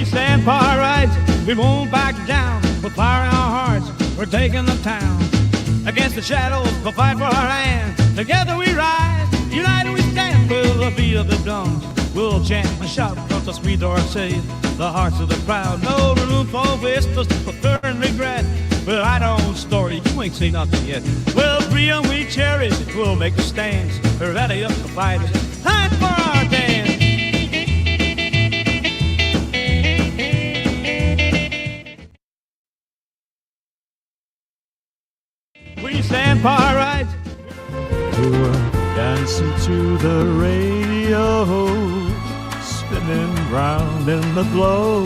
We stand for our rights, we won't back down. With fire in our hearts, we're taking the town. Against the shadows, we'll fight for our land. Together we rise, united we stand. With the beat of the drums, we'll chant and shout across the street door and say the hearts of the crowd. No room for whispers, for fear and regret. We'll hide our own story, you ain't seen nothing yet. We'll freedom we cherish, we'll make the stands. We're ready up to fight it. Time for our dance. We stand for our rights. Dancing to the radio, spinning round in the glow.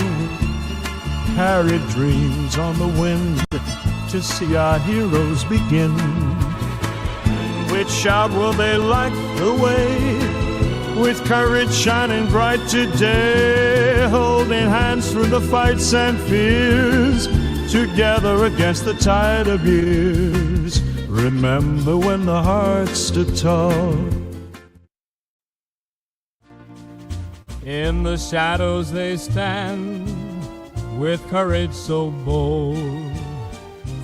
Carried dreams on the wind to see our heroes begin. We'd shout, will they like the way? With courage shining bright today, holding hands through the fights and fears, together against the tide of years. Remember when the hearts stood tall. In the shadows they stand, with courage so bold,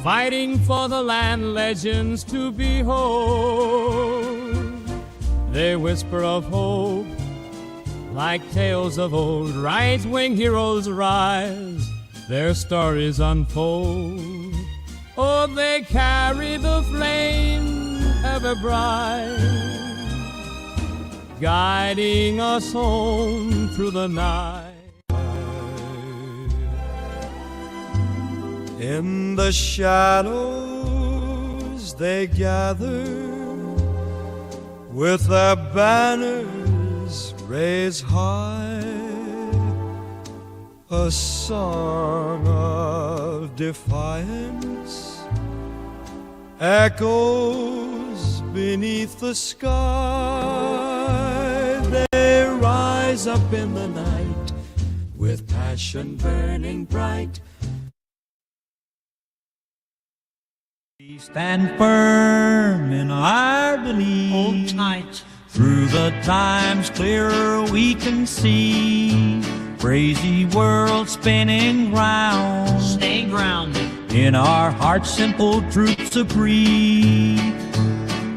fighting for the land, legends to behold. They whisper of hope, like tales of old. Right-wing heroes rise, their stories unfold. Oh, they carry the flame ever bright, guiding us home through the night. In the shadows they gather, with their banners raised high, a song of defiance echoes beneath the sky. They rise up in the night with passion burning bright. We stand firm in our belief. Hold tight. Through the times clearer we can see. Crazy world spinning round. Stay grounded. In our hearts simple truths to breathe.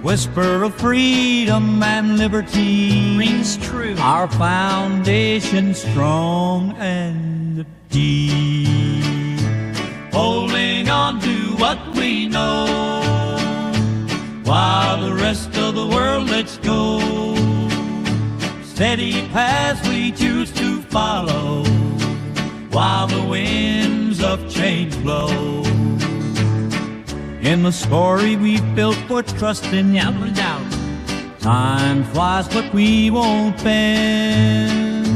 Whisper of freedom and liberty rings true. Our foundation strong and deep. Holding on to what we know, while the rest of the world lets go. Steady paths we choose to follow, while the winds of change blow. In the story we've built for trust and never doubt. Time flies but we won't bend.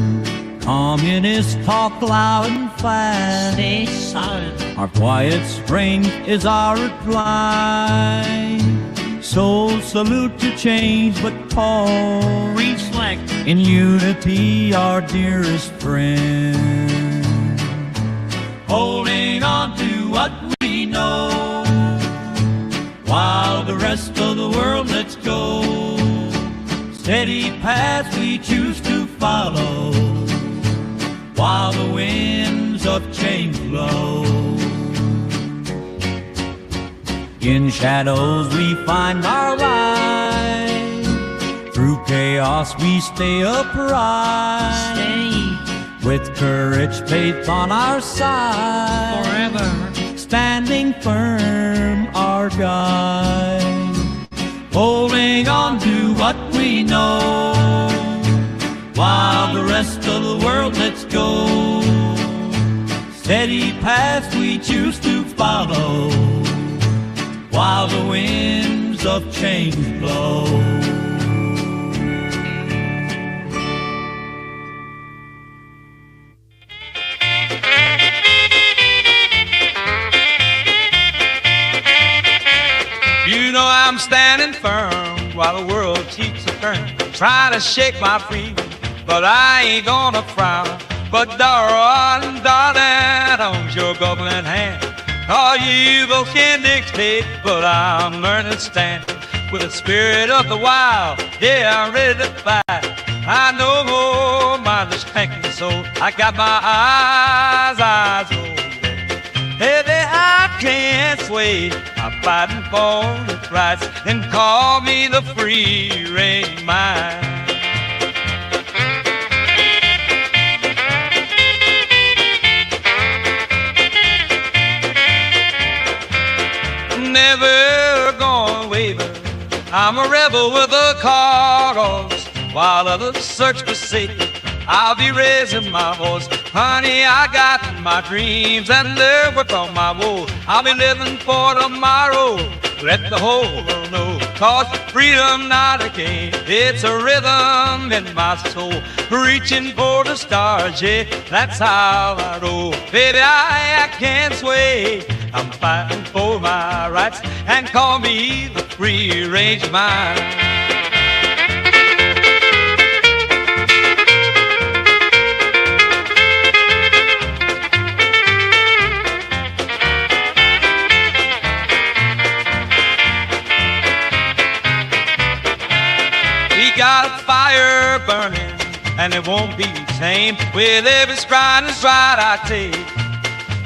Communists talk loud and fast. Stay solid. Our quiet strength is our reply. So salute to change but pause. Reflect. In unity our dearest friend. Holding on to what we know, while the rest of the world lets go. Steady paths we choose to follow, while the winds of change blow. In shadows we find our light. Through chaos we stay upright. Stay. With courage, faith on our side. Forever. Standing firm, our guide. Holding on to what we know, while the rest of the world lets go. Steady paths we choose to follow, while the winds of change blow. You know I'm standing firm while the world keeps a turn, trying to shake my freedom, but I ain't gonna frown. But darling, darling, hold your goblin hand. All you evil can dictate, but I'm learning to stand. With the spirit of the wild, yeah, I'm ready to fight. I know my trying to spank me so. I got my eyes open. Baby, I can't sway. I'm fighting for the rights and call me the free range mind. Never gonna waver. I'm a rebel with a cause. While others search for safety, I'll be raising my voice. Honey, I got my dreams and live with all my woes. I'll be living for tomorrow. Let the whole world know. Cause freedom not a game. It's a rhythm in my soul. Reaching for the stars, yeah, that's how I roll. Baby, I can't sway. I'm fighting for my rights and call me the free range mind. Got a fire burning, and it won't be tamed. With every stride and stride I take,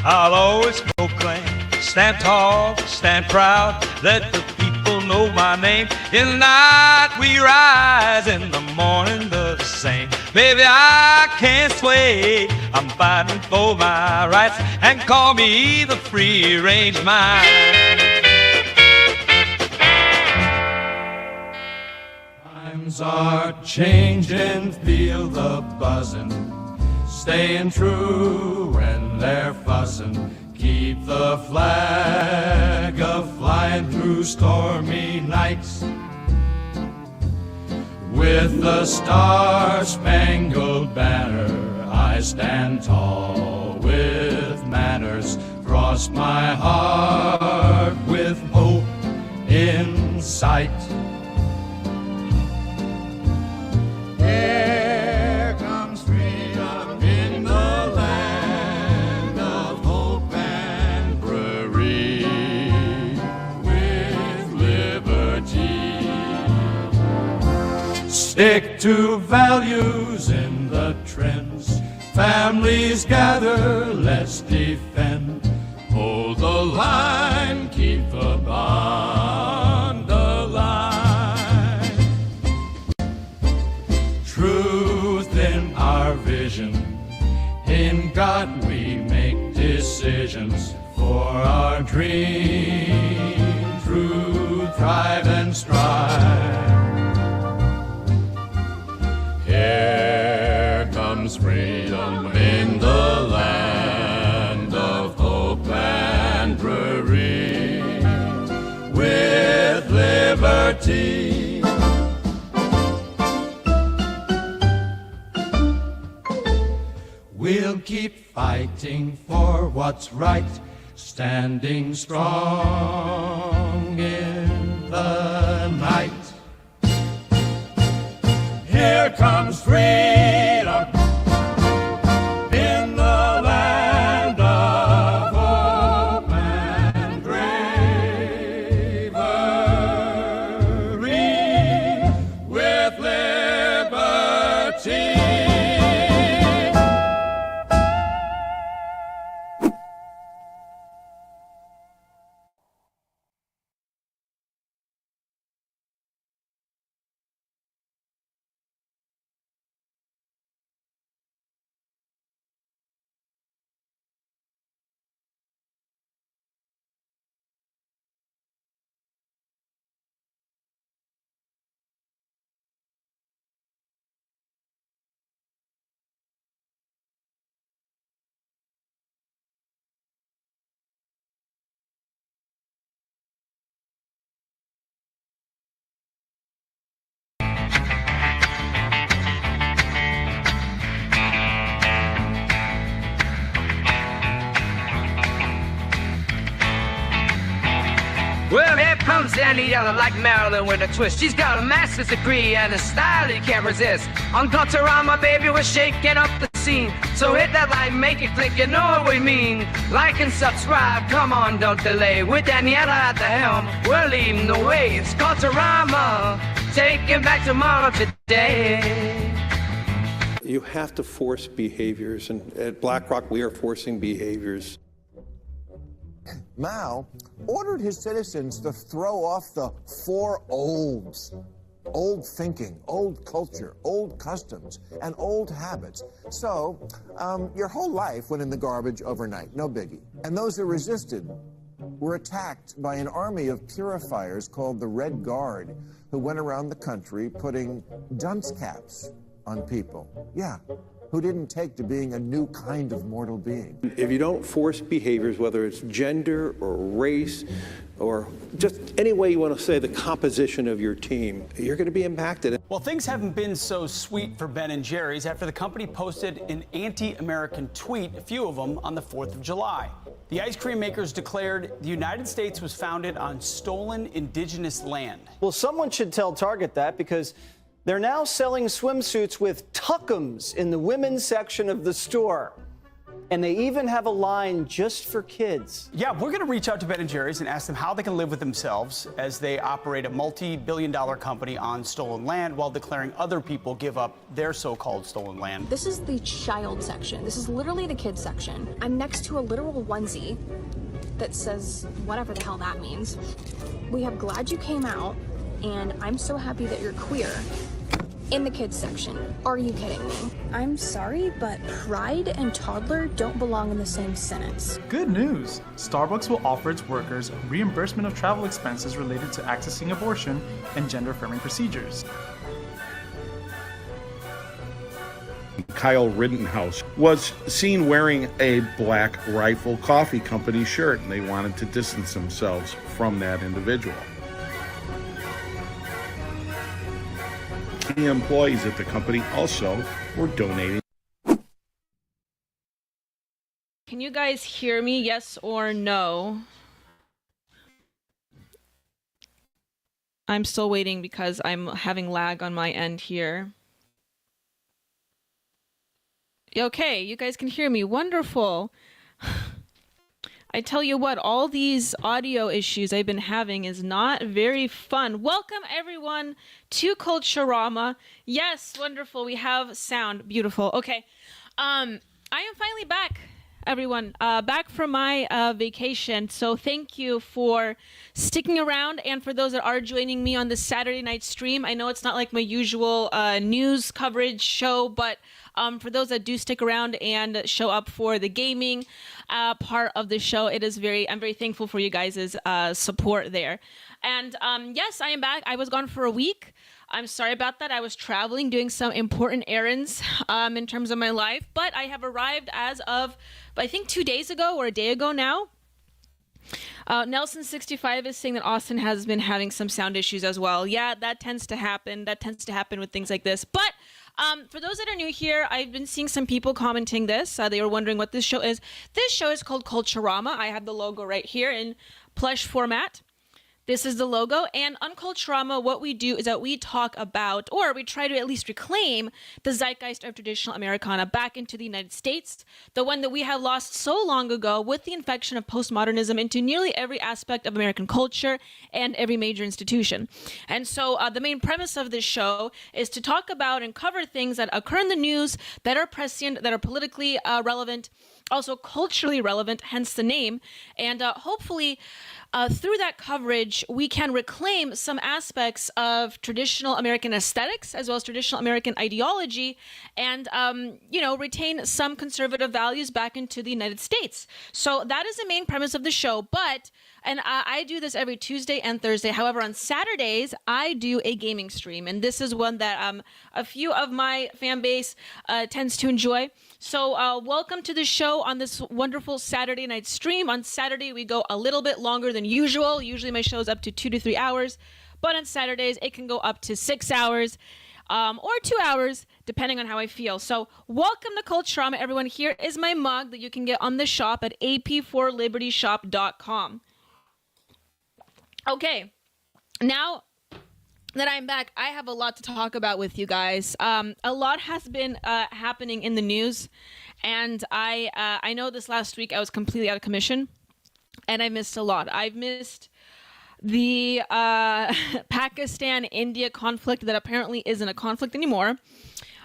I'll always proclaim, stand tall, stand proud, let the people know my name. In the night we rise, in the morning the same. Baby, I can't sway. I'm fighting for my rights and call me the free range mind. Times are changing, feel the buzzing, staying true when they're fussing. Keep the flag a-flying through stormy nights. With the star-spangled banner, I stand tall with manners. Cross my heart with hope in sight. Here comes freedom in the land of hope and prairie, with liberty. Stick to values in the trends. Families gather, let's defend. Hold the line, keep the bond alive. Truth in our vision, in God we make decisions. For our dream, through thrive and strive. Here comes freedom in the land of hope and prairie, with liberty. We'll keep fighting for what's right, standing strong in the night. Here comes freedom in the land of hope and bravery, with liberty. Well, here comes Danny Yellow like Marilyn with a twist. She's got a master's degree and a style you can't resist. On Culturama, baby, we're shaking up the scene. So hit that like, make it click, you know what we mean. Like and subscribe, come on, don't delay. With Daniela at the helm, we're leading the way. It's Culturama, taking back tomorrow today. You have to force behaviors, and at BlackRock, we are forcing behaviors. Mao ordered his citizens to throw off the 4 olds. Old thinking, old culture, old customs, and old habits. So, your whole life went in the garbage overnight, no biggie. And those who resisted were attacked by an army of purifiers called the Red Guard, who went around the country putting dunce caps on people. Yeah, who didn't take to being a new kind of mortal being. If you don't force behaviors, whether it's gender or race or just any way you want to say the composition of your team, you're going to be impacted. Well, things haven't been so sweet for Ben & Jerry's after the company posted an anti-American tweet, a few of them, on the 4th of July. The ice cream makers declared the United States was founded on stolen indigenous land. Well, someone should tell Target that, because they're now selling swimsuits with tuckums in the women's section of the store. And they even have a line just for kids. Yeah, we're going to reach out to Ben & Jerry's and ask them how they can live with themselves as they operate a multi-billion-dollar company on stolen land while declaring other people give up their so-called stolen land. This is the child section. This is literally the kids section. I'm next to a literal onesie that says whatever the hell that means. We have "Glad You Came Out" and "I'm so happy that you're queer" in the kids section. Are you kidding me? I'm sorry, but pride and toddler don't belong in the same sentence. Good news! Starbucks will offer its workers reimbursement of travel expenses related to accessing abortion and gender-affirming procedures. Kyle Rittenhouse was seen wearing a Black Rifle Coffee Company shirt, and they wanted to distance themselves from that individual. The employees at the company also were donating. Can you guys hear me? Yes or no? I'm still waiting because I'm having lag on my end here. Okay, you guys can hear me. Wonderful. I tell you what, all these audio issues I've been having is not very fun. Welcome, everyone, to Culturama. Yes, wonderful. We have sound. Beautiful. Okay. I am finally back, everyone. Back from my vacation. So thank you for sticking around. And for those that are joining me on the Saturday night stream, I know it's not like my usual news coverage show, but for those that do stick around and show up for the gaming part of the show, I'm very thankful for you guys' support there. And yes, I am back. I was gone for a week. I'm sorry about that. I was traveling, doing some important errands in terms of my life, but I have arrived as of, I think, 2 days ago or a day ago now. Nelson65 is saying that Austin has been having some sound issues as well. Yeah, that tends to happen. That tends to happen with things like this. But for those that are new here, I've been seeing some people commenting this. They were wondering what this show is. This show is called Culturama. I have the logo right here in plush format. This is the logo, and on Culturama, what we do is that we talk about, or we try to at least reclaim, the zeitgeist of traditional Americana back into the United States, the one that we have lost so long ago with the infection of postmodernism into nearly every aspect of American culture and every major institution. And so the main premise of this show is to talk about and cover things that occur in the news, that are prescient, that are politically relevant, also culturally relevant, hence the name, and hopefully through that coverage, we can reclaim some aspects of traditional American aesthetics as well as traditional American ideology and, retain some conservative values back into the United States. So that is the main premise of the show. And I do this every Tuesday and Thursday. However, on Saturdays, I do a gaming stream. And this is one that a few of my fan base tends to enjoy. So welcome to the show on this wonderful Saturday night stream. On Saturday, we go a little bit longer than usual. Usually my show is up to 2 to 3 hours. But on Saturdays, it can go up to 6 hours or 2 hours, depending on how I feel. So welcome to Culturama, everyone. Here is my mug that you can get on the shop at ap4libertyshop.com. Okay, now that I'm back, I have a lot to talk about with you guys. A lot has been happening in the news, and I know this last week I was completely out of commission, and I missed a lot. I've missed the Pakistan-India conflict that apparently isn't a conflict anymore.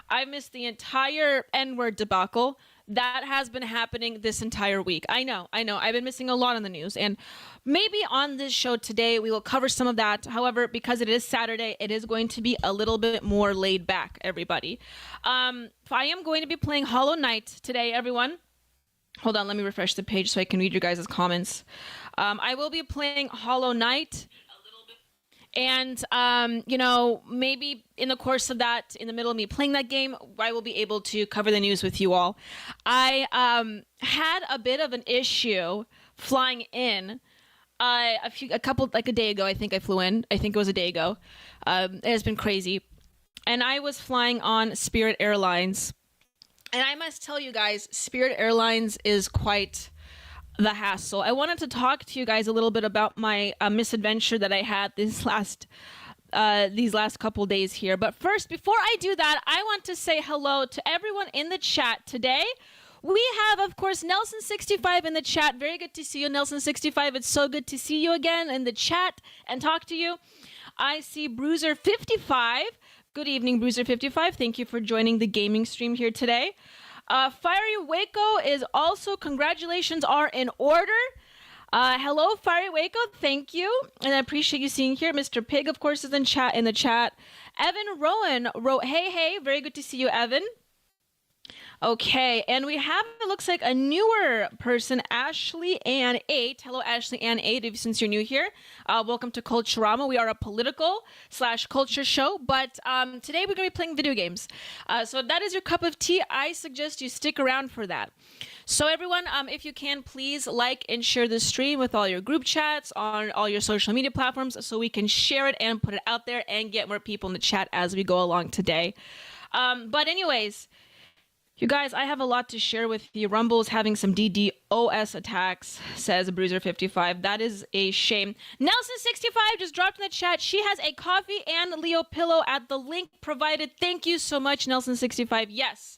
I missed the entire N-word debacle that has been happening this entire week. I know. I've been missing a lot on the news, and maybe on this show today we will cover some of that. However, because it is Saturday, it is going to be a little bit more laid back, everybody. I am going to be playing Hollow Knight today, everyone. Hold on, let me refresh the page so I can read your guys' comments. I will be playing Hollow Knight. And, maybe in the course of that, in the middle of me playing that game, I will be able to cover the news with you all. I had a bit of an issue flying in a day ago. I think I flew in. I think it was a day ago. It has been crazy. And I was flying on Spirit Airlines. And I must tell you guys, Spirit Airlines is quite the hassle. I wanted to talk to you guys a little bit about my misadventure that I had these last couple days here. But first, before I do that, I want to say hello to everyone in the chat today. We have, of course, Nelson65 in the chat. Very good to see you, Nelson65. It's so good to see you again in the chat and talk to you. I see Bruiser55. Good evening, Bruiser55. Thank you for joining the gaming stream here today. Fiery Waco is also, congratulations are in order. Hello, Fiery Waco, thank you. And I appreciate you seeing here. Mr. Pig, of course, is in the chat. Evan Rowan wrote, hey, very good to see you, Evan. Okay, and we have, it looks like, a newer person, Ashley Ann 8. Hello, Ashley Ann 8, since you're new here. Welcome to Culturama. We are a political/culture show, but today we're going to be playing video games. So that is your cup of tea. I suggest you stick around for that. So everyone, if you can, please like and share the stream with all your group chats on all your social media platforms so we can share it and put it out there and get more people in the chat as we go along today. But anyways, you guys, I have a lot to share with you. Rumble is having some DDoS attacks, says Bruiser55. That is a shame. Nelson65 just dropped in the chat. She has a coffee and Leo pillow at the link provided. Thank you so much, Nelson65. Yes.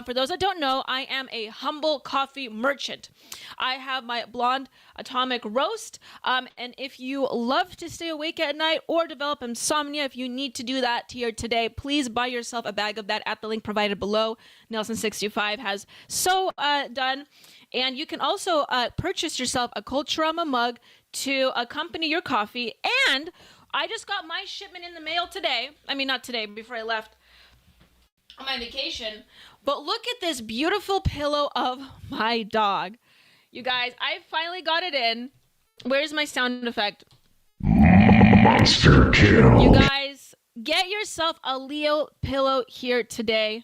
For those that don't know, I am a humble coffee merchant. I have my blonde atomic roast. And if you love to stay awake at night or develop insomnia, if you need to do that here today, please buy yourself a bag of that at the link provided below. Nelson65 has so done. And you can also purchase yourself a Culturama mug to accompany your coffee. And I just got my shipment in the mail today. I mean, not today, before I left on my vacation. But look at this beautiful pillow of my dog. You guys, I finally got it in. Where's my sound effect? Monster kill. You guys, get yourself a Leo pillow here today.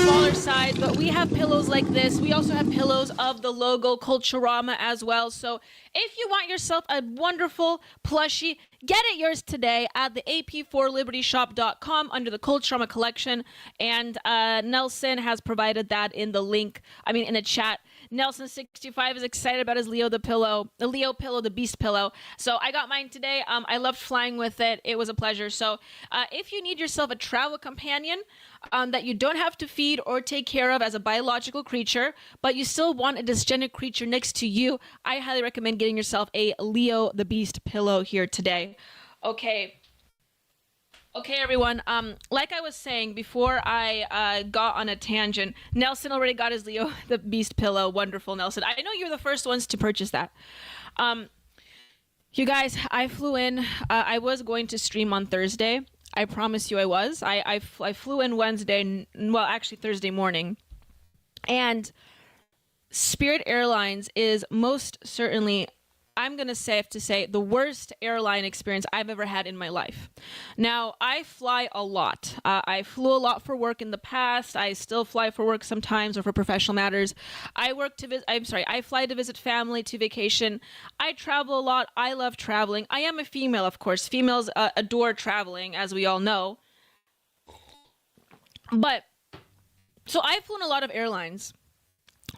Smaller size, but we have pillows like this. We also have pillows of the logo Culturama as well. So if you want yourself a wonderful plushie, get it yours today at the ap4libertyshop.com under the Culturama collection. And Nelson has provided that in the link, in the chat. Nelson65 is excited about his Leo pillow, the Beast pillow. So I got mine today. I loved flying with it. It was a pleasure. So if you need yourself a travel companion that you don't have to feed or take care of as a biological creature, but you still want a dysgenic creature next to you, I highly recommend getting yourself a Leo the Beast pillow here today. Okay, everyone. Like I was saying before I got on a tangent, Nelson already got his Leo the Beast pillow. Wonderful, Nelson. I know you're the first ones to purchase that. You guys, I flew in. I was going to stream on Thursday. I promise you I was. I flew in Thursday morning. And Spirit Airlines is most certainly, I'm going to have to say, the worst airline experience I've ever had in my life. Now, I fly a lot. I flew a lot for work in the past. I still fly for work sometimes or for professional matters. I fly to visit family, to vacation. I travel a lot. I love traveling. I am a female, of course. Females adore traveling, as we all know. But, so I've flown a lot of airlines,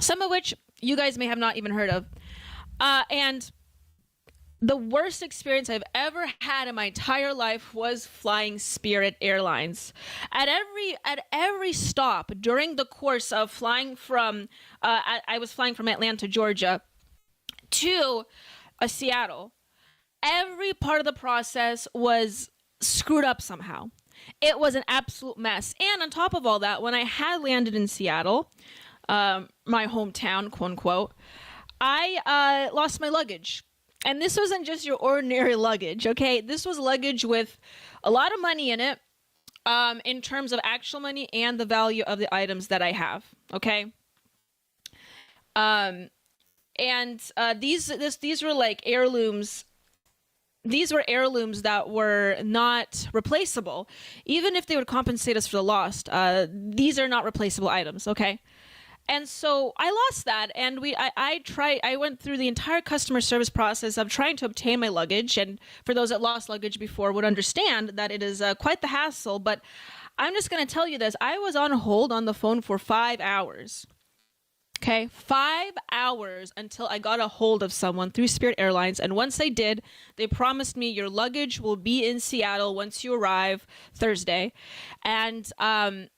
some of which you guys may have not even heard of. And the worst experience I've ever had in my entire life was flying Spirit Airlines. At every stop during the course of flying from, I was flying from Atlanta, Georgia, to Seattle. Every part of the process was screwed up somehow. It was an absolute mess. And on top of all that, when I had landed in Seattle, my hometown, quote unquote, I lost my luggage. And this wasn't just your ordinary luggage, okay? This was luggage with a lot of money in it, in terms of actual money and the value of the items that I have, okay? These were like heirlooms. These were heirlooms that were not replaceable. Even if they would compensate us for the lost, these are not replaceable items, okay? And so I lost that, and I went through the entire customer service process of trying to obtain my luggage, and for those that lost luggage before would understand that it is quite the hassle, but I'm just going to tell you this. I was on hold on the phone for 5 hours. Okay, 5 hours until I got a hold of someone through Spirit Airlines. And once they did, they promised me your luggage will be in Seattle once you arrive Thursday. And I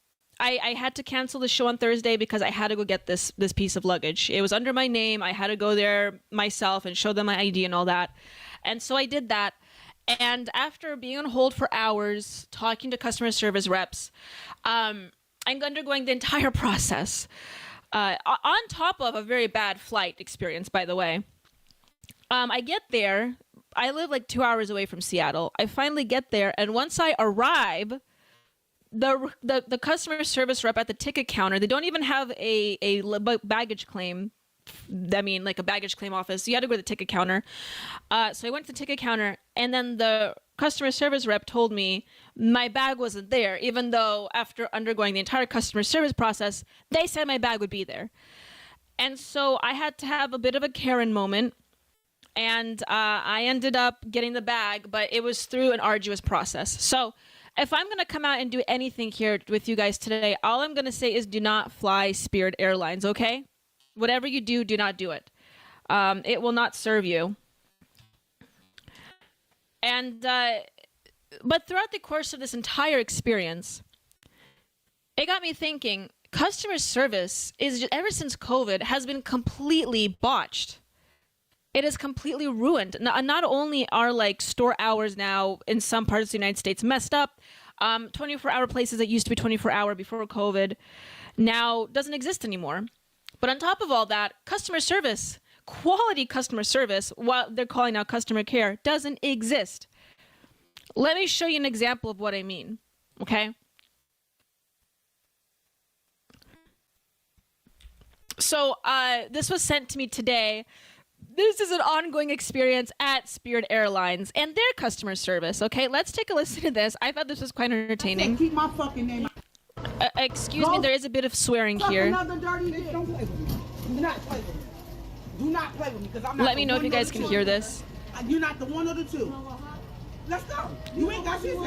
had to cancel the show on Thursday because I had to go get this piece of luggage. It was under my name. I had to go there myself and show them my ID and all that. And so I did that. And after being on hold for hours, talking to customer service reps, I'm undergoing the entire process. On top of a very bad flight experience, by the way. I get there. I live like 2 hours away from Seattle. I finally get there, and once I arrive, the customer service rep at the ticket counter, they don't even have a baggage claim. I mean, like a baggage claim office. You had to go to the ticket counter. So I went to the ticket counter, and then the customer service rep told me my bag wasn't there, even though after undergoing the entire customer service process, they said my bag would be there. And so I had to have a bit of a Karen moment, and I ended up getting the bag, but it was through an arduous process. So if I'm going to come out and do anything here with you guys today, all I'm going to say is do not fly Spirit Airlines, okay? Whatever you do, do not do it. It will not serve you. And, but throughout the course of this entire experience, it got me thinking, customer service is, ever since COVID, has been completely botched. It is completely ruined. Not only are like store hours now in some parts of the United States messed up, 24-hour places that used to be 24-hour before COVID now doesn't exist anymore. But on top of all that, customer service, quality customer service, what they're calling now customer care, doesn't exist. Let me show you an example of what I mean, okay? So this was sent to me today. This is an ongoing experience at Spirit Airlines and their customer service, okay? Let's take a listen to this. I thought this was quite entertaining. Keep my fucking name. Excuse me, there is a bit of swearing here. Another dirty bitch. Don't play with me. Do not play with me. Do not play with me, because I'm not. Let me know if you guys can hear this. You're not the one or the two. Let's go. You ain't got shit.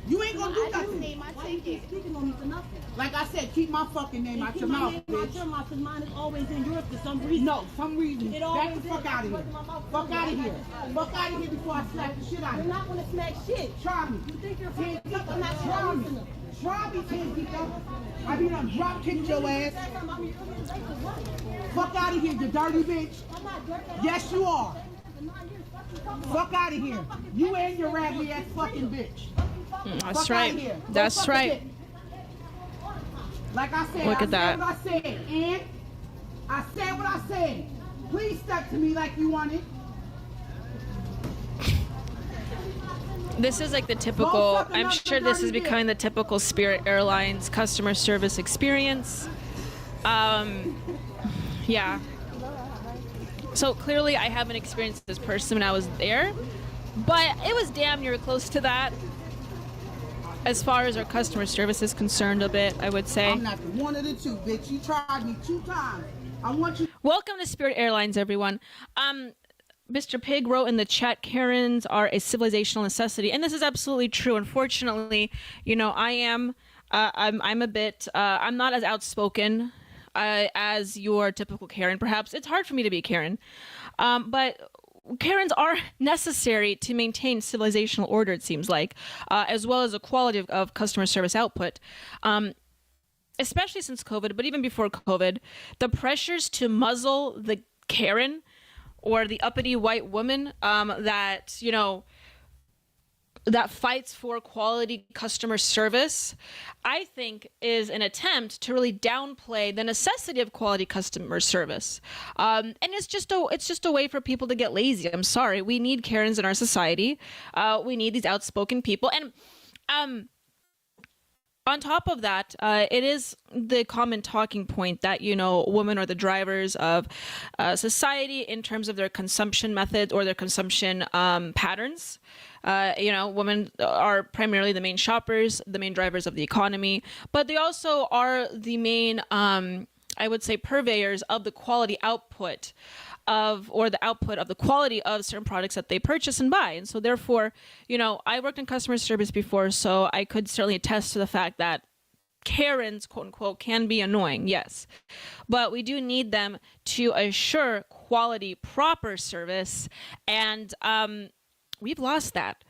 You ain't gonna do nothing. Why you keep speaking on me for nothing? Like I said, keep my fucking name out your mouth, bitch. Keep my name out your mouth, because mine is always in yours for some reason. No, some reason. It Back always the fuck out of here. Fuck out of here. Fuck out of here before I slap the shit out of you. You're not gonna smack shit. Try me. You think you're fucking tough? I'm not Try me. listening. Try me, Tinkito. I be done drop kicked your ass. Fuck out of here, you dirty bitch. Yes, you are. Fuck out of here. You and your raggedy ass fucking bitch. That's right. That's right. Like I said, Look at that. What I said, and I said what I said. Please step to me like you want it. This is like the typical, I'm sure this is becoming the typical Spirit Airlines customer service experience. Yeah. So clearly I haven't experienced this person when I was there, but it was damn near close to that. As far as our customer service is concerned a bit, I would say. I'm not the one of the two, bitch. You tried me 2 times. I want you. Welcome to Spirit Airlines, everyone. Mr. Pig wrote in the chat, Karens are a civilizational necessity, and this is absolutely true. Unfortunately, you know, I'm a bit, I'm not as outspoken as your typical Karen. Perhaps it's hard for me to be a Karen, but Karens are necessary to maintain civilizational order, it seems like, as well as the quality of customer service output. Especially since COVID, but even before COVID, the pressures to muzzle the Karen or the uppity white woman that, you know, that fights for quality customer service, I think is an attempt to really downplay the necessity of quality customer service. And it's just a way for people to get lazy. I'm sorry. We need Karens in our society. We need these outspoken people. And on top of that, it is the common talking point that, women are the drivers of society in terms of their consumption methods or their consumption patterns. Women are primarily the main shoppers, the main drivers of the economy, but they also are the main, I would say, purveyors of the quality output of the quality of certain products that they purchase and buy. And so therefore, I worked in customer service before, so I could certainly attest to the fact that Karens, quote unquote, can be annoying, yes. But we do need them to assure quality, proper service. And we've lost that.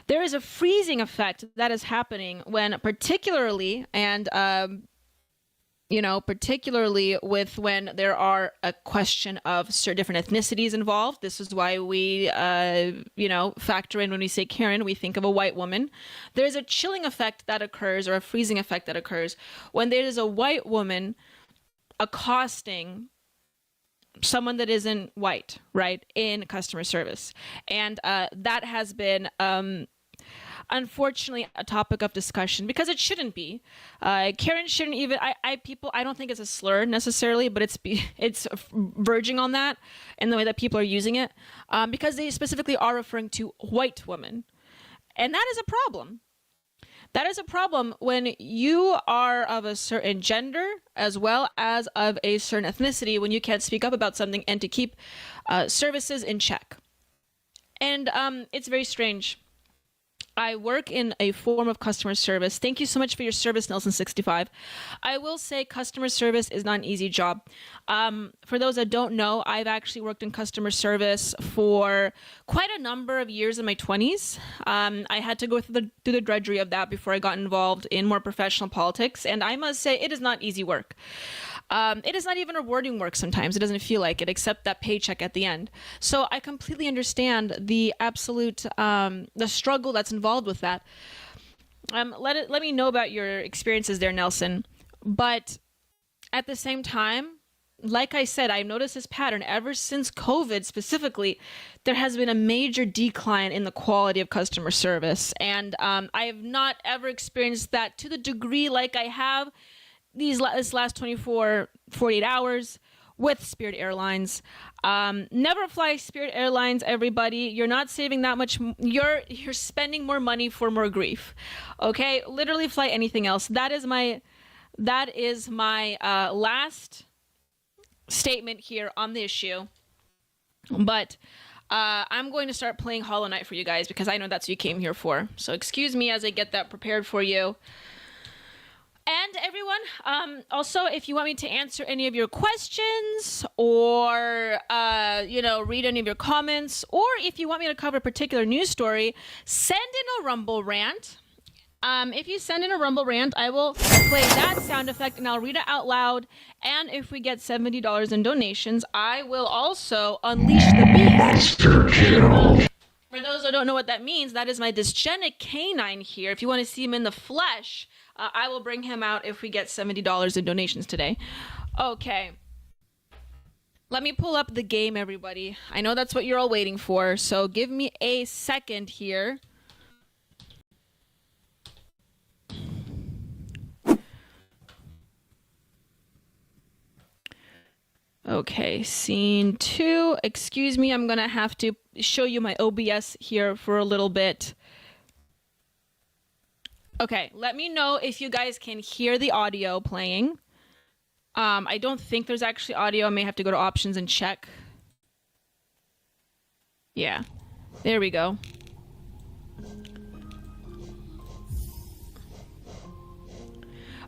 There is a freezing effect that is happening when particularly when there are a question of different ethnicities involved. This is why we, factor in when we say Karen, we think of a white woman. There's a chilling effect that occurs, or a freezing effect that occurs, when there is a white woman accosting someone that isn't white, right, in customer service. And that has been unfortunately a topic of discussion, because it shouldn't be. Karen shouldn't even, I don't think it's a slur necessarily, but it's verging on that in the way that people are using it, because they specifically are referring to white women. And that is a problem. That is a problem when you are of a certain gender as well as of a certain ethnicity, when you can't speak up about something and to keep services in check. And it's very strange. I work in a form of customer service. Thank you so much for your service, Nelson65. I will say customer service is not an easy job. For those that don't know, I've actually worked in customer service for quite a number of years in my 20s. I had to go through the drudgery of that before I got involved in more professional politics. And I must say, it is not easy work. It is not even rewarding work sometimes. It doesn't feel like it, except that paycheck at the end. So I completely understand the absolute, the struggle that's involved with that. Let me know about your experiences there, Nelson. But at the same time, like I said, I've noticed this pattern ever since COVID specifically. There has been a major decline in the quality of customer service. And I have not ever experienced that to the degree like I have this last 48 hours with Spirit Airlines. Never fly Spirit Airlines, everybody. You're not saving that much. You're spending more money for more grief. Okay? Literally fly anything else. That is my last statement here on the issue. But I'm going to start playing Hollow Knight for you guys, because I know that's what you came here for. So excuse me as I get that prepared for you. And everyone, also, if you want me to answer any of your questions or, read any of your comments, or if you want me to cover a particular news story, send in a Rumble rant. If you send in a Rumble rant, I will play that sound effect and I'll read it out loud. And if we get $70 in donations, I will also unleash the beast. Monster kill. For those who don't know what that means, that is my dysgenic canine here. If you want to see him in the flesh, I will bring him out if we get $70 in donations today. Okay. Let me pull up the game, everybody. I know that's what you're all waiting for, so give me a second here. Okay, scene 2. Excuse me, I'm going to have to show you my OBS here for a little bit. Okay, let me know if you guys can hear the audio playing. I don't think there's actually audio. I may have to go to options and check. Yeah, there we go.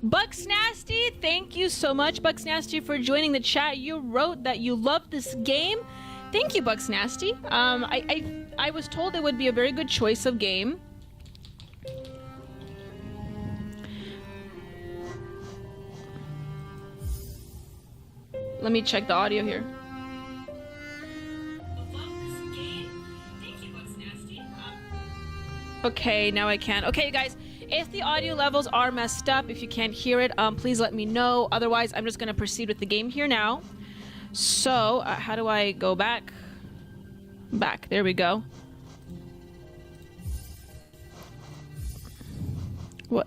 Bucks Nasty, thank you so much, Bucks Nasty, for joining the chat. You wrote that you love this game. Thank you, Bucks Nasty. I was told it would be a very good choice of game. Let me check the audio here. Okay, now I can. Okay, you guys, if the audio levels are messed up, if you can't hear it, please let me know. Otherwise, I'm just going to proceed with the game here now. So, how do I go back? Back. There we go. What?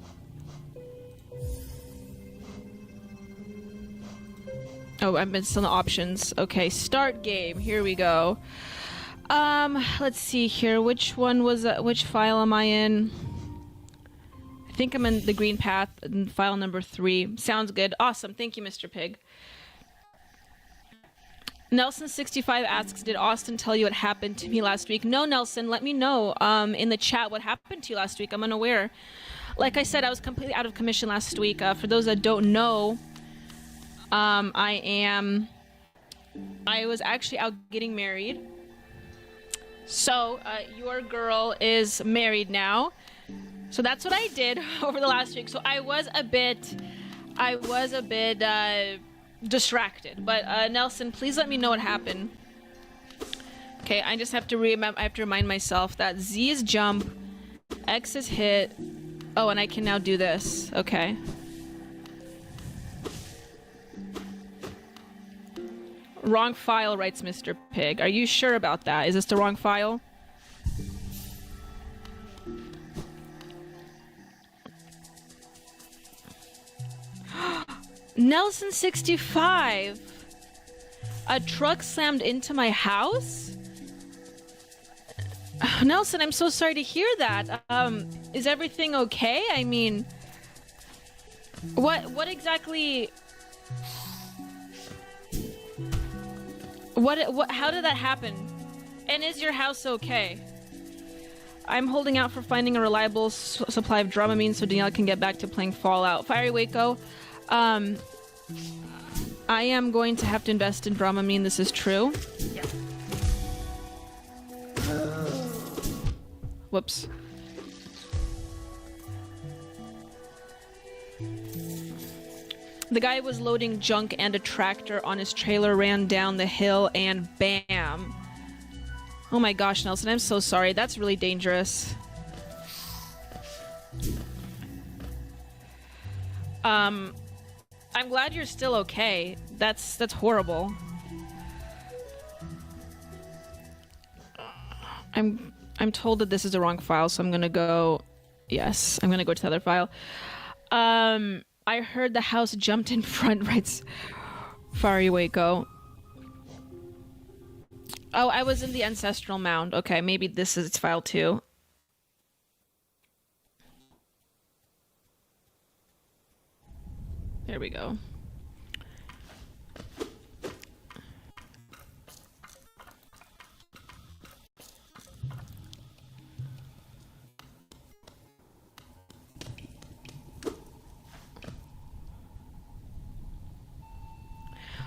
Oh, I've been still in the options. Okay, start game. Here we go. Let's see here. Which one was which file am I in? I think I'm in the green path, in file number 3. Sounds good. Awesome. Thank you, Mr. Pig. Nelson65 asks, did Austin tell you what happened to me last week? No, Nelson, let me know in the chat what happened to you last week. I'm unaware. Like I said, I was completely out of commission last week. For those that don't know, I was actually out getting married. So, your girl is married now. So that's what I did over the last week. So I was a bit distracted. But Nelson, please let me know what happened. Okay, I just have to remember. I have to remind myself that Z is jump, X is hit. Oh, and I can now do this. Okay. Wrong file, writes Mr. Pig. Are you sure about that? Is this the wrong file? Nelson65. A truck slammed into my house? Nelson, I'm so sorry to hear that. Is everything okay? I mean, what exactly... How did that happen? And is your house okay? I'm holding out for finding a reliable supply of Dramamine so Danielle can get back to playing Fallout. Fiery Waco, I am going to have to invest in Dramamine. This is true. Yeah. Whoops. The guy was loading junk and a tractor on his trailer, ran down the hill, and bam. Oh my gosh, Nelson, I'm so sorry. That's really dangerous. I'm glad you're still okay. That's horrible. I'm told that this is the wrong file, so I'm gonna go... Yes, I'm gonna go to the other file. I heard the house jumped in front, writes Fari Waco. Oh, I was in the ancestral mound. Okay, maybe this is its file too. There we go.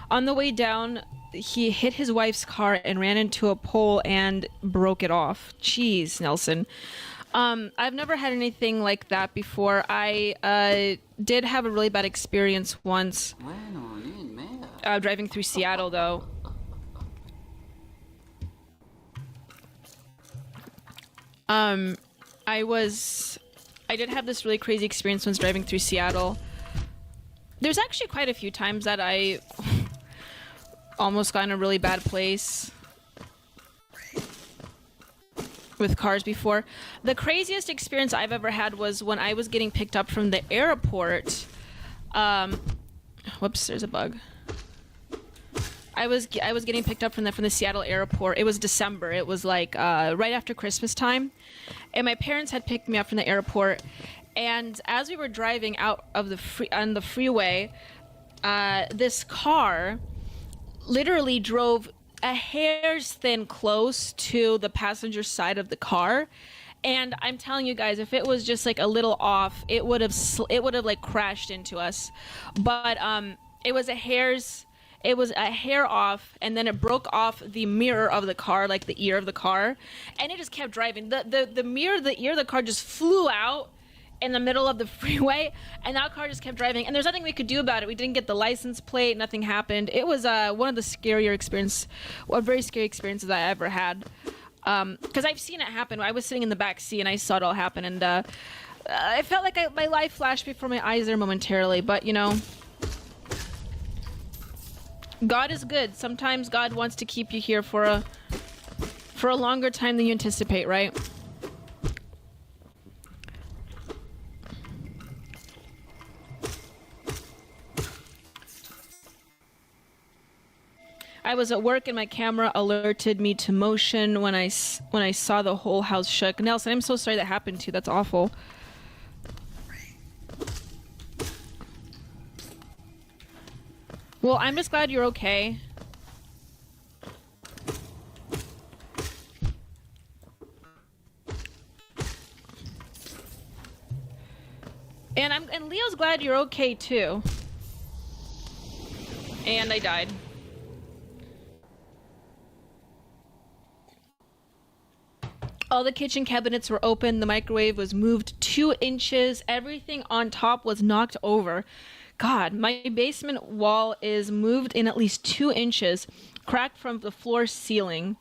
On the way down, he hit his wife's car and ran into a pole and broke it off. Jeez, Nelson. I've never had anything like that before. I did have a really bad experience once. Driving through Seattle, though. I did have this really crazy experience once driving through Seattle. There's actually quite a few times that I almost got in a really bad place with cars before. The craziest experience I've ever had was when I was getting picked up from the airport. Whoops, there's a bug. I was getting picked up from the Seattle airport. It was December. It was like right after Christmas time, and my parents had picked me up from the airport. And as we were driving out of on the freeway, this car literally drove a hair's thin close to the passenger side of the car. And I'm telling you guys, if it was just like a little off, it would have like crashed into us. But it was a hair off, and then it broke off the mirror of the car, like the ear of the car, and it just kept driving. The mirror, the ear of the car just flew out in the middle of the freeway, and that car just kept driving, and there's nothing we could do about it. We didn't get the license plate, nothing happened. It was one of the very scary experiences I ever had. Because I've seen it happen. I was sitting in the back seat and I saw it all happen, and I felt like my life flashed before my eyes there momentarily. But you know, God is good. Sometimes God wants to keep you here for a longer time than you anticipate, right? I was at work and my camera alerted me to motion when I saw the whole house shook. Nelson, I'm so sorry that happened to you. That's awful. Well, I'm just glad you're okay. And Leo's glad you're okay too. And I died. All the kitchen cabinets were open. The microwave was moved 2 inches. Everything on top was knocked over. God, my basement wall is moved in at least 2 inches, cracked from the floor ceiling.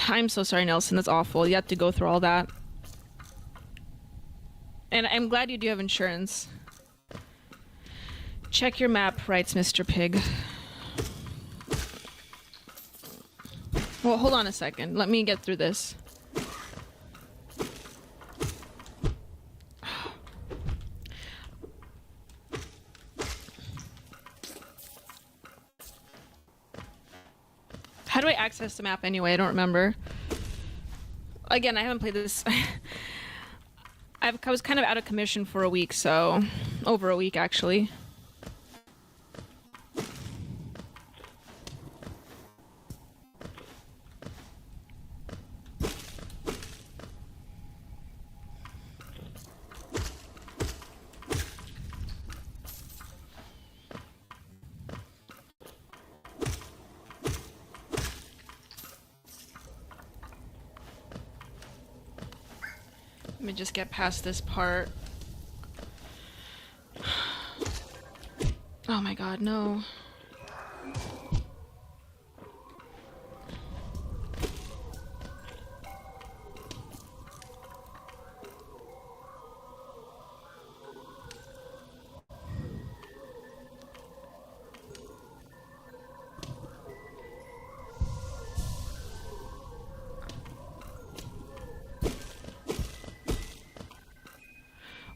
I'm so sorry, Nelson. That's awful. You have to go through all that. And I'm glad you do have insurance. Check your map, writes Mr. Pig. Well, hold on a second. Let me get through this. How do I access the map anyway? I don't remember. Again, I haven't played this. I was kind of out of commission for a week, so over a week actually. Let me just get past this part. Oh my god, no.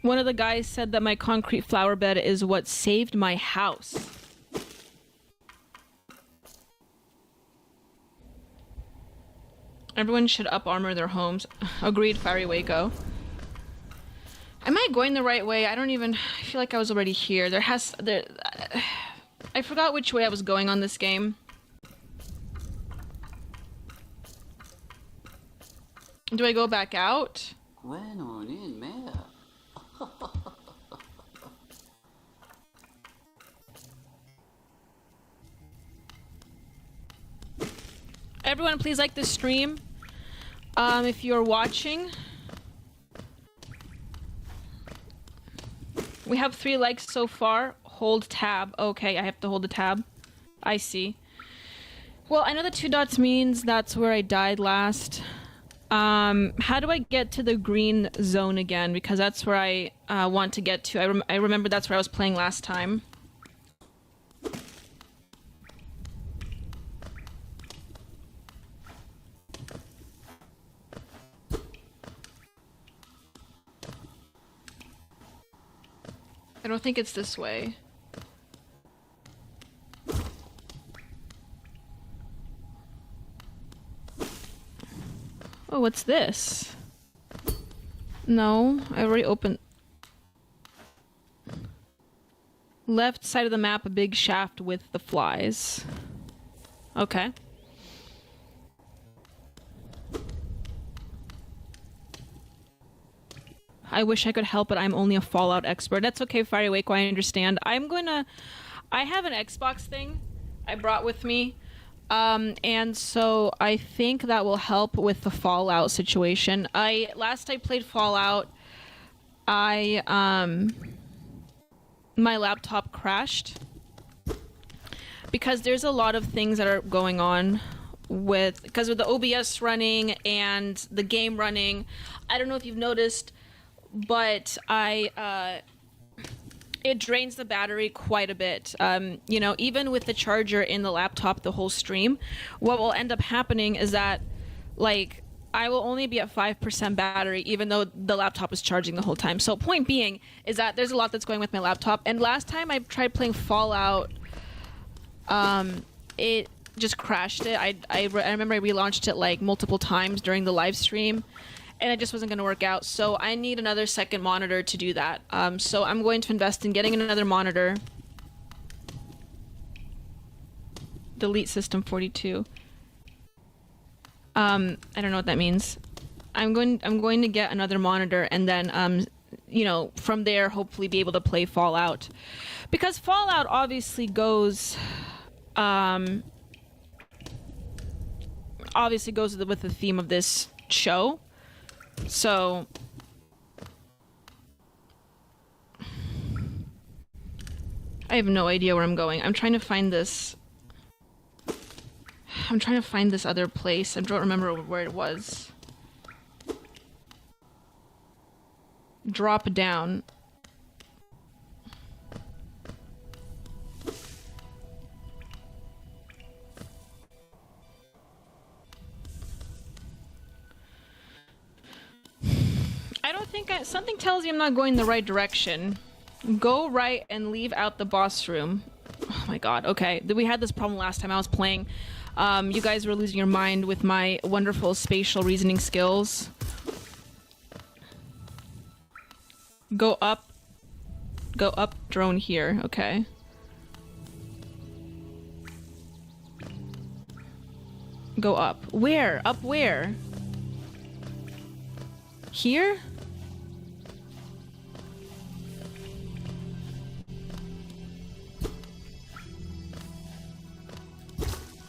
One of the guys said that my concrete flower bed is what saved my house. Everyone should up armor their homes. Agreed, Fiery Waco. Am I going the right way? I feel like I was already here. I forgot which way I was going on this game. Do I go back out? Everyone, please like this stream. If you're watching. We have 3 likes so far. Hold tab. Okay, I have to hold the tab. I see. Well, I know the 2 dots means that's where I died last. How do I get to the green zone again? Because that's where I want to get to. I remember that's where I was playing last time. I don't think it's this way. Oh, what's this? No, I already opened. Left side of the map, a big shaft with the flies. Okay. I wish I could help, but I'm only a Fallout expert. That's okay, Fiery Wake, I understand. I have an Xbox thing I brought with me. And so I think that will help with the Fallout situation. Last I played Fallout, my laptop crashed because there's a lot of things that are going on because with the OBS running and the game running, I don't know if you've noticed, but it drains the battery quite a bit. You know, even with the charger in the laptop the whole stream, what will end up happening is that, like, I will only be at 5% battery even though the laptop is charging the whole time. So point being is that there's a lot that's going with my laptop. And last time I tried playing Fallout, it just crashed it. I remember I relaunched it like multiple times during the live stream, and it just wasn't going to work out. So I need another second monitor to do that. So I'm going to invest in getting another monitor. Delete system 42. I don't know what that means. I'm going to get another monitor, and then you know, from there hopefully be able to play Fallout, because Fallout obviously goes with the theme of this show. So I have no idea where I'm going. I'm trying to find this other place. I don't remember where it was. Drop down. I don't think something tells me I'm not going the right direction. Go right and leave out the boss room. Oh my god, okay. We had this problem last time I was playing. You guys were losing your mind with my wonderful spatial reasoning skills. Go up, drone here, okay. Go up. Where? Up where? Here?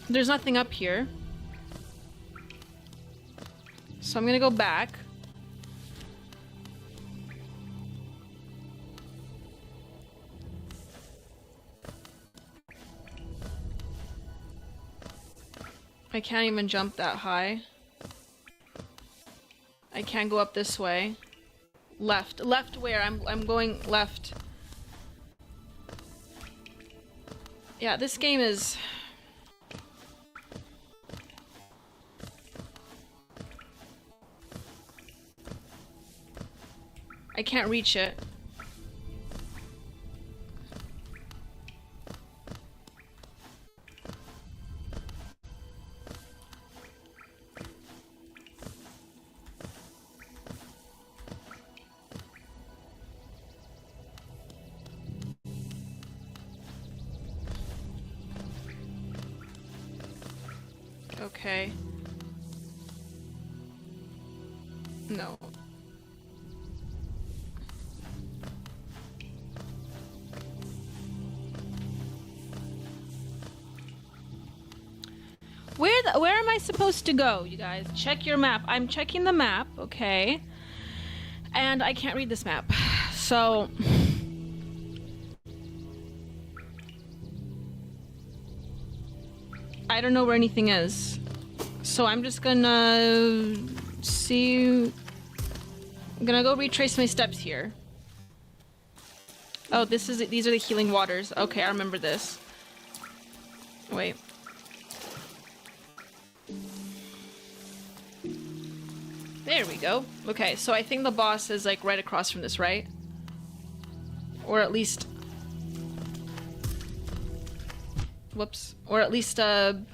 There's nothing up here. So I'm gonna go back. I can't even jump that high. I can't go up this way. Left. Left where? I'm going left. Yeah, this game is... I can't reach it. Okay. No. Where am I supposed to go, you guys? Check your map. I'm checking the map, okay? And I can't read this map. So... I don't know where anything is. So I'm just gonna... see... I'm gonna go retrace my steps here. Oh, these are the healing waters. Okay, I remember this. Wait. There we go. Okay, so I think the boss is like right across from this, right? Or at least... Whoops. Or at least, above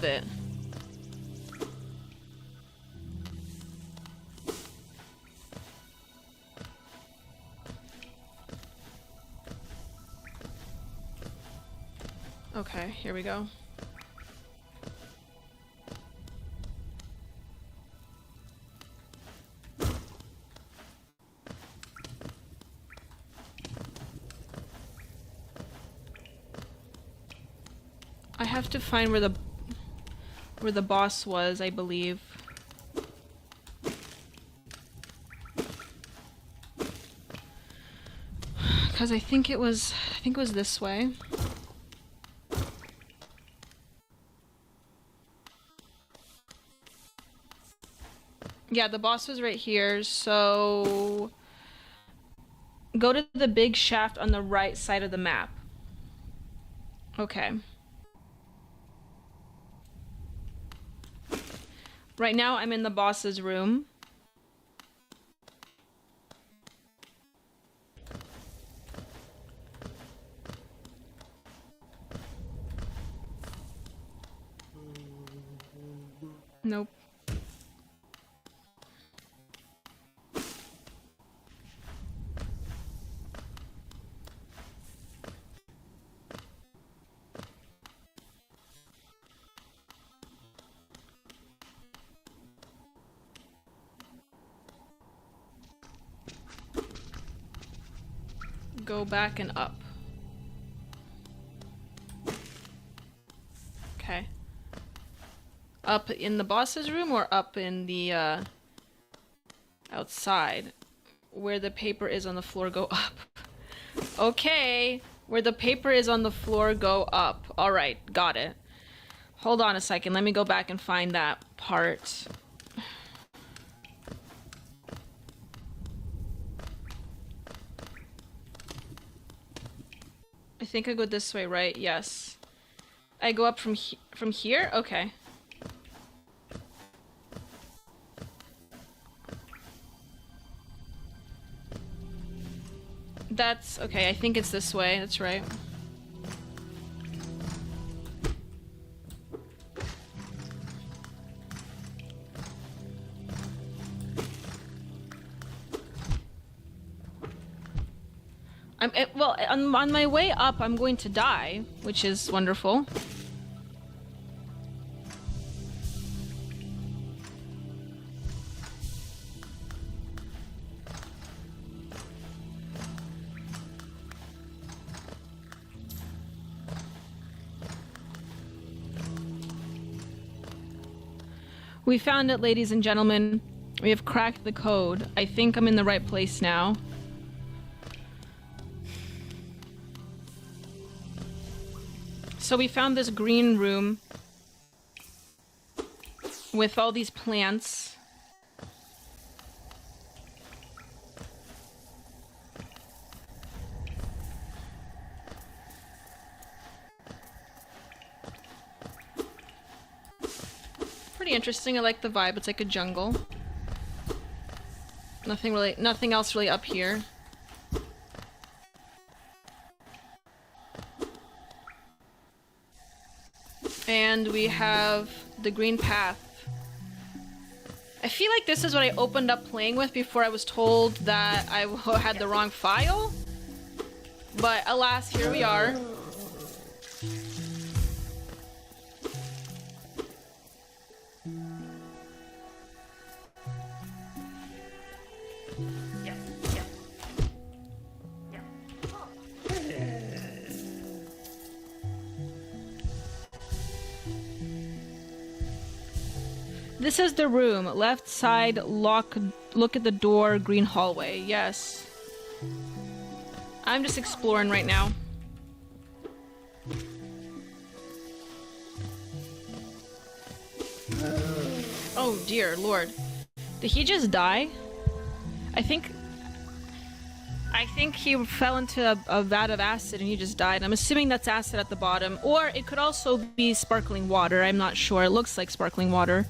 it. Okay, here we go. I have to find where the boss was, I believe. Cause I think it was this way. Yeah, the boss was right here, so go to the big shaft on the right side of the map. Okay. Right now I'm in the boss's room. Nope. Go back and up. Okay. Up in the boss's room or up in the outside? Where the paper is on the floor, go up. Okay, where the paper is on the floor, go up. Alright, got it. Hold on a second, let me go back and find that part. I think I go this way, right? Yes. I go up from here? Okay. That's okay, I think it's this way, that's right. Well, on my way up, I'm going to die, which is wonderful. We found it, ladies and gentlemen. We have cracked the code. I think I'm in the right place now. So we found this green room with all these plants. Pretty interesting. I like the vibe. It's like a jungle. Nothing else really up here. And we have the green path. I feel like this is what I opened up playing with before I was told that I had the wrong file. But alas, here we are. This is the room. Left side, look at the door, green hallway. Yes. I'm just exploring right now. Oh dear lord. Did he just die? I think he fell into a vat of acid and he just died. I'm assuming that's acid at the bottom. Or it could also be sparkling water. I'm not sure. It looks like sparkling water.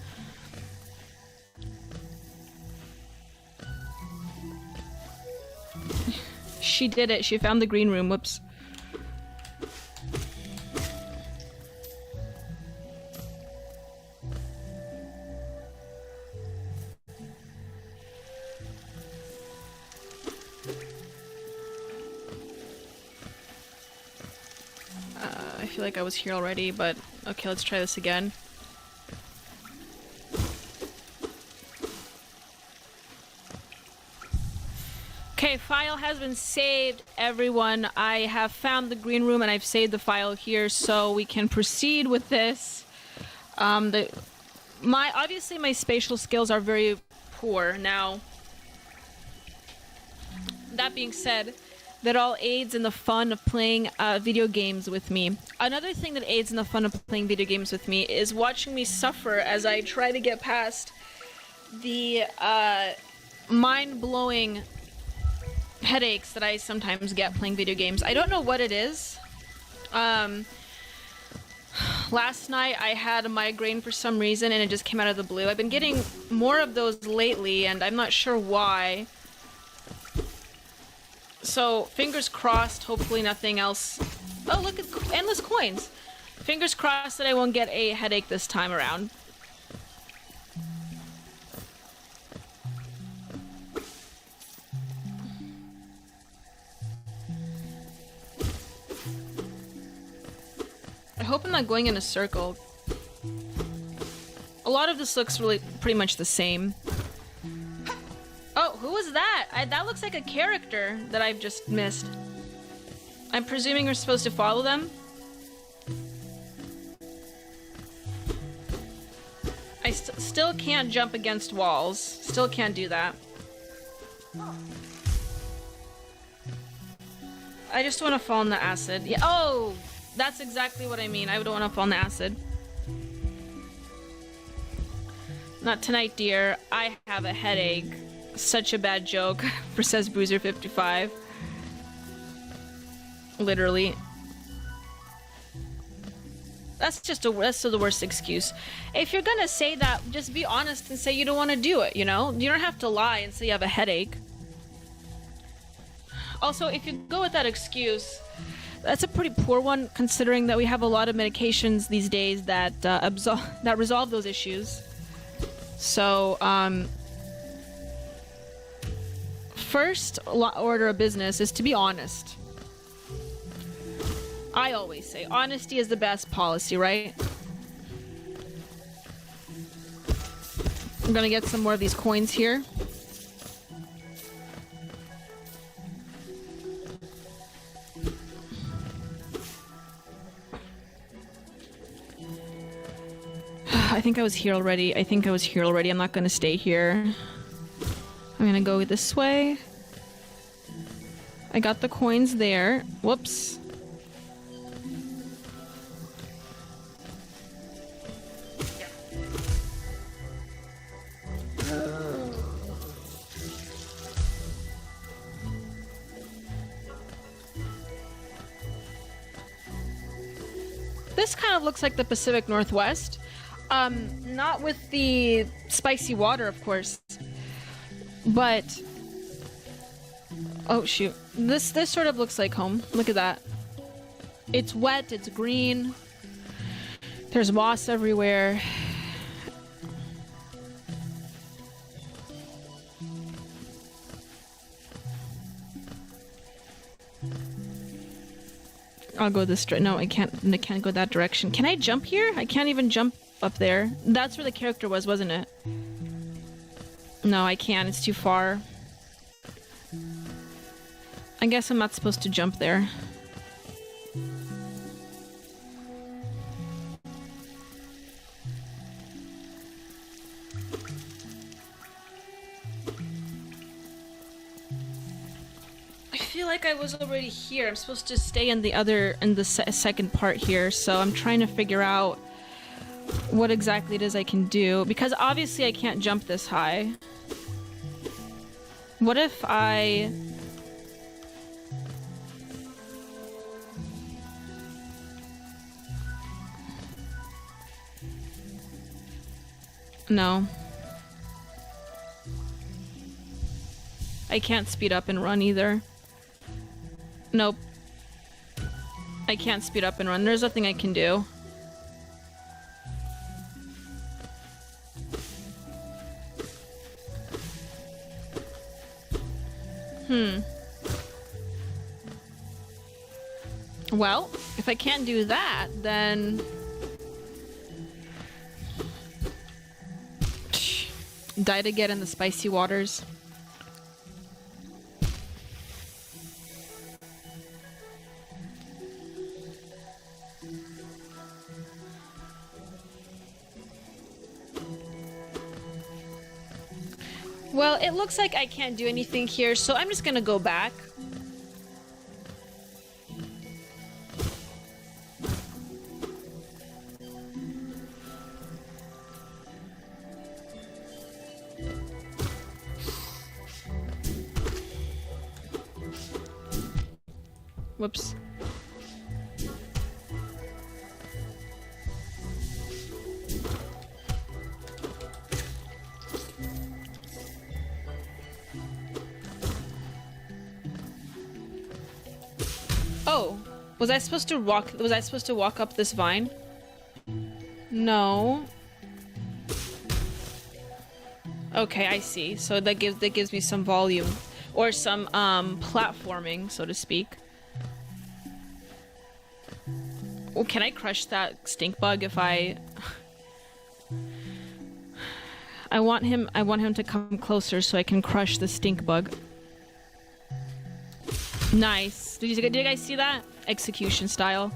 She did it. She found the green room. Whoops. I feel like I was here already, but okay, let's try this again. Okay, file has been saved, everyone. I have found the green room and I've saved the file here so we can proceed with this. Obviously my spatial skills are very poor. Now, that being said, that all aids in the fun of playing video games with me. Another thing that aids in the fun of playing video games with me is watching me suffer as I try to get past the mind-blowing headaches that I sometimes get playing video games. I don't know what it is. Last night I had a migraine for some reason and it just came out of the blue. I've been getting more of those lately and I'm not sure why. So fingers crossed, hopefully nothing else. Oh, look at endless coins. Fingers crossed that I won't get a headache this time around. I hope I'm not going in a circle. A lot of this looks really pretty much the same. Oh, who was that? That looks like a character that I've just missed. I'm presuming we're supposed to follow them. I still can't jump against walls. Still can't do that. I just want to fall in the acid. Yeah. Oh, that's exactly what I mean. I don't want to fall in the acid. Not tonight, dear. I have a headache. Such a bad joke, says Bruiser55. Literally. That's the worst excuse. If you're gonna say that, just be honest and say you don't want to do it, you know? You don't have to lie and say you have a headache. Also, if you go with that excuse, that's a pretty poor one, considering that we have a lot of medications these days that that resolve those issues. So, first order of business is to be honest. I always say honesty is the best policy, right? I'm gonna get some more of these coins here. I think I was here already. I'm not gonna stay here. I'm gonna go this way. I got the coins there. Whoops. This kind of looks like the Pacific Northwest. Not with the spicy water, of course. But... oh, shoot. This sort of looks like home. Look at that. It's wet, it's green. There's moss everywhere. I'll go this direction. No, I can't go that direction. Can I jump here? I can't even jump up there. That's where the character was, wasn't it? No, I can't. It's too far. I guess I'm not supposed to jump there. I feel like I was already here. I'm supposed to stay in the second part here, so I'm trying to figure out what exactly it is I can do, because obviously I can't jump this high. What if I... no. I can't speed up and run either. Nope. I can't speed up and run. There's nothing I can do. Well, if I can't do that, then... die to get in the spicy waters. Well, it looks like I can't do anything here, so I'm just gonna go back. Whoops. Oh, was I supposed to walk up this vine? No. Okay, I see. So that gives me some volume or some platforming, so to speak. Oh, can I crush that stink bug if I want him to come closer so I can crush the stink bug. Nice. Did you guys see that? Execution style.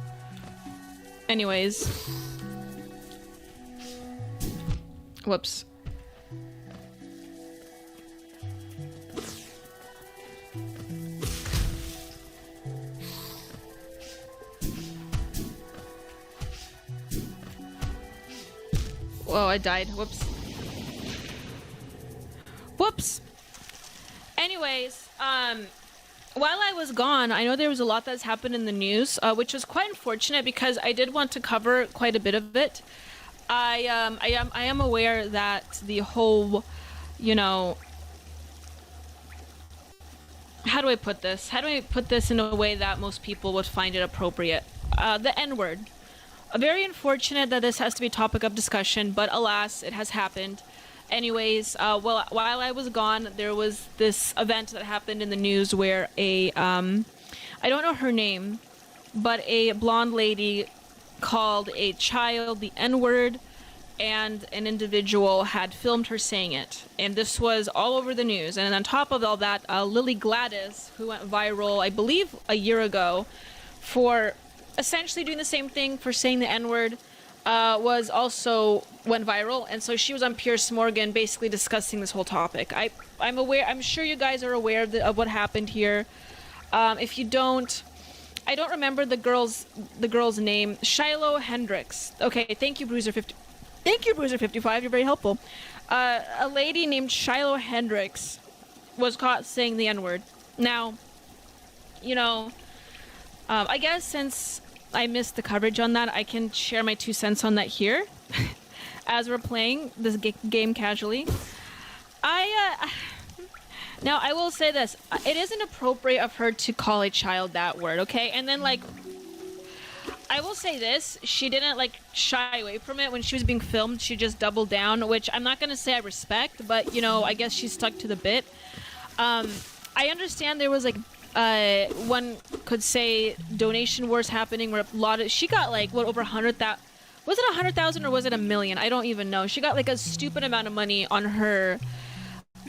Anyways. Whoops. Whoa, I died. Whoops. Whoops. Anyways, while I was gone, I know there was a lot that's happened in the news, which was quite unfortunate because I did want to cover quite a bit of it. I am aware that the whole, you know, how do I put this? How do I put this in a way that most people would find it appropriate? The N-word. Very unfortunate that this has to be a topic of discussion, but alas, it has happened. Anyways, well, while I was gone, there was this event that happened in the news where a, I don't know her name, but a blonde lady called a child the N-word, and an individual had filmed her saying it. And this was all over the news. And on top of all that, Lily Gladys, who went viral, I believe, a year ago, for essentially doing the same thing, for saying the N-word, was also went viral, and so she was on Piers Morgan basically discussing this whole topic. I'm sure you guys are aware of what happened here. If you don't, I don't remember the girl's name. Shiloh Hendricks. Okay, thank you, Bruiser50. Thank you, Bruiser55. You're very helpful. A lady named Shiloh Hendricks was caught saying the N-word. Now, you know, I guess since I missed the coverage on that, I can share my 2 cents on that here as we're playing this game casually. Now I will say this, it isn't appropriate of her to call a child that word, okay? And then, like, I will say this, she didn't, like, shy away from it when she was being filmed. She just doubled down, which I'm not gonna say I respect, but, you know, I guess she stuck to the bit. I understand there was, like, one could say donation wars happening where a lot of, she got like what, over 100,000, was it 100,000 or was it 1 million? I don't even know. She got like a stupid amount of money on her,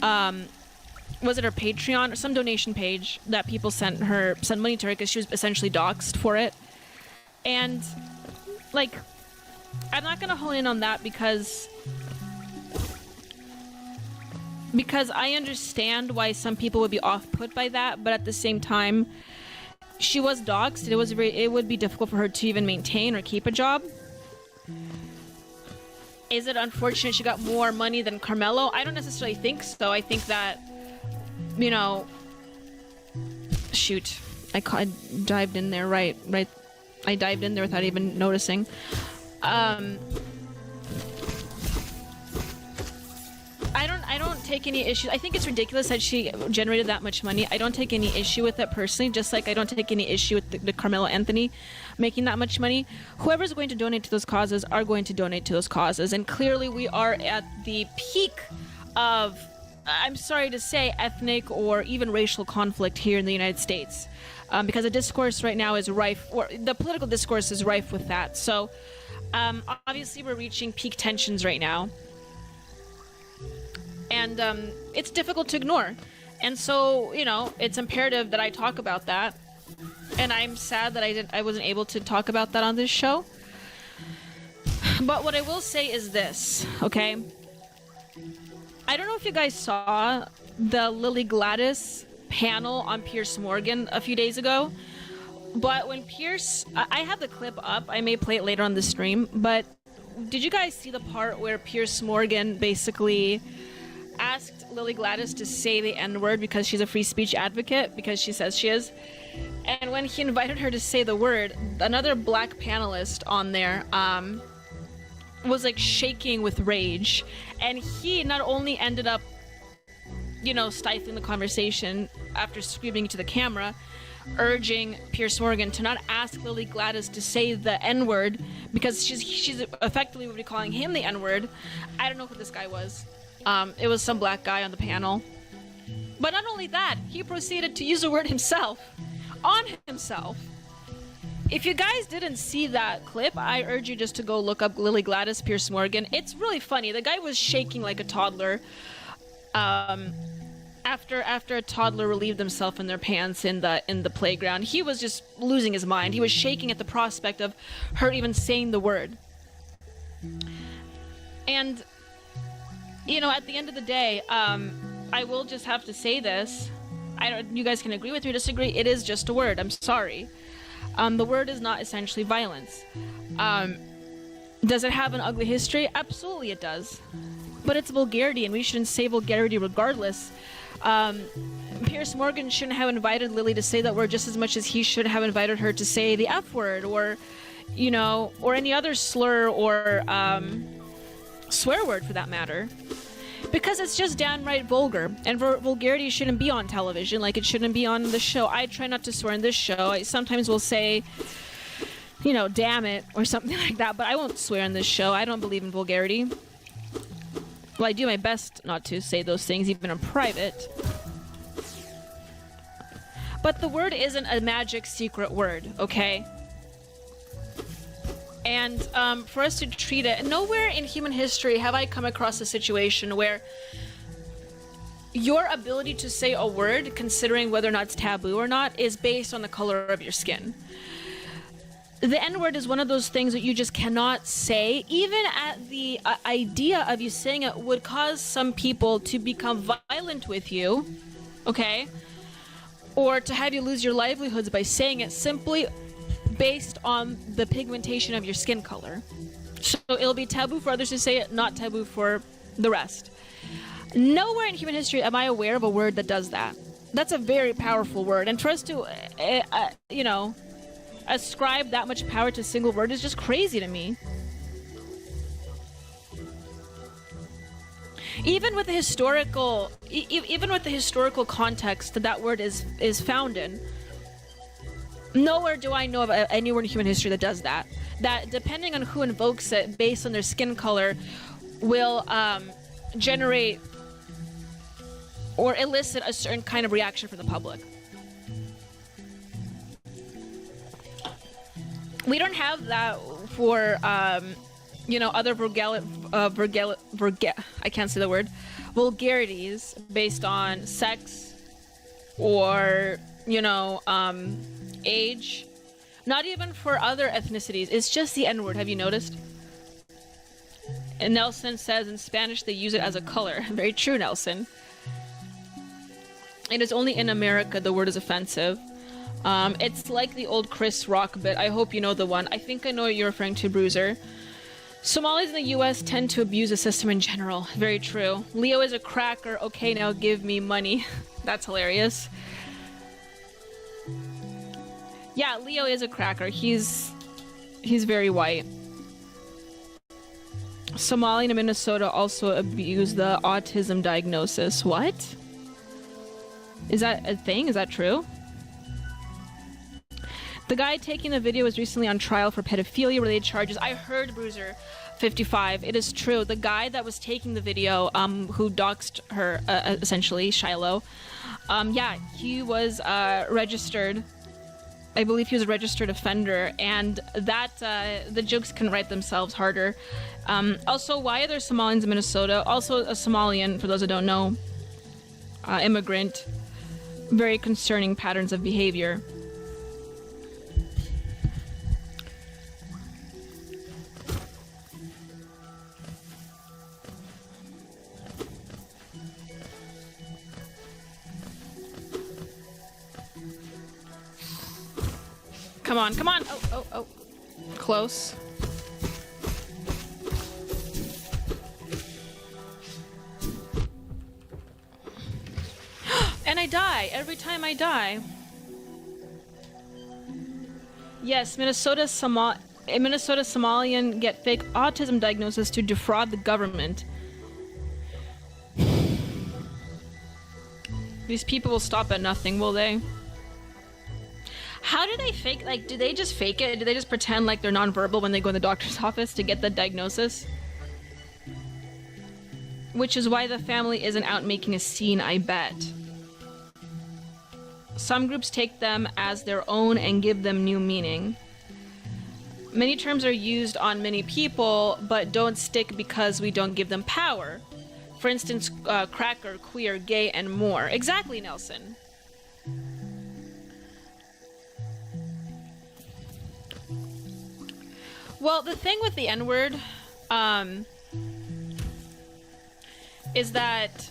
was it her Patreon or some donation page that people sent money to her because she was essentially doxxed for it. And like, I'm not gonna hone in on that because I understand why some people would be off-put by that, but at the same time, she was doxxed. It would be difficult for her to even maintain or keep a job. Is it unfortunate she got more money than Carmelo? I don't necessarily think so. I think that, you know, shoot, I dived in there right. I dived in there without even noticing. I don't take any issue. I think it's ridiculous that she generated that much money. I don't take any issue with it personally, just like I don't take any issue with the Carmelo Anthony making that much money. Whoever's going to donate to those causes are going to donate to those causes. And clearly we are at the peak of, I'm sorry to say, ethnic or even racial conflict here in the United States. Because the discourse right now is rife, or the political discourse is rife with that. So obviously we're reaching peak tensions right now. And it's difficult to ignore. And so, you know, it's imperative that I talk about that. And I'm sad that I wasn't able to talk about that on this show. But what I will say is this, okay? I don't know if you guys saw the Lily Gladys panel on Piers Morgan a few days ago. But when Piers... I have the clip up. I may play it later on the stream. But did you guys see the part where Piers Morgan basically asked Lily Gladys to say the N-word because she's a free speech advocate, because she says she is. And when he invited her to say the word, another black panelist on there was like shaking with rage. And he not only ended up, you know, stifling the conversation after screaming to the camera, urging Piers Morgan to not ask Lily Gladys to say the N-word because she's effectively would be calling him the N-word. I don't know who this guy was. It was some black guy on the panel. But not only that, he proceeded to use the word himself on himself. If you guys didn't see that clip, I urge you just to go look up Lily Gladys Piers Morgan. It's really funny. The guy was shaking like a toddler. After a toddler relieved himself in their pants in the playground, he was just losing his mind. He was shaking at the prospect of her even saying the word. And, you know, at the end of the day, I will just have to say this. You guys can agree with me or disagree. It is just a word. I'm sorry. The word is not essentially violence. Does it have an ugly history? Absolutely it does. But it's vulgarity, and we shouldn't say vulgarity regardless. Piers Morgan shouldn't have invited Lily to say that word just as much as he should have invited her to say the F word, or, you know, or any other slur or swear word for that matter. Because it's just downright vulgar, and vulgarity shouldn't be on television, like it shouldn't be on the show. I try not to swear in this show. I sometimes will say, you know, damn it, or something like that, but I won't swear in this show. I don't believe in vulgarity. Well, I do my best not to say those things, even in private. But the word isn't a magic secret word, okay? And for us to treat it, nowhere in human history have I come across a situation where your ability to say a word, considering whether or not it's taboo or not, is based on the color of your skin. The N-word is one of those things that you just cannot say. Even at the idea of you saying it would cause some people to become violent with you, okay? Or to have you lose your livelihoods by saying it simply based on the pigmentation of your skin color. So it'll be taboo for others to say it, not taboo for the rest. Nowhere in human history am I aware of a word that does that. That's a very powerful word. And for us to, you know, ascribe that much power to a single word is just crazy to me. Even with the historical, even with the historical context that that word is found in, nowhere do I know of anywhere in human history that does that. That depending on who invokes it, based on their skin color, will generate or elicit a certain kind of reaction from the public. We don't have that for, you know, other I can't say the word, vulgarities based on sex or, you know, age. Not even for other ethnicities. It's just the N-word. Have you noticed? And Nelson says in Spanish they use it as a color. Very true, Nelson. It is only in America the word is offensive. It's like the old Chris Rock bit. I hope you know the one. I think I know what you're referring to, Bruiser. Somalis in the US tend to abuse the system in general. Very true. Leo is a cracker. Okay, now give me money. That's hilarious. Yeah, Leo is a cracker. He's very white. Somali in Minnesota also abused the autism diagnosis. What? Is that a thing? Is that true? The guy taking the video was recently on trial for pedophilia-related charges. I heard, Bruiser 55. It is true. The guy that was taking the video, who doxed her, essentially, Shiloh, yeah, he was registered. I believe he was a registered offender, and that the jokes can write themselves harder. Also, why are there Somalians in Minnesota? Also, a Somalian, for those that don't know, immigrant. Very concerning patterns of behavior. Come on, come on! Oh. Close. die. Every time I die. Yes, Minnesota Somalian get fake autism diagnosis to defraud the government. These people will stop at nothing, will they? How do they fake, like, do they just fake it? Do they just pretend like they're nonverbal when they go in the doctor's office to get the diagnosis? Which is why the family isn't out making a scene, I bet. Some groups take them as their own and give them new meaning. Many terms are used on many people, but don't stick because we don't give them power. For instance, cracker, queer, gay, and more. Exactly, Nelson. Well, the thing with the N-word, is that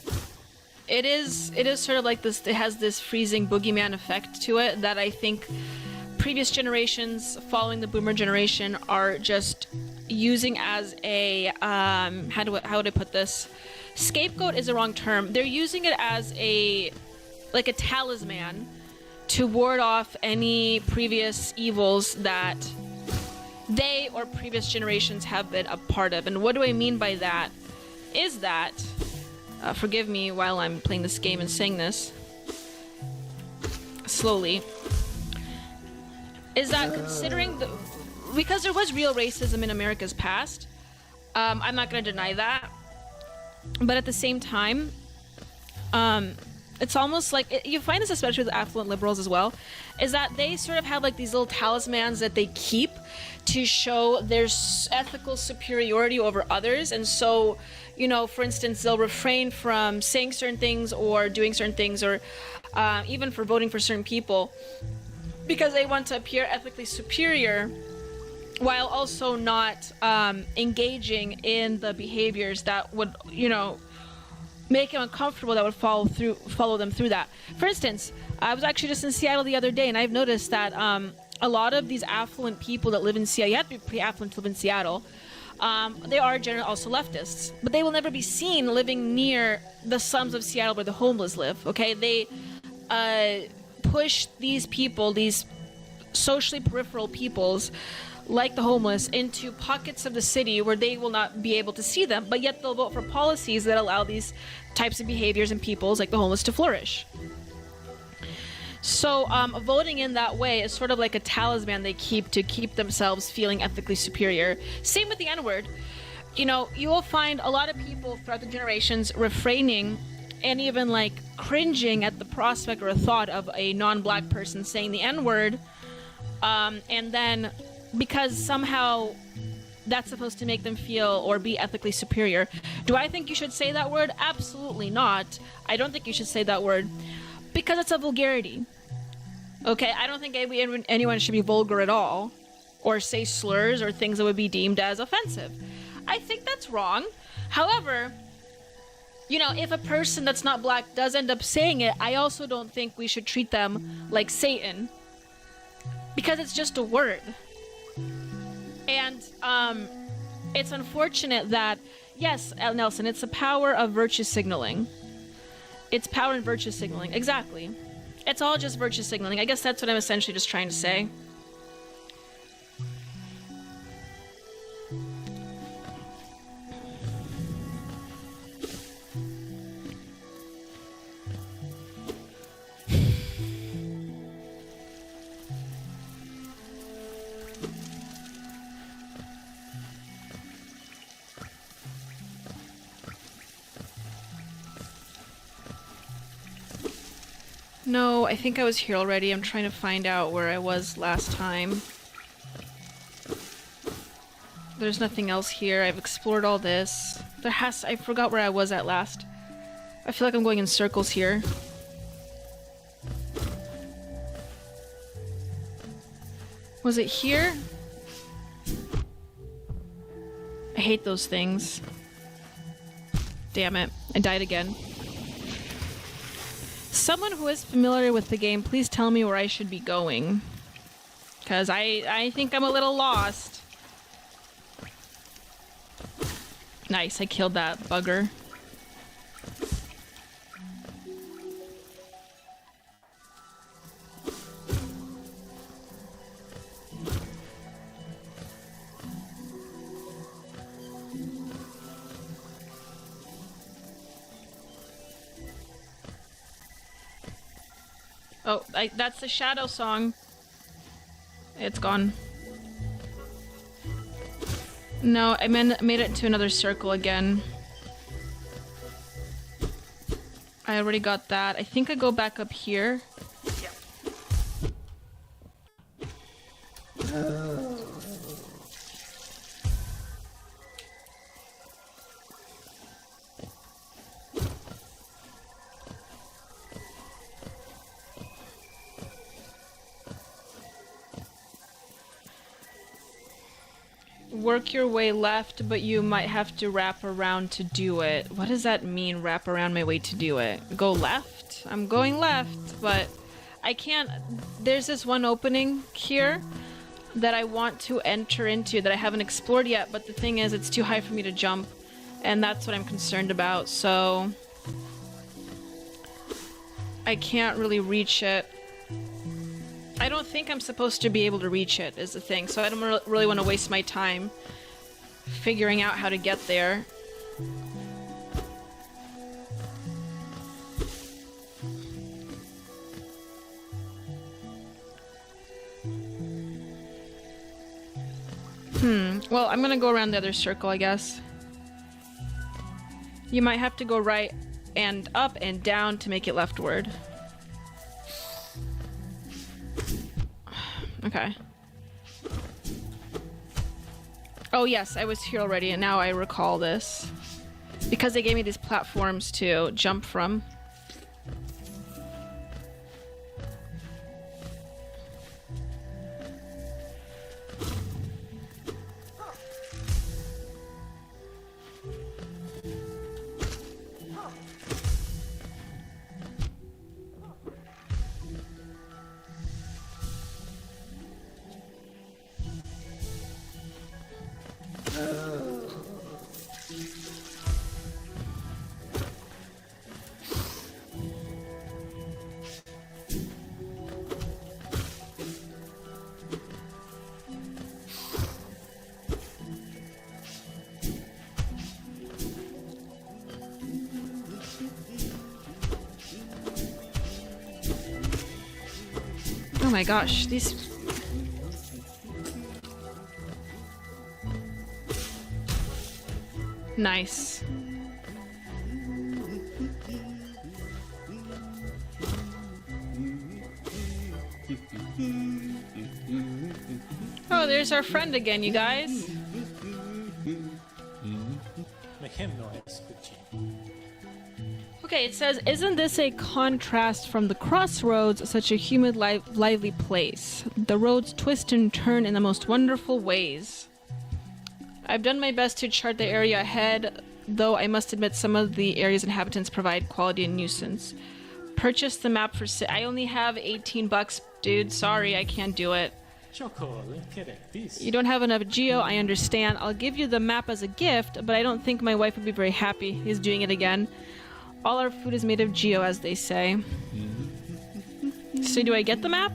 it is sort of like this, it has this freezing boogeyman effect to it that I think previous generations following the boomer generation are just using as a, how would I put this? Scapegoat is the wrong term. They're using it as like a talisman to ward off any previous evils that they or previous generations have been a part of. And what do I mean by that? Is that, forgive me while I'm playing this game and saying this slowly, is that considering because there was real racism in America's past, I'm not going to deny that, but at the same time, it's almost like, you find this especially with affluent liberals as well, is that they sort of have like these little talismans that they keep to show their ethical superiority over others. And so, you know, for instance, they'll refrain from saying certain things or doing certain things, or even for voting for certain people, because they want to appear ethically superior while also not engaging in the behaviors that would, you know, make them uncomfortable, that would follow them through that. For instance, I was actually just in Seattle the other day, and I've noticed that a lot of these affluent people that live in Seattle, you have to be pretty affluent to live in Seattle, they are generally also leftists, but they will never be seen living near the slums of Seattle where the homeless live, okay? They push these people, these socially peripheral peoples, like the homeless, into pockets of the city where they will not be able to see them, but yet they'll vote for policies that allow these types of behaviors and peoples like the homeless to flourish. So voting in that way is sort of like a talisman they keep to keep themselves feeling ethically superior. Same with the N-word. You know, you will find a lot of people throughout the generations refraining and even like cringing at the prospect or a thought of a non-black person saying the N-word, and then because somehow that's supposed to make them feel or be ethically superior. Do I think you should say that word? Absolutely not. I don't think you should say that word because it's a vulgarity. Okay, I don't think anyone should be vulgar at all or say slurs or things that would be deemed as offensive. I think that's wrong. However, you know, if a person that's not black does end up saying it, I also don't think we should treat them like Satan because it's just a word. And it's unfortunate that, yes, Nelson, it's the power of virtue signaling. It's power and virtue signaling, exactly. It's all just virtue signaling. I guess that's what I'm essentially just trying to say. No, I think I was here already. I'm trying to find out where I was last time. There's nothing else here. I've explored all this. I forgot where I was at last. I feel like I'm going in circles here. Was it here? I hate those things. Damn it. I died again. Someone who is familiar with the game, please tell me where I should be going. Because I think I'm a little lost. Nice, I killed that bugger. Oh, that's the Shadow song. It's gone. No, I made it into another circle again. I already got that. I think I go back up here. Work your way left, but you might have to wrap around to do it. What does that mean, wrap around my way to do it? Go left? I'm going left, but I can't... There's this one opening here that I want to enter into that I haven't explored yet, but the thing is, it's too high for me to jump, and that's what I'm concerned about, so... I can't really reach it. I don't think I'm supposed to be able to reach it, is the thing, so I don't really want to waste my time figuring out how to get there. Well, I'm gonna go around the other circle, I guess. You might have to go right and up and down to make it leftward. Okay. Oh yes, I was here already, and now I recall this. Because they gave me these platforms to jump from. Oh my gosh, these... Nice. Oh, there's our friend again, you guys. Make him noise, Gucci. Okay, it says, isn't this a contrast from the crossroads, such a humid, lively place? The roads twist and turn in the most wonderful ways. I've done my best to chart the area ahead, though I must admit some of the area's inhabitants provide quality and nuisance. Purchase the map for I only have 18 bucks, dude. Sorry, I can't do it. You don't have enough geo, I understand. I'll give you the map as a gift, but I don't think my wife would be very happy. He's doing it again. All our food is made of geo, as they say. So do I get the map?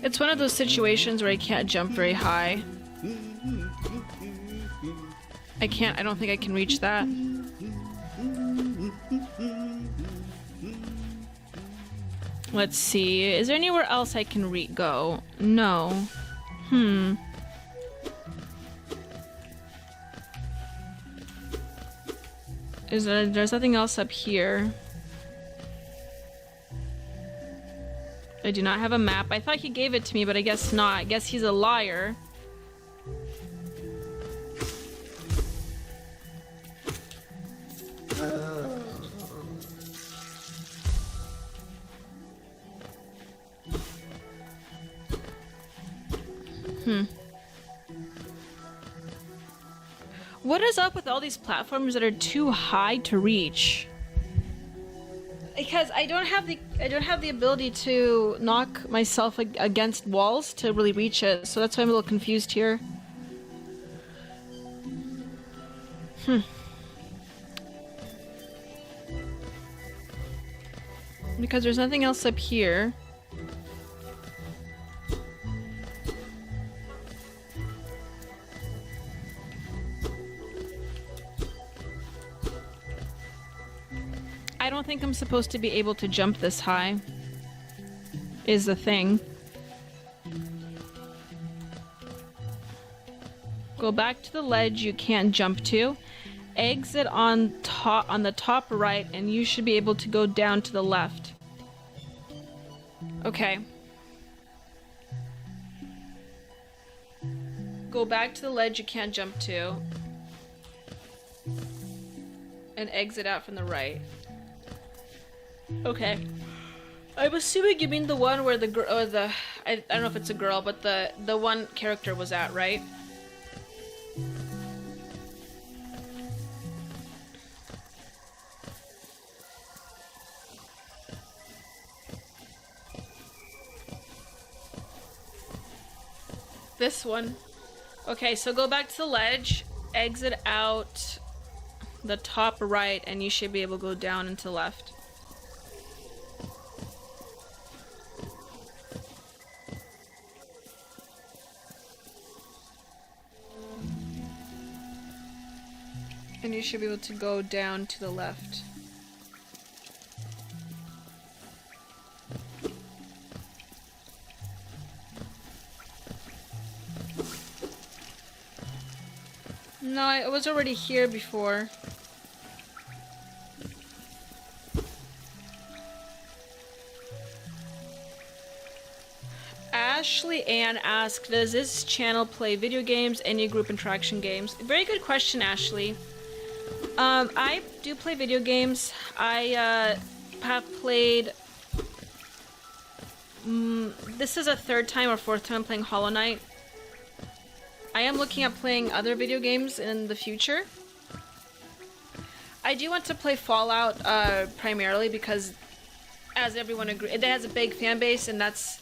It's one of those situations where I can't jump very high. I don't think I can reach that. Let's see, is there anywhere else I can go? No. There's nothing else up here. I do not have a map. I thought he gave it to me, but I guess not. I guess he's a liar. What is up with all these platforms that are too high to reach? Because I don't have the ability to knock myself against walls to really reach it, so that's why I'm a little confused here. Because there's nothing else up here. I don't think I'm supposed to be able to jump this high, is the thing. Go back to the ledge you can't jump to. Exit on the top right, and you should be able to go down to the left. Okay. Go back to the ledge you can't jump to. And exit out from the right. Okay. I'm assuming you mean the one where the girl, or I don't know if it's a girl, but the one character was at, right? This one. Okay, so go back to the ledge, exit out the top right, and you should be able to go down and to the left. And you should be able to go down to the left. No, I was already here before. Ashley Ann asked, does this channel play video games, any group interaction games? Very good question, Ashley. I do play video games. I have played... this is a third time or fourth time I'm playing Hollow Knight. I am looking at playing other video games in the future. I do want to play Fallout primarily because, as everyone agrees, it has a big fan base, and that's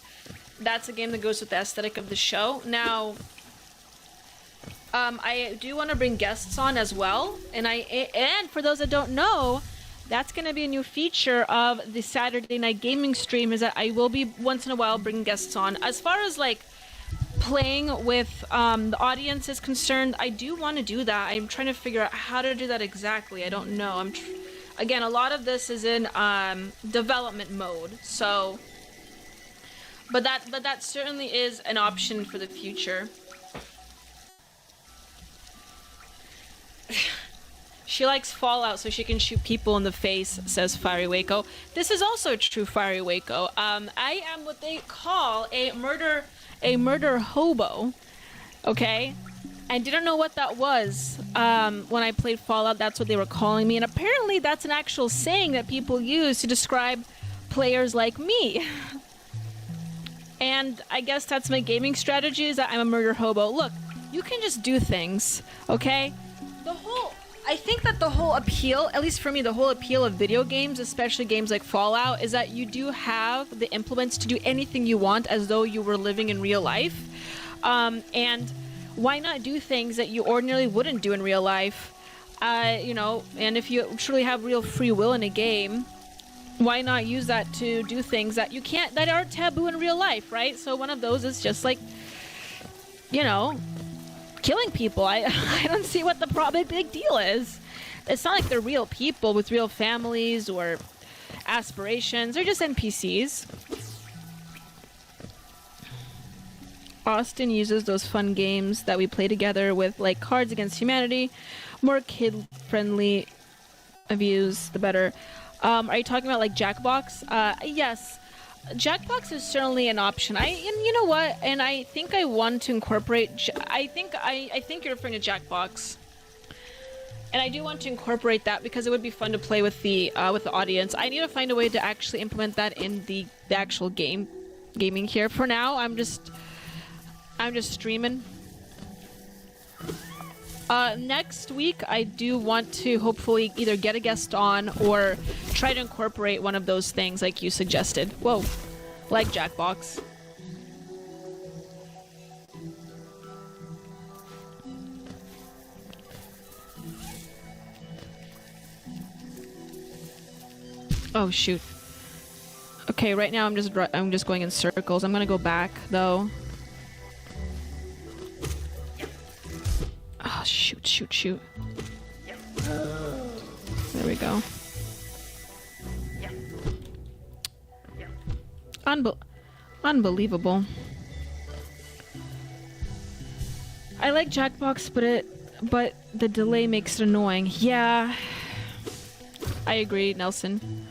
a game that goes with the aesthetic of the show. Now, I do want to bring guests on as well, and for those that don't know, that's going to be a new feature of the Saturday Night Gaming stream, is that I will be once in a while bringing guests on. As far as like playing with the audience is concerned, I do want to do that. I'm trying to figure out how to do that exactly. I don't know. Again, a lot of this is in development mode, so but that certainly is an option for the future. She likes Fallout so she can shoot people in the face, says Fiery Waco. This is also true, Fiery Waco. I am what they call a murder hobo, okay? I didn't know what that was when I played Fallout. That's what they were calling me, and apparently that's an actual saying that people use to describe players like me. And I guess that's my gaming strategy, is that I'm a murder hobo. Look, you can just do things, okay? I think that the whole appeal, at least for me, the whole appeal of video games, especially games like Fallout, is that you do have the implements to do anything you want as though you were living in real life. And why not do things that you ordinarily wouldn't do in real life? You know, and if you truly have real free will in a game, why not use that to do things that you can't, that are taboo in real life, right? So one of those is just like, you know, killing people. I don't see what the big deal is. It's not like they're real people with real families or aspirations. They're just NPCs. Austin uses those fun games that we play together with, like Cards Against Humanity. More kid-friendly views, the better. Are you talking about like Jackbox? Yes. Jackbox is certainly an option. And you know what? And I think I want to incorporate. I think you're referring to Jackbox. And I do want to incorporate that because it would be fun to play with the audience. I need to find a way to actually implement that in the actual gaming here. For now, I'm just streaming. Next week, I do want to hopefully either get a guest on or try to incorporate one of those things like you suggested. Whoa, like Jackbox. Oh, shoot. Okay, right now I'm just going in circles. I'm gonna go back though. Oh shoot. There we go. Unbelievable. I like Jackbox, but the delay makes it annoying. Yeah, I agree, Nelson.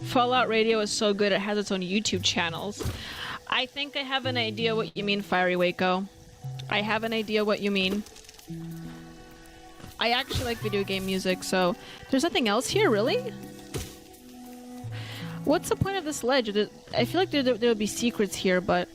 Fallout Radio is so good it has its own YouTube channels. I think I have an idea what you mean, Fiery Waco. I have an idea what you mean. I actually like video game music, so there's nothing else here, really? What's the point of this ledge? I feel like there would be secrets here, but...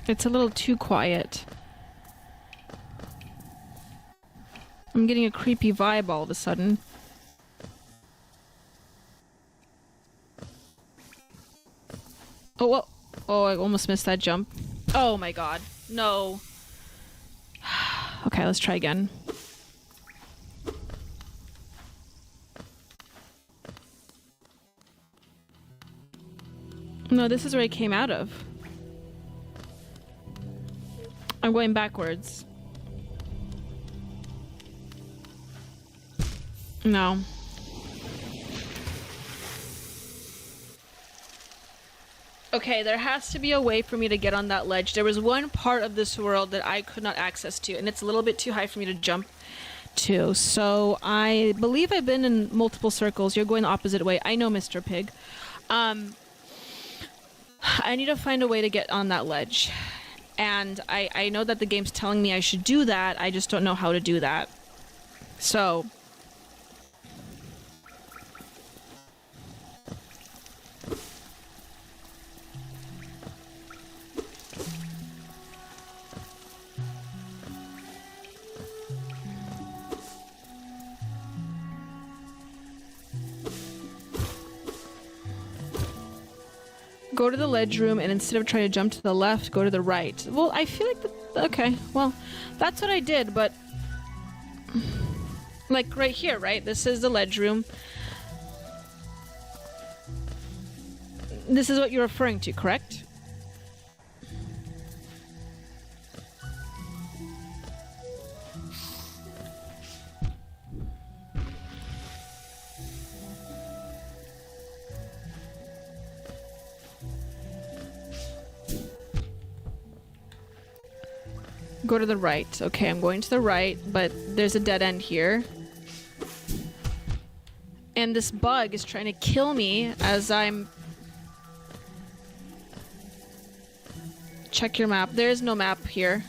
It's a little too quiet. I'm getting a creepy vibe all of a sudden. Oh, well. Oh, I almost missed that jump. Oh my god. No. Okay, let's try again. No, this is where I came out of. I'm going backwards. No. Okay, there has to be a way for me to get on that ledge. There was one part of this world that I could not access to, and it's a little bit too high for me to jump to. So I believe I've been in multiple circles. You're going the opposite way. I know, Mr. Pig. I need to find a way to get on that ledge. And I know that the game's telling me I should do that, I just don't know how to do that. So... Go to the ledge room, and instead of trying to jump to the left, go to the right. Well, I feel like okay, well, that's what I did, but... Like, right here, right? This is the ledge room. This is what you're referring to, correct? Go to the right. Okay, I'm going to the right, but there's a dead end here. And this bug is trying to kill me as I'm... Check your map. There is no map here.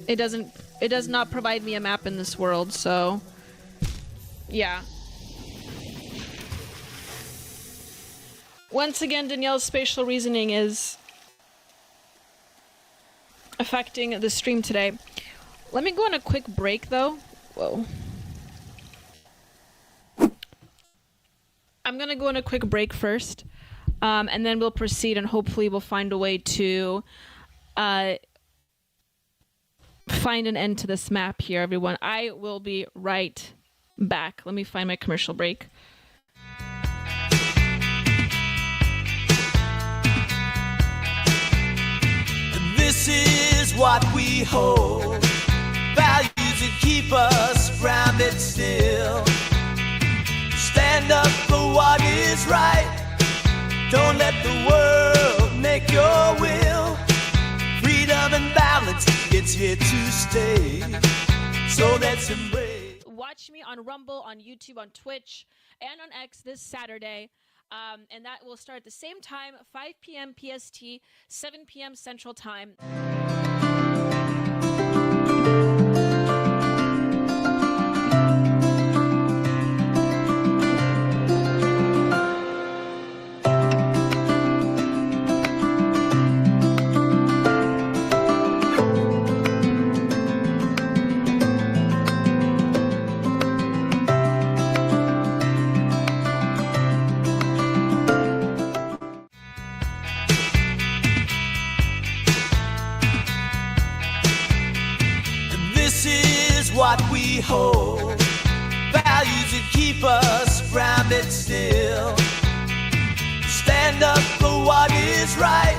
It does not provide me a map in this world, so... Yeah. Once again, Danielle's spatial reasoning is... affecting the stream today. Let me go on a quick break though. Whoa. I'm gonna go on a quick break first, and then we'll proceed, and hopefully we'll find a way to find an end to this map here, everyone. I will be right back. Let me find my commercial break. This is what we hold, values that keep us grounded still. Stand up for what is right, don't let the world make your will. Freedom and balance, it's here to stay, so let's embrace. Watch me on Rumble, on YouTube, on Twitch, and on X this Saturday. And that will start at the same time, 5 p.m. PST, 7 p.m. Central Time. keep us grounded still. Stand up for what is right.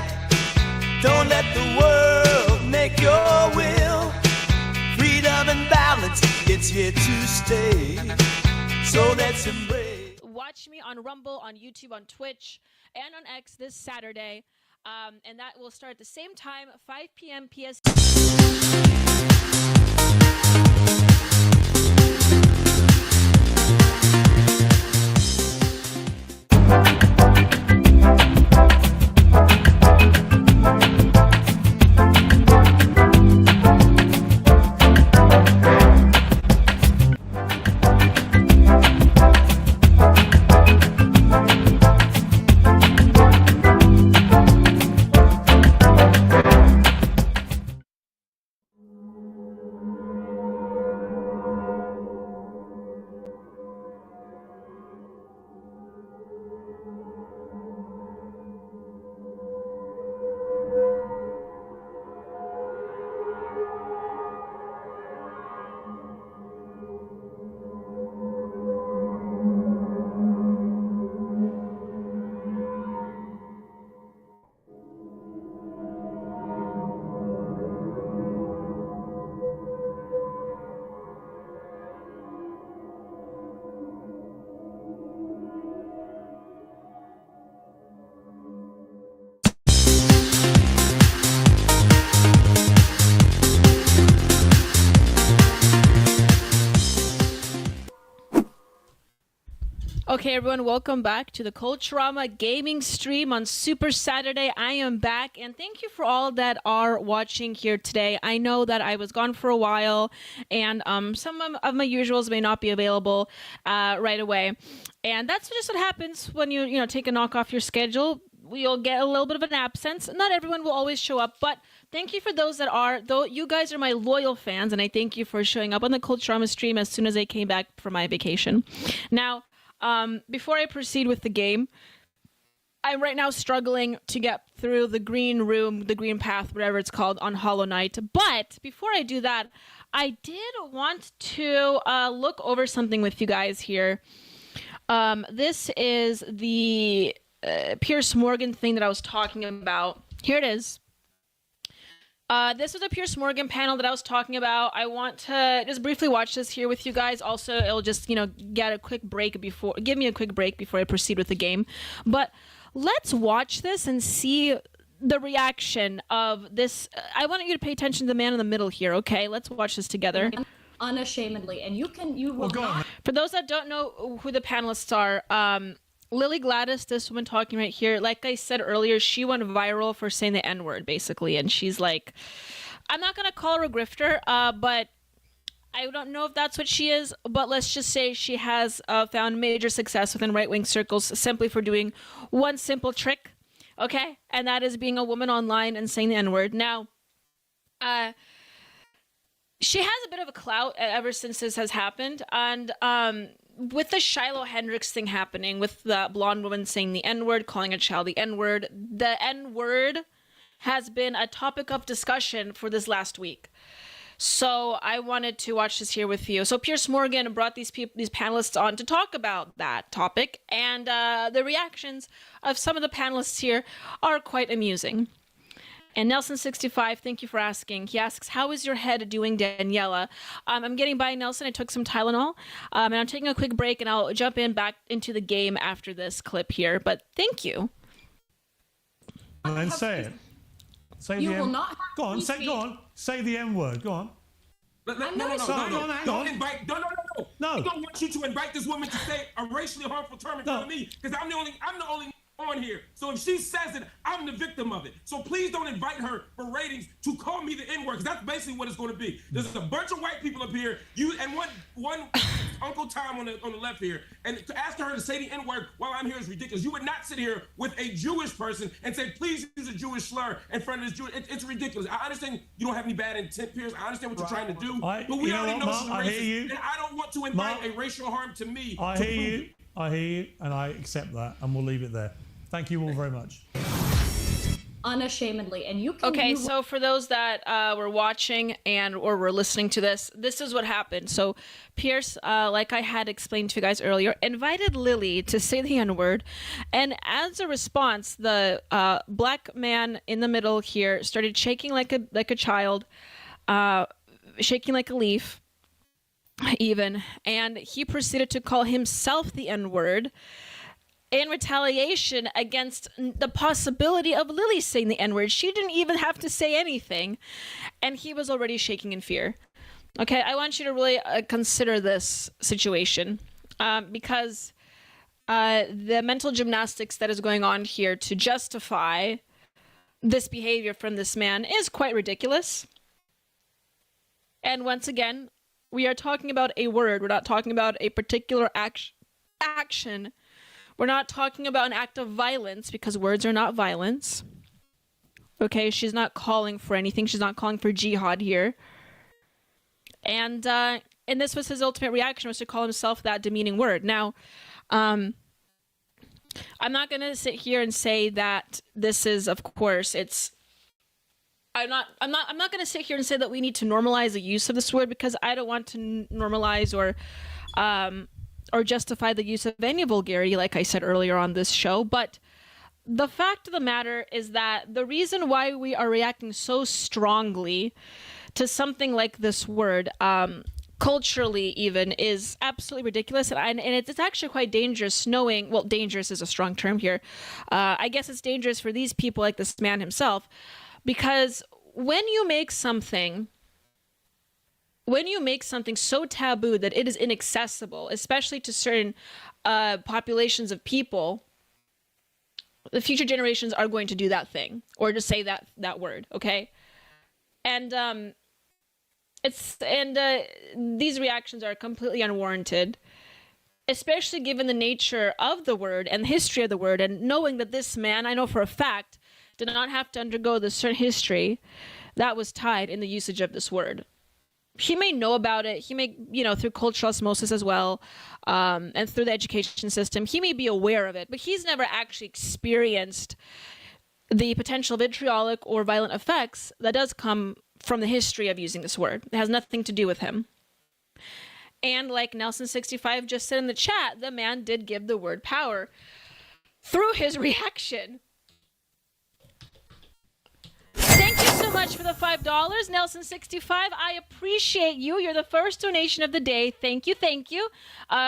Don't let the world make your will. Freedom and balance, it's here to stay. So let's embrace. Watch me on Rumble, on YouTube, on Twitch, and on X this Saturday. And that will start at the same time, 5 p.m. PST. Okay, everyone, welcome back to the Culturama gaming stream on Super Saturday. I am back, and thank you for all that are watching here today. I know that I was gone for a while, and some of my usuals may not be available right away. And that's just what happens when you take a knock off your schedule. You'll get a little bit of an absence. Not everyone will always show up, but thank you for those that are. Though you guys are my loyal fans, and I thank you for showing up on the Culturama stream as soon as I came back from my vacation. Now, before I proceed with the game, I'm right now struggling to get through the green room, the green path, whatever it's called, on Hollow Knight. But before I do that, I did want to look over something with you guys here. This is the Piers Morgan thing that I was talking about. Here it is. This is a Piers Morgan panel that I was talking about. I want to just briefly watch this here with you guys. Also, it'll just, get a quick break give me a quick break before I proceed with the game. But let's watch this and see the reaction of this. I want you to pay attention to the man in the middle here, okay? Let's watch this together. Unashamedly. And you will not. For those that don't know who the panelists are, Lily Gladys, this woman talking right here, like I said earlier, she went viral for saying the N-word, basically. And she's like, I'm not going to call her a grifter, but I don't know if that's what she is. But let's just say she has found major success within right-wing circles simply for doing one simple trick, okay? And that is being a woman online and saying the N-word. Now, she has a bit of a clout ever since this has happened. And with the Shiloh Hendricks thing happening, with the blonde woman saying the N-word, calling a child the N-word, the N-word has been a topic of discussion for this last week. So I wanted to watch this here with you. So Piers Morgan brought these panelists on to talk about that topic, and the reactions of some of the panelists here are quite amusing. And Nelson65, thank you for asking. He asks, how is your head doing, Daniela? I'm getting by, Nelson. I took some Tylenol. And I'm taking a quick break, and I'll jump back into the game after this clip here. But thank you. And then say it. Say you the will M- not. Go on, say. Go on. Say the M word. Go on. No. I don't want you to invite this woman to say a racially harmful term in front of me, because I'm the only on here. So if she says it, I'm the victim of it. So please don't invite her for ratings to call me the N-word, because that's basically what it's going to be. There's a bunch of white people up here, you and one Uncle Tom on the left here, and to ask her to say the N-word while I'm here is ridiculous. You would not sit here with a Jewish person and say, please use a Jewish slur in front of this Jewish. It's ridiculous. I understand you don't have any bad intent, Piers. I understand what you're trying to do, but we already know she's racist, and I don't want to invite a racial harm to me. I hear you, and I accept that, and we'll leave it there. Thank you all very much. unashamedly, and you can. Okay, so for those that were watching or were listening to this is what happened. So Pierce, like I had explained to you guys earlier, invited Lily to say the N-word, and as a response, the black man in the middle here started shaking like a child, shaking like a leaf, even, and he proceeded to call himself the N-word in retaliation against the possibility of Lily saying the N-word. She didn't even have to say anything, and he was already shaking in fear. Okay, I want you to really consider this situation because the mental gymnastics that is going on here to justify this behavior from this man is quite ridiculous. And once again, we are talking about a word. We're not talking about a particular action. We're not talking about an act of violence because words are not violence. Okay, she's not calling for anything. She's not calling for jihad here. And this was his ultimate reaction, was to call himself that demeaning word. Now, I'm not going to sit here and say that this is, of course, I'm not going to sit here and say that we need to normalize the use of this word, because I don't want to normalize or justify the use of any vulgarity, like I said earlier on this show. But the fact of the matter is that the reason why we are reacting so strongly to something like this word, culturally even, is absolutely ridiculous. And it's actually quite dangerous, knowing, well, dangerous is a strong term here. I guess it's dangerous for these people like this man himself, because when you make something so taboo that it is inaccessible, especially to certain populations of people, the future generations are going to do that thing, or just say that word, okay? And these reactions are completely unwarranted, especially given the nature of the word and the history of the word, and knowing that this man, I know for a fact, did not have to undergo the certain history that was tied in the usage of this word. He may know about it. He may, through cultural osmosis as well, and through the education system, he may be aware of it, but he's never actually experienced the potential vitriolic or violent effects that does come from the history of using this word. It has nothing to do with him. And like Nelson65 just said in the chat, the man did give the word power through his reaction. Thank you so much for the $5, Nelson65. I appreciate you. You're the first donation of the day. Thank you, thank you.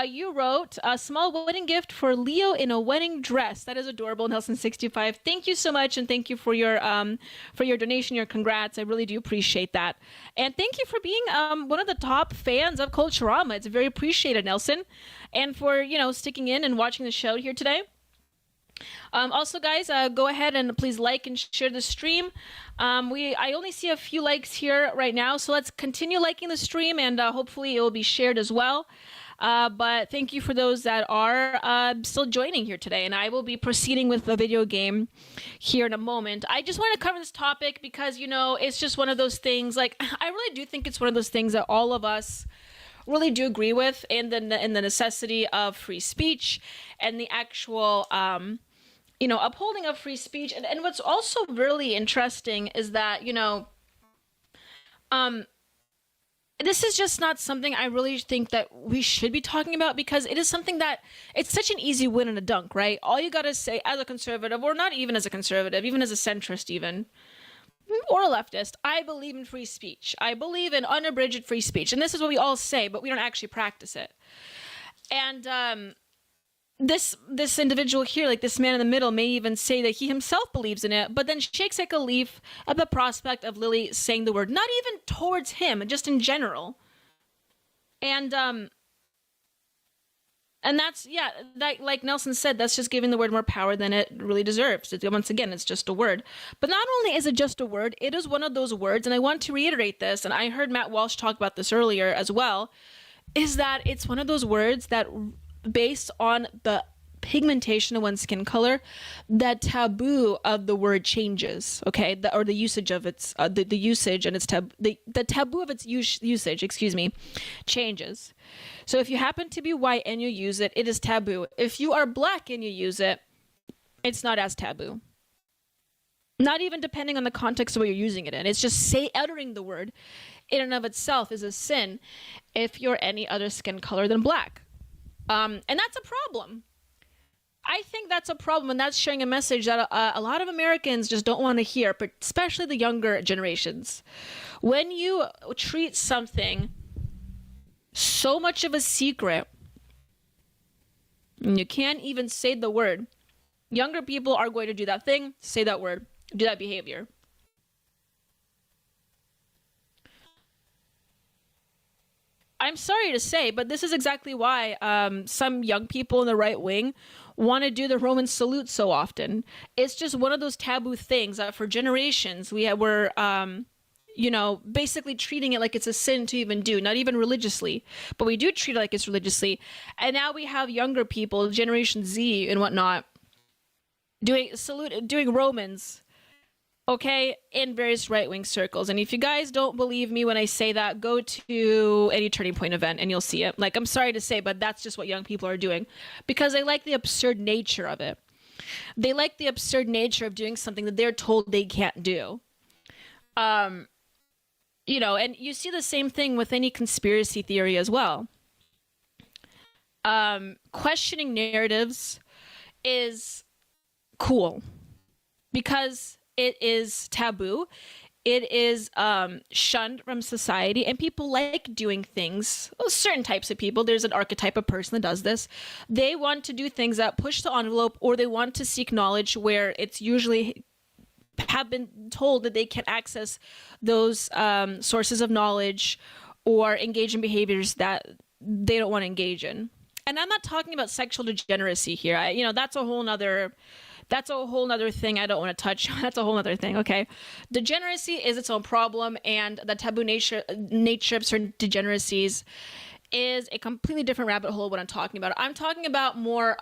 You wrote a small wedding gift for Leo in a wedding dress. That is adorable, Nelson65. Thank you so much, and thank you for your donation, your congrats. I really do appreciate that. And thank you for being one of the top fans of Culturama. It's very appreciated, Nelson, and for sticking in and watching the show here today. Also, guys, go ahead and please like and share the stream. I only see a few likes here right now, so let's continue liking the stream, and hopefully it will be shared as well. But thank you for those that are still joining here today, and I will be proceeding with the video game here in a moment. I just want to cover this topic because, it's just one of those things, like, I really do think it's one of those things that all of us really do agree with in the necessity of free speech and the actual upholding of free speech. And what's also really interesting is that this is just not something I really think that we should be talking about, because it is something that it's such an easy win and a dunk, right? All you gotta say as a conservative, or not even as a conservative, even as a centrist even, or a leftist, I believe in free speech. I believe in unabridged free speech. And this is what we all say, but we don't actually practice it. And this individual here, like this man in the middle, may even say that he himself believes in it, but then shakes like a leaf at the prospect of Lily saying the word, not even towards him, just in general. And that's, like Nelson said, that's just giving the word more power than it really deserves. Once again, it's just a word. But not only is it just a word, it is one of those words, and I want to reiterate this, and I heard Matt Walsh talk about this earlier as well, is that it's one of those words that, based on the pigmentation of one's skin color, that taboo of the word changes, okay? Or the usage of its, the usage and its the taboo of its usage, changes. So if you happen to be white and you use it, it is taboo. If you are black and you use it, it's not as taboo. Not even depending on the context of what you're using it in. It's just uttering the word in and of itself is a sin if you're any other skin color than black. And that's a problem. I think that's a problem, and that's sharing a message that a lot of Americans just don't want to hear, but especially the younger generations. When you treat something so much of a secret, and you can't even say the word, younger people are going to do that thing, say that word, do that behavior. I'm sorry to say, but this is exactly why some young people in the right wing want to do the Roman salute so often. It's just one of those taboo things that for generations were basically treating it like it's a sin to even do, not even religiously, but we do treat it like it's religiously. And now we have younger people, Generation Z and whatnot, doing Romans, okay, in various right-wing circles. And if you guys don't believe me when I say that, go to any Turning Point event and you'll see it. Like, I'm sorry to say, but that's just what young people are doing because they like the absurd nature of it. They like the absurd nature of doing something that they're told they can't do. And you see the same thing with any conspiracy theory as well. Questioning narratives is cool because it is taboo. It is shunned from society, and people like doing things. Well, certain types of people, there's an archetype of person that does this. They want to do things that push the envelope, or they want to seek knowledge where it's usually have been told that they can access those sources of knowledge or engage in behaviors that they don't want to engage in. And I'm not talking about sexual degeneracy here. That's a whole nother thing I don't want to touch. That's a whole other thing, okay? Degeneracy is its own problem, and the taboo nature of certain degeneracies is a completely different rabbit hole of what I'm talking about. I'm talking about more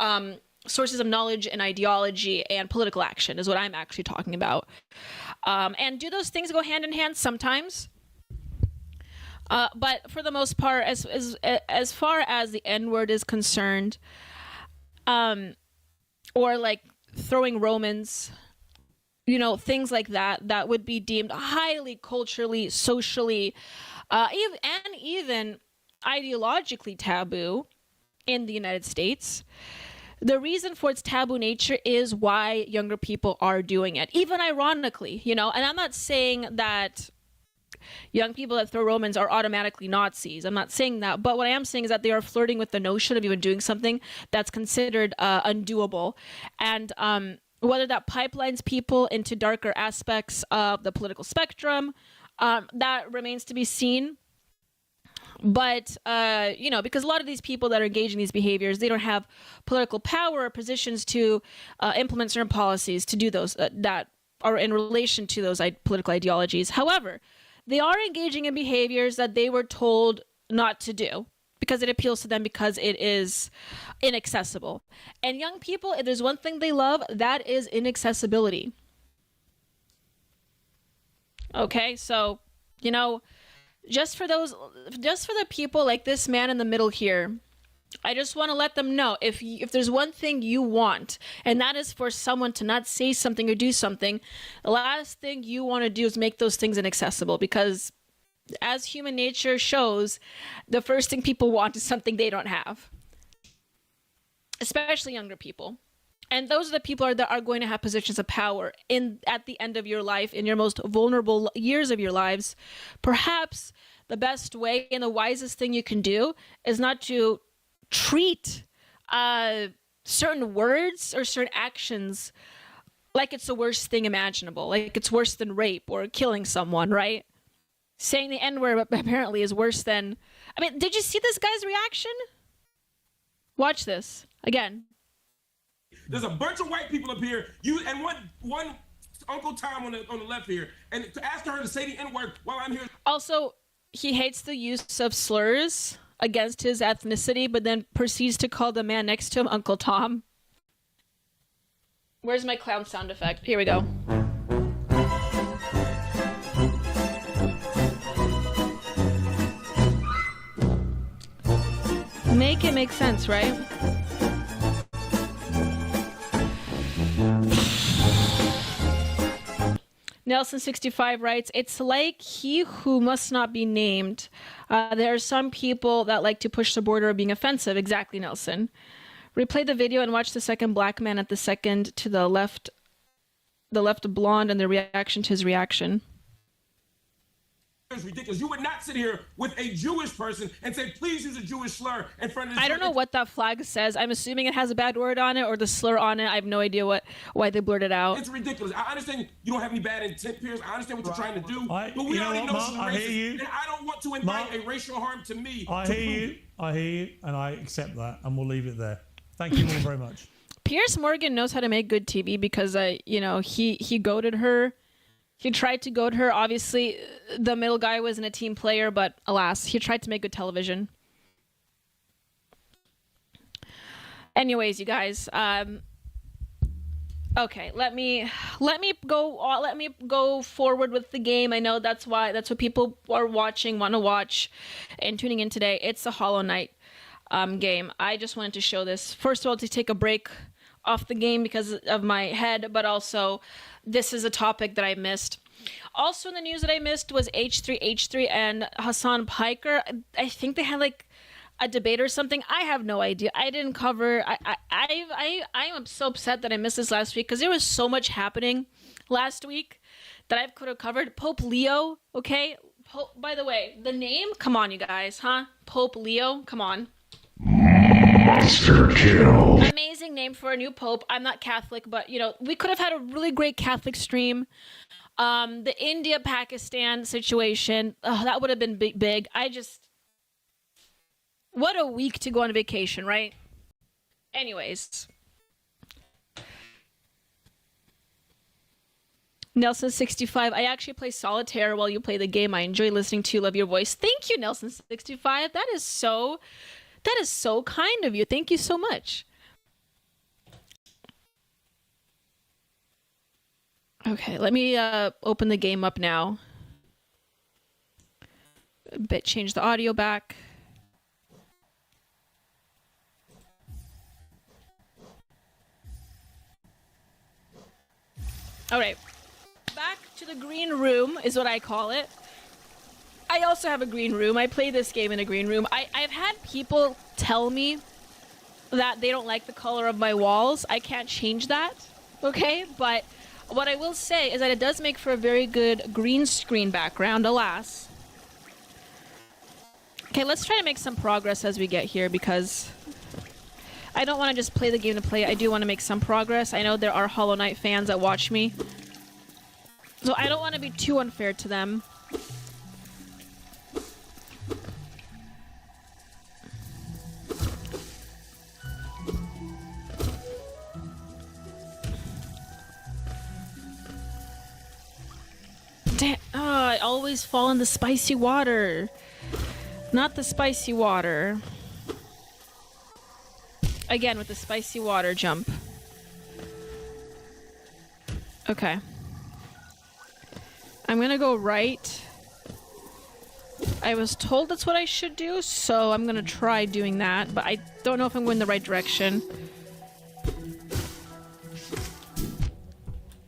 sources of knowledge and ideology and political action is what I'm actually talking about. And do those things go hand in hand? Sometimes. But for the most part, as far as the N-word is concerned, or like throwing Romans, things like that would be deemed highly culturally, socially, and even ideologically taboo in the United States. The reason for its taboo nature is why younger people are doing it, even ironically, and I'm not saying that young people that throw Romans are automatically Nazis. I'm not saying that. But what I am saying is that they are flirting with the notion of even doing something that's considered undoable. And whether that pipelines people into darker aspects of the political spectrum, that remains to be seen. But, because a lot of these people that are engaging in these behaviors, they don't have political power or positions to implement certain policies to do those that are in relation to those political ideologies. However, they are engaging in behaviors that they were told not to do because it appeals to them because it is inaccessible. And young people, if there's one thing they love, that is inaccessibility. Okay, so, just for the people like this man in the middle here, I just want to let them know if there's one thing you want, and that is for someone to not say something or do something, the last thing you want to do is make those things inaccessible, because as human nature shows, the first thing people want is something they don't have, especially younger people. And those are the people that are going to have positions of power at the end of your life, in your most vulnerable years of your lives. Perhaps the best way and the wisest thing you can do is not to treat certain words or certain actions like it's the worst thing imaginable, like it's worse than rape or killing someone, right? Saying the N-word apparently is worse than... did you see this guy's reaction? Watch this again. There's a bunch of white people up here. You and one Uncle Tom on the left here, and to ask her to say the N-word while I'm here. Also, he hates the use of slurs against his ethnicity, but then proceeds to call the man next to him Uncle Tom. Where's my clown sound effect? Here we go. Make it make sense, right? Nelson65 writes, it's like he who must not be named. There are some people that like to push the border of being offensive. Exactly, Nelson. Replay the video and watch the second black man at the second to the left blonde and the reaction to his reaction. It's ridiculous. You would not sit here with a Jewish person and say, please use a Jewish slur in front of this. I don't know what that flag says. I'm assuming it has a bad word on it or the slur on it. I have no idea why they blurred it out. It's ridiculous. I understand you don't have any bad intent, Piers. I understand what you're trying to do. But we already know she's racist. And I don't want to invite a racial harm to me. I hear you, and I accept that, and we'll leave it there. Thank you all very much. Piers Morgan knows how to make good TV because, he goaded her. He tried to goad her. Obviously, the middle guy wasn't a team player, but alas, he tried to make good television. Anyways, you guys, okay, let me go forward with the game. I know that's what people are watching, want to watch, and tuning in today. It's the Hollow Knight game. I just wanted to show this first of all to take a break off the game because of my head, but also this is a topic that I missed. Also in the news that I missed was H3H3 and Hassan Piker. I think they had like a debate or something. I have no idea. I didn't cover. I am so upset that I missed this last week because there was so much happening last week that I could have covered. Pope Leo, okay? By the way, the name, come on you guys, huh? Pope Leo, come on. Monster kill. Amazing name for a new pope. I'm not Catholic, but we could have had a really great Catholic stream. The India-Pakistan situation, that would have been big. What a week to go on vacation, right? Anyways. Nelson65, I actually play solitaire while you play the game. I enjoy listening to you. Love your voice. Thank you, Nelson65. That is so kind of you. Thank you so much. Okay, let me open the game up now. Change the audio back. All right, back to the green room is what I call it. I also have a green room. I play this game in a green room. I've had people tell me that they don't like the color of my walls. I can't change that, okay? But what I will say is that it does make for a very good green screen background, alas. Okay, let's try to make some progress as we get here because I don't want to just play the game to play it. I do want to make some progress. I know there are Hollow Knight fans that watch me, so I don't want to be too unfair to them. Damn, I always fall in the spicy water. Not the spicy water. Again, with the spicy water jump. Okay. I'm gonna go right. I was told that's what I should do, so I'm gonna try doing that, but I don't know if I'm going the right direction.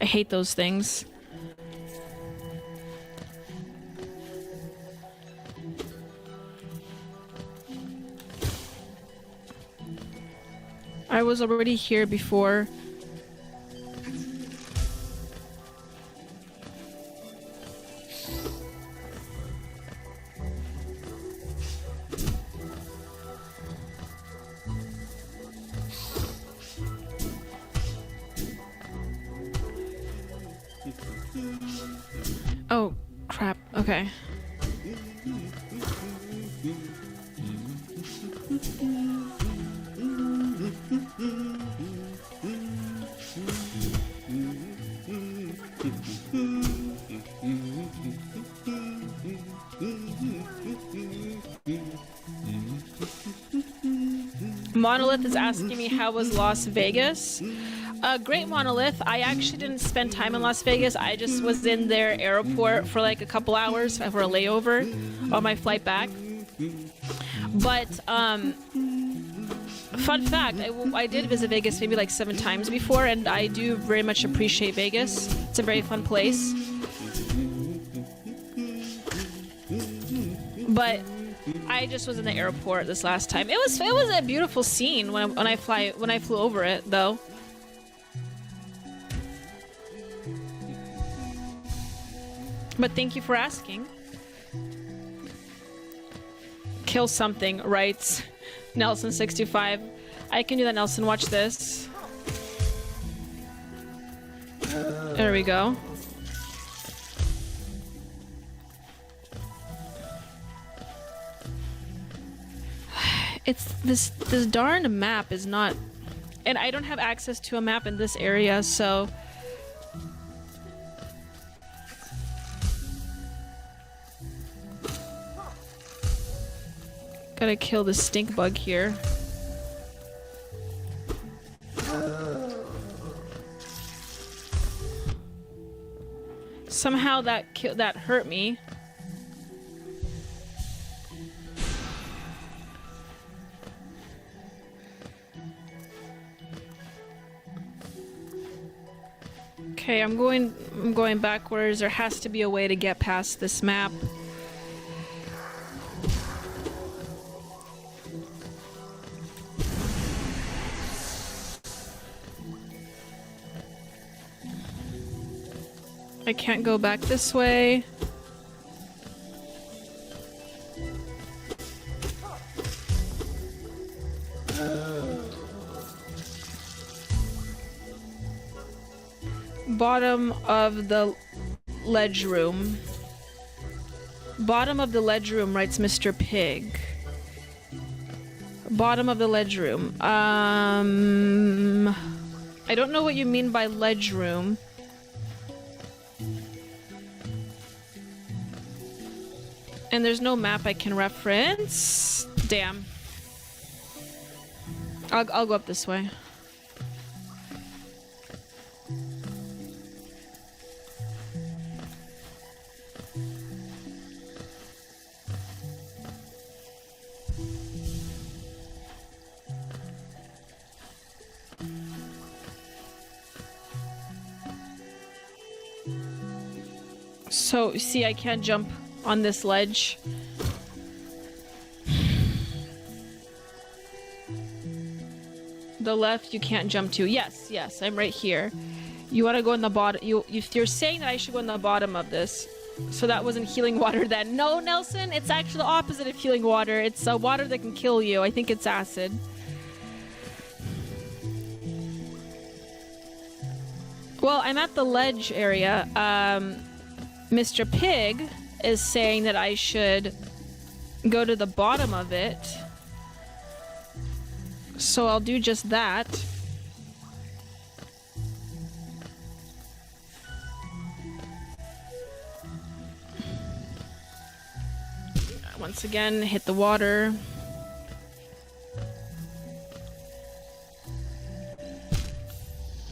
I hate those things. I was already here before. Oh, crap. Okay. Monolith is asking me how was Las Vegas. Great, Monolith. I actually didn't spend time in Las Vegas. I just was in their airport for like a couple hours for a layover on my flight back. But fun fact, I did visit Vegas maybe like 7 times before, and I do very much appreciate Vegas. It's a very fun place. But I just was in the airport this last time. It was a beautiful scene when I flew over it though. But thank you for asking. Kill something, writes Nelson65. I can do that, Nelson. Watch this. There we go. It's this darn map is not, and I don't have access to a map in this area, so gotta kill the stink bug here. Somehow that hurt me. Okay, I'm going backwards. There has to be a way to get past this map. I can't go back this way. Bottom of the ledge room. Bottom of the ledge room, writes Mr. Pig. Bottom of the ledge room. I don't know what you mean by ledge room. And there's no map I can reference. Damn. I'll go up this way. So, see, I can't jump on this ledge. The left you can't jump to. Yes, I'm right here. You want to go in the bottom. You're saying that I should go in the bottom of this. So that wasn't healing water then. No, Nelson, it's actually the opposite of healing water. It's water that can kill you. I think it's acid. Well, I'm at the ledge area. Mr. Pig is saying that I should go to the bottom of it. So I'll do just that. Once again, hit the water.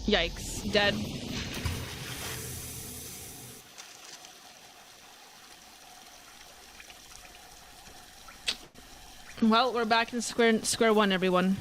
Yikes, dead. Well, we're back in square one, everyone.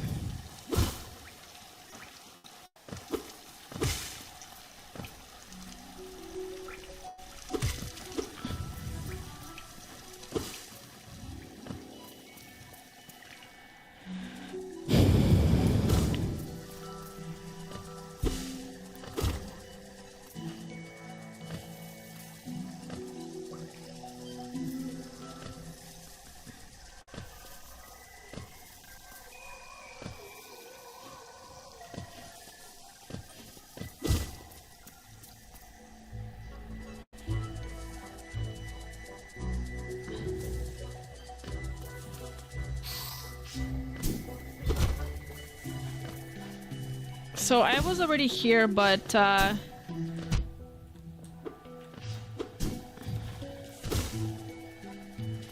So I was already here, but and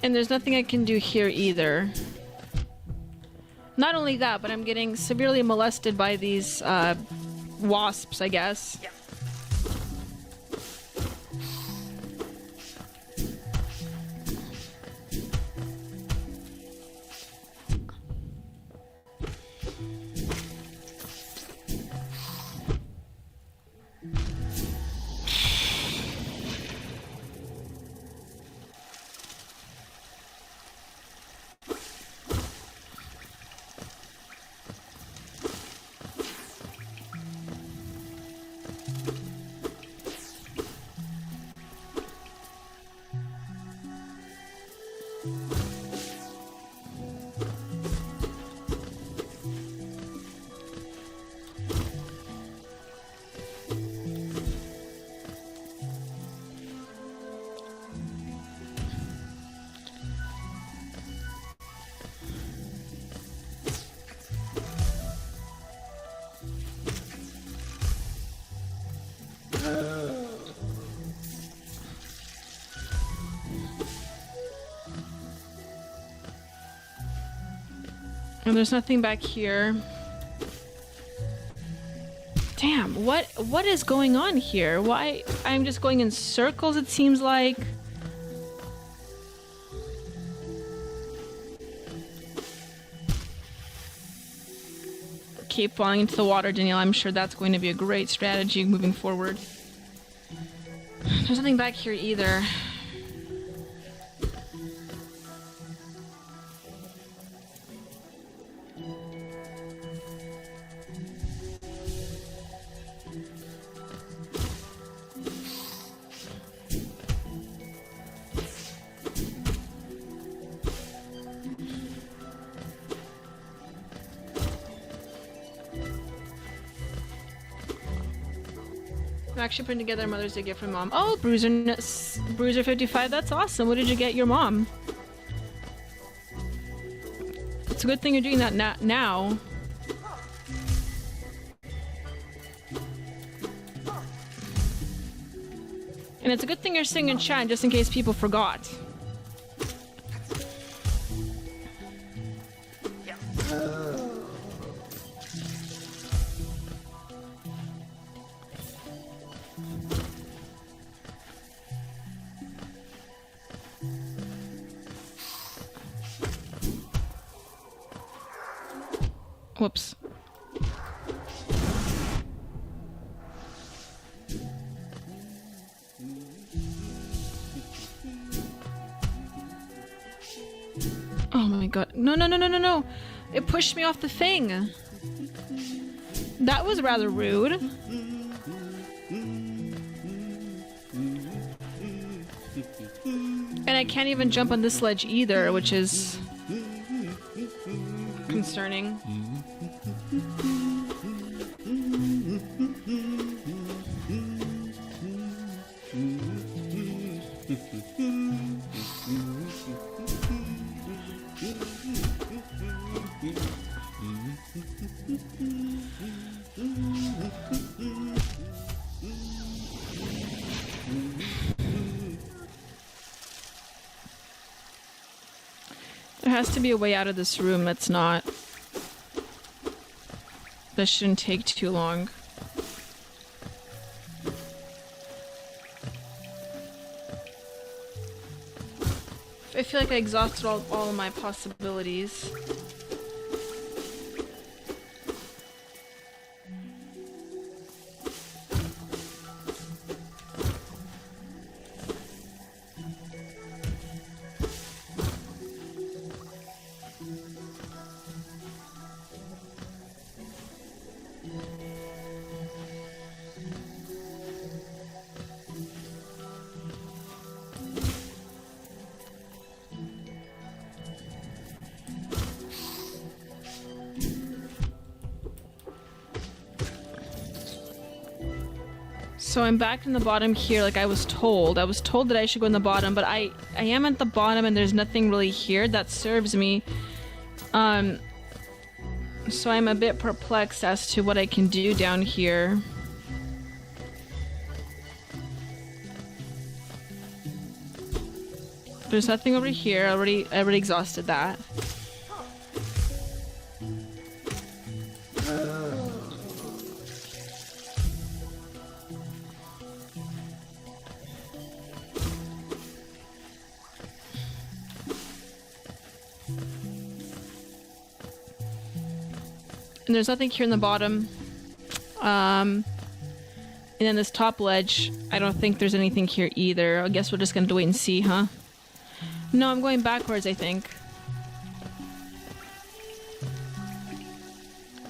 there's nothing I can do here either. Not only that, but I'm getting severely molested by these wasps, I guess. Yeah. And there's nothing back here. Damn, what is going on here? Why I'm just going in circles, it seems like. Keep falling into the water, Danielle. I'm sure that's going to be a great strategy moving forward. There's nothing back here either. I'm actually putting together a Mother's Day gift for Mom. Oh, Bruiser 55, that's awesome. What did you get your mom? It's a good thing you're doing that now. And it's a good thing you're sitting in chat just in case people forgot. Whoops. Oh my god. No. It pushed me off the thing. That was rather rude. And I can't even jump on this ledge either, which is concerning. There has to be a way out of this room that's not. This shouldn't take too long. I feel like I exhausted all of my possibilities. So I'm back in the bottom here like I was told. I was told that I should go in the bottom, but I am at the bottom and there's nothing really here that serves me. So I'm a bit perplexed as to what I can do down here. There's nothing over here. I already exhausted that. And there's nothing here in the bottom. And then this top ledge, I don't think there's anything here either. I guess we're just gonna have to wait and see, huh? No, I'm going backwards, I think.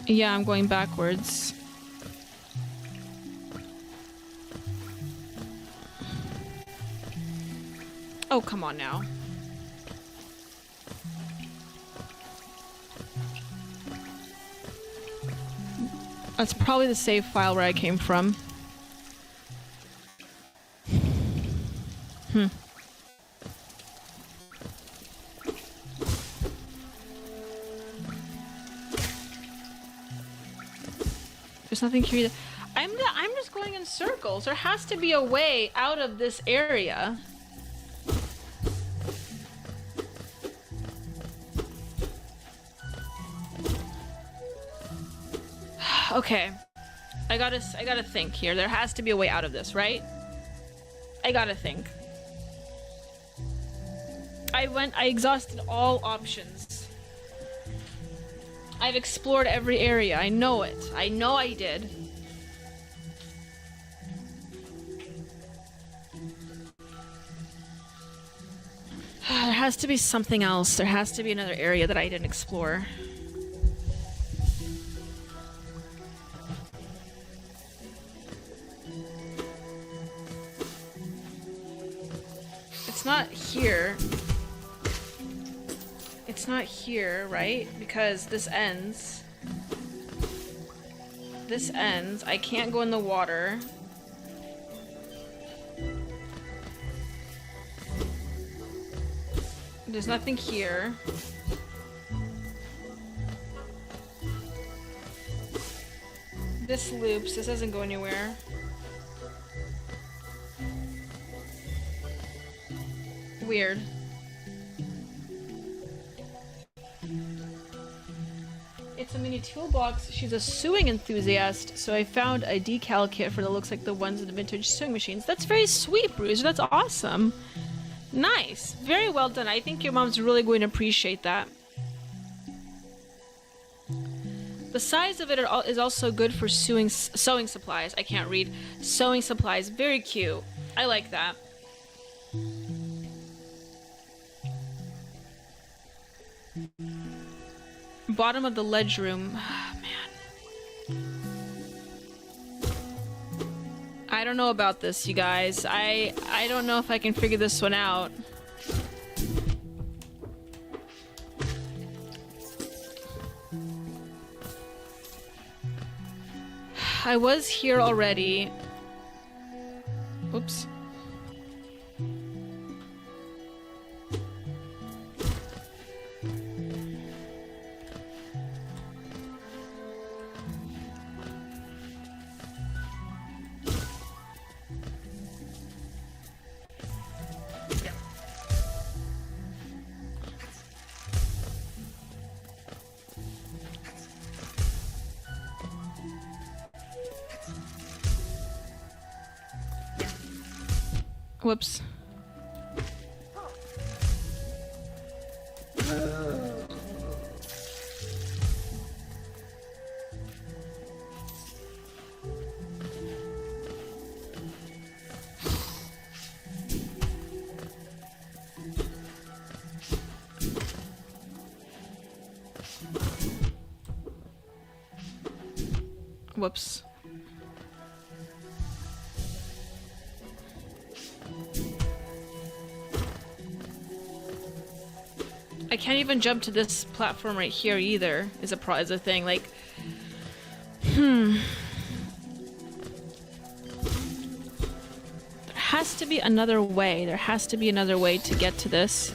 Yeah, I'm going backwards. Oh, come on now. That's probably the save file where I came from. There's nothing here either. I'm just going in circles. There has to be a way out of this area. Okay. I gotta think here. There has to be a way out of this, right? I gotta think. I exhausted all options. I've explored every area. I know it. I know I did. There has to be something else. There has to be another area that I didn't explore. It's not here. It's not here, right? Because this ends. This ends. I can't go in the water. There's nothing here. This loops. This doesn't go anywhere. Weird. It's a mini toolbox. She's a sewing enthusiast, so I found a decal kit for that looks like the ones in the vintage sewing machines. That's very sweet, Bruiser. That's awesome. Nice. Very well done. I think your mom's really going to appreciate that. The size of it is also good for sewing supplies. I can't read. Sewing supplies. Very cute. I like that. Bottom of the ledge room. Man. I don't know about this, you guys. I don't know if I can figure this one out. I was here already. Oops. Whoops. Whoops. I can't even jump to this platform right here either. Is a thing. Like, there has to be another way. There has to be another way to get to this.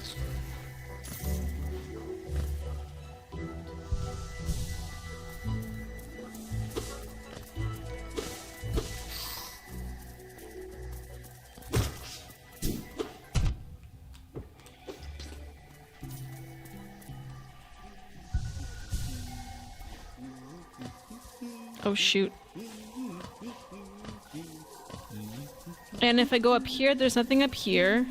Oh shoot. And if I go up here, there's nothing up here.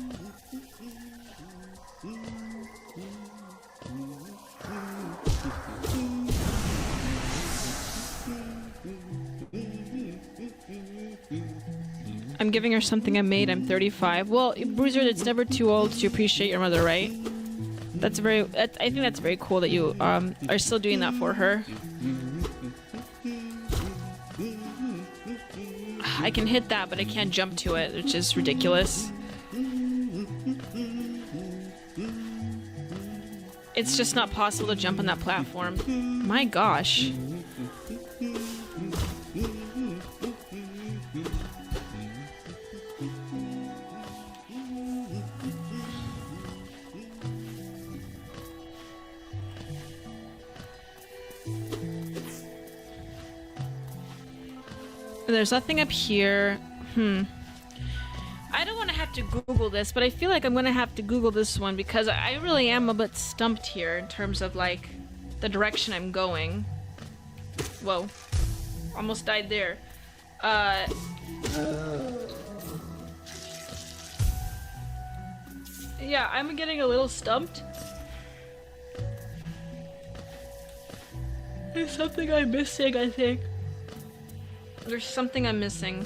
I'm giving her something I made. I'm 35. Well, Bruiser, it's never too old to appreciate your mother, right? That's very... I think that's very cool that you are still doing that for her. I can hit that, but I can't jump to it, which is ridiculous. It's just not possible to jump on that platform. My gosh. There's nothing up here. I don't want to have to Google this, but I feel like I'm going to have to Google this one because I really am a bit stumped here in terms of, like, the direction I'm going. Whoa. Almost died there. Yeah, I'm getting a little stumped. There's something I'm missing, I think. There's something I'm missing.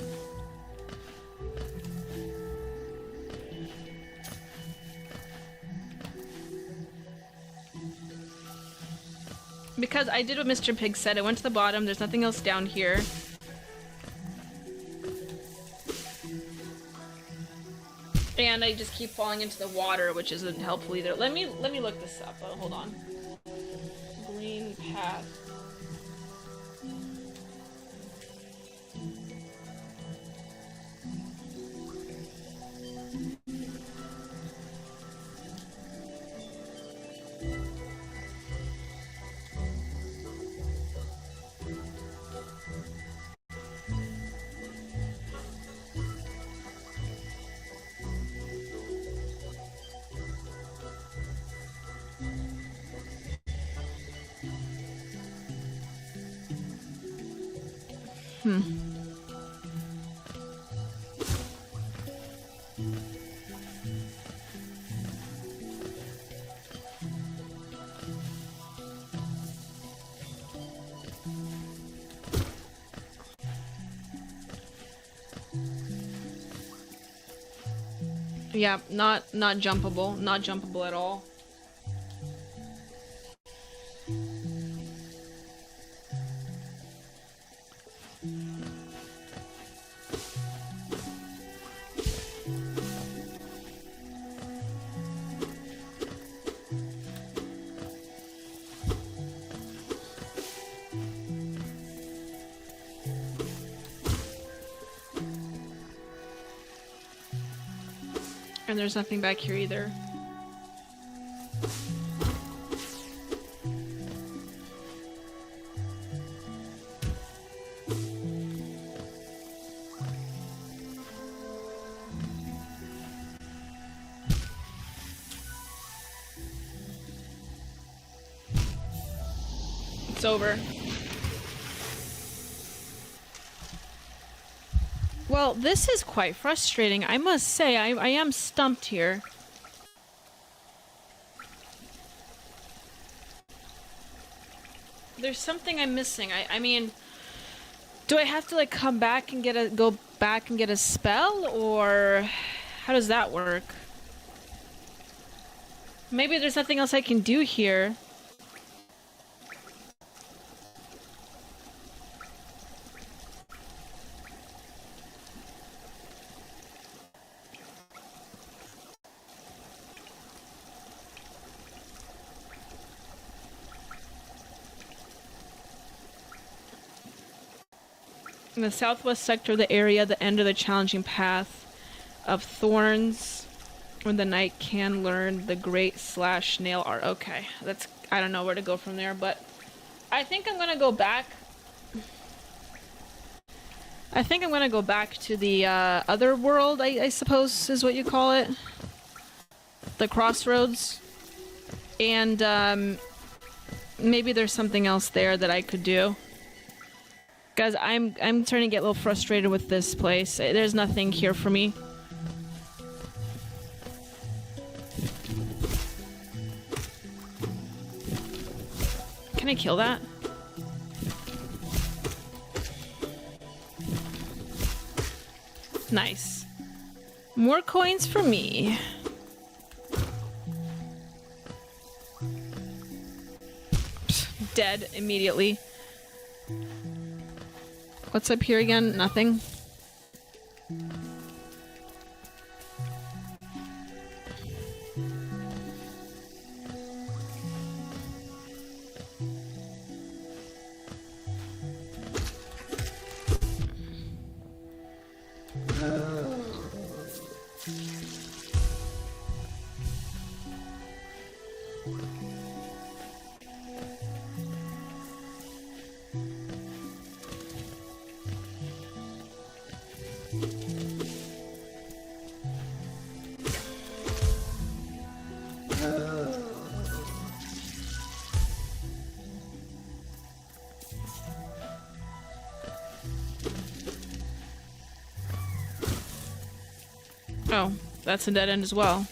Because I did what Mr. Pig said. I went to the bottom. There's nothing else down here. And I just keep falling into the water, which isn't helpful either. Let me look this up. Oh, hold on. Green path. Yeah, not jumpable. Not jumpable at all. And there's nothing back here either. It's over. Well, this is quite frustrating. I must say, I am stumped here. There's something I'm missing. I mean, do I have to like come back and go back and get a spell, or how does that work? Maybe there's nothing else I can do here. In the southwest sector of the area, the end of the challenging path of thorns, where the knight can learn the great slash nail art. Okay, that's, I don't know where to go from there, but I think I'm gonna go back. I think I'm gonna go back to the other world, I suppose is what you call it. The crossroads. And maybe there's something else there that I could do. Guys, I'm starting to get a little frustrated with this place. There's nothing here for me. Can I kill that? Nice. More coins for me. Psst, dead immediately. What's up here again? Nothing. Oh, that's a dead end as well.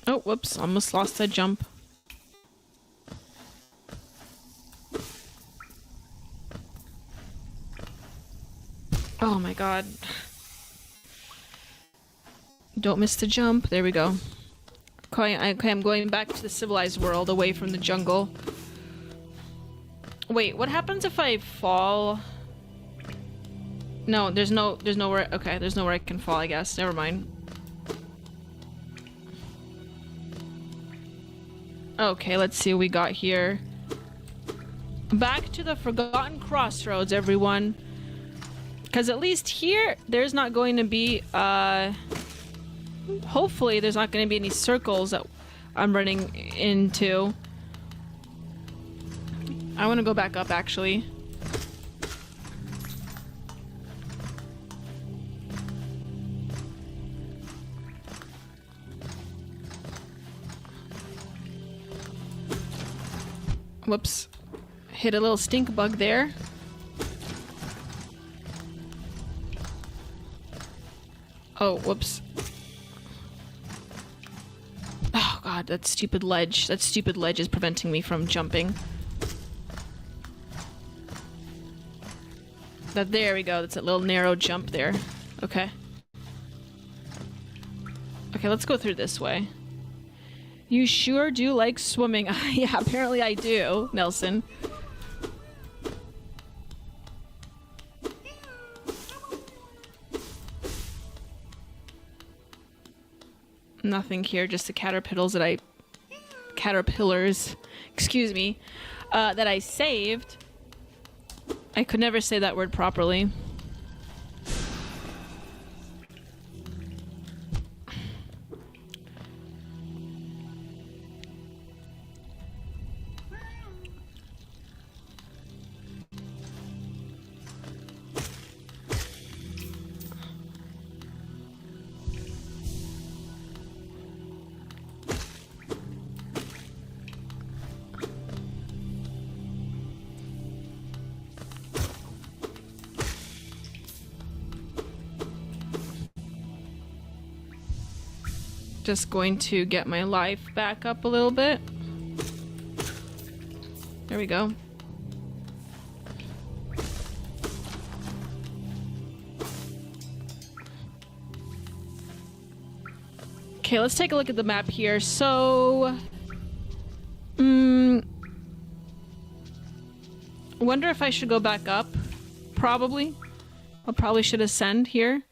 Oh, whoops, almost lost that jump. Oh my god. Don't miss the jump. There we go. Okay, I'm going back to the civilized world, away from the jungle. Wait, what happens if I fall? No, there's nowhere. Okay, there's nowhere I can fall, I guess. Never mind. Okay, let's see what we got here. Back to the Forgotten Crossroads, everyone. Because at least here, there's not going to be, hopefully there's not going to be any circles that I'm running into. I want to go back up, actually. Whoops. Hit a little stink bug there. Oh, whoops. Oh god, that stupid ledge. That stupid ledge is preventing me from jumping. There we go. That's a little narrow jump there. Okay. Okay, let's go through this way. You sure do like swimming. Yeah, apparently I do, Nelson. Nothing here, just the caterpillars that excuse me, that I saved. I could never say that word properly. Just going to get my life back up a little bit. There we go. Okay, let's take a look at the map here. So, wonder if I should go back up. Probably. I probably should ascend here.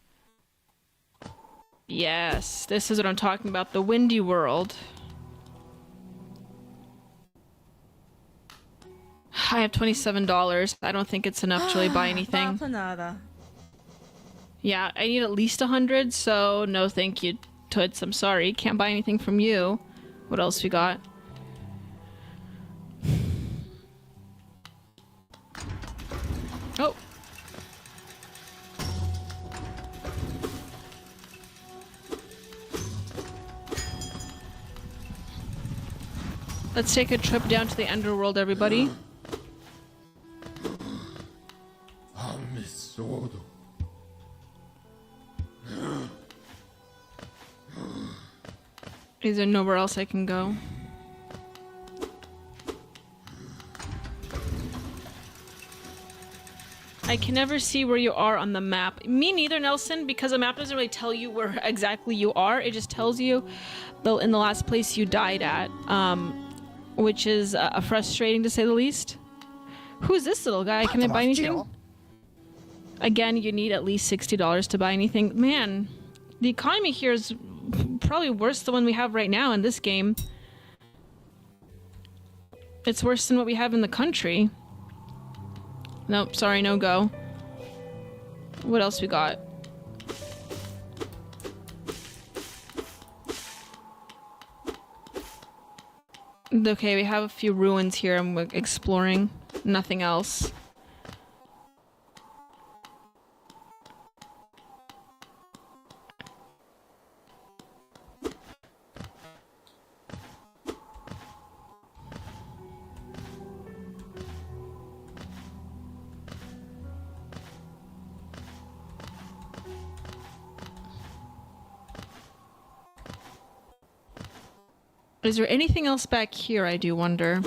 Yes, this is what I'm talking about, the windy world. I have $27. I don't think it's enough to really buy anything. Yeah, I need at least 100, so no thank you, Toots. I'm sorry, can't buy anything from you. What else we got? Oh. Let's take a trip down to the underworld, everybody. Is there nowhere else I can go? I can never see where you are on the map. Me neither, Nelson, because the map doesn't really tell you where exactly you are. It just tells you in the last place you died at. Which is frustrating to say the least. Who's this little guy? Can I buy anything? Again, you need at least $60 to buy anything. Man, the economy here is probably worse than the one we have right now in this game. It's worse than what we have in the country. Nope, sorry, no go. What else we got? Okay, we have a few ruins here and we're exploring. Nothing else. Is there anything else back here, I do wonder?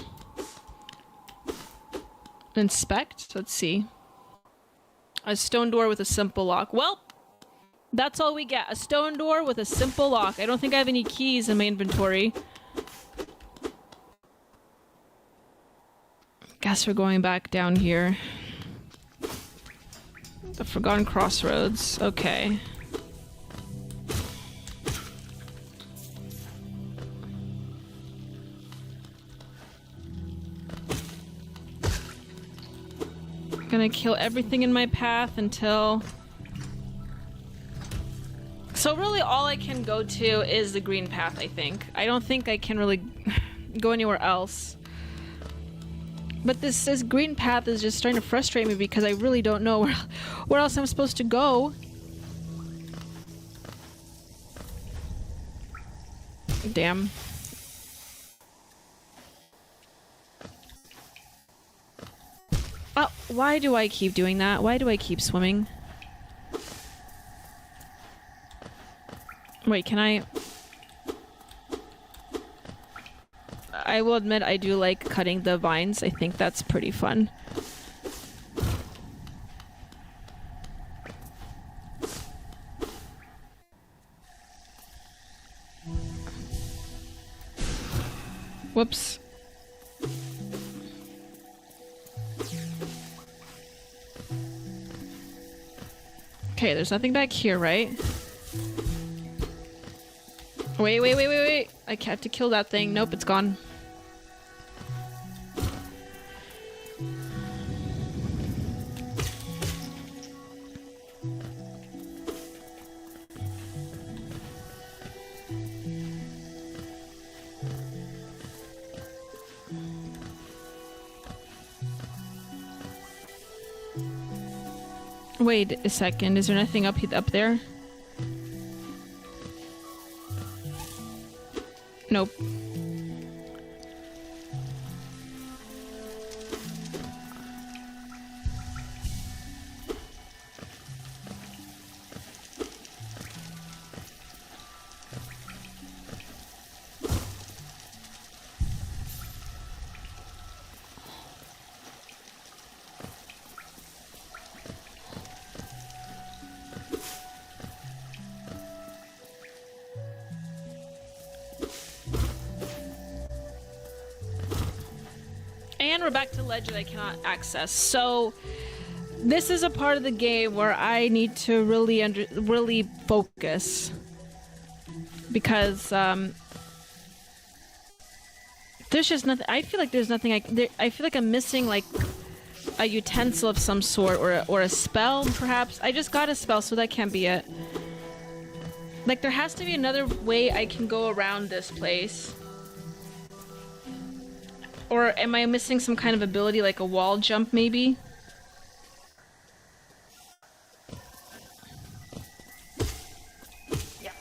Inspect? Let's see. A stone door with a simple lock. Well, that's all we get. A stone door with a simple lock. I don't think I have any keys in my inventory. Guess we're going back down here. The Forgotten Crossroads. Okay. Gonna kill everything in my path until... So really all I can go to is the green path, I think. I don't think I can really go anywhere else. But this green path is just starting to frustrate me because I really don't know where else I'm supposed to go. Damn. Oh, why do I keep doing that? Why do I keep swimming? Wait, can I... I will admit I do like cutting the vines. I think that's pretty fun. Whoops. Okay, there's nothing back here, right? Wait. I have to kill that thing. Nope, it's gone. Wait a second, is there nothing up there? Nope. And we're back to ledge that I cannot access. So this is a part of the game where I need to really focus, because there's just nothing. I feel like there's nothing. I feel like I'm missing like a utensil of some sort, or a spell, perhaps. I just got a spell, so that can't be it. Like there has to be another way I can go around this place. Or am I missing some kind of ability, like a wall jump, maybe? Yeah.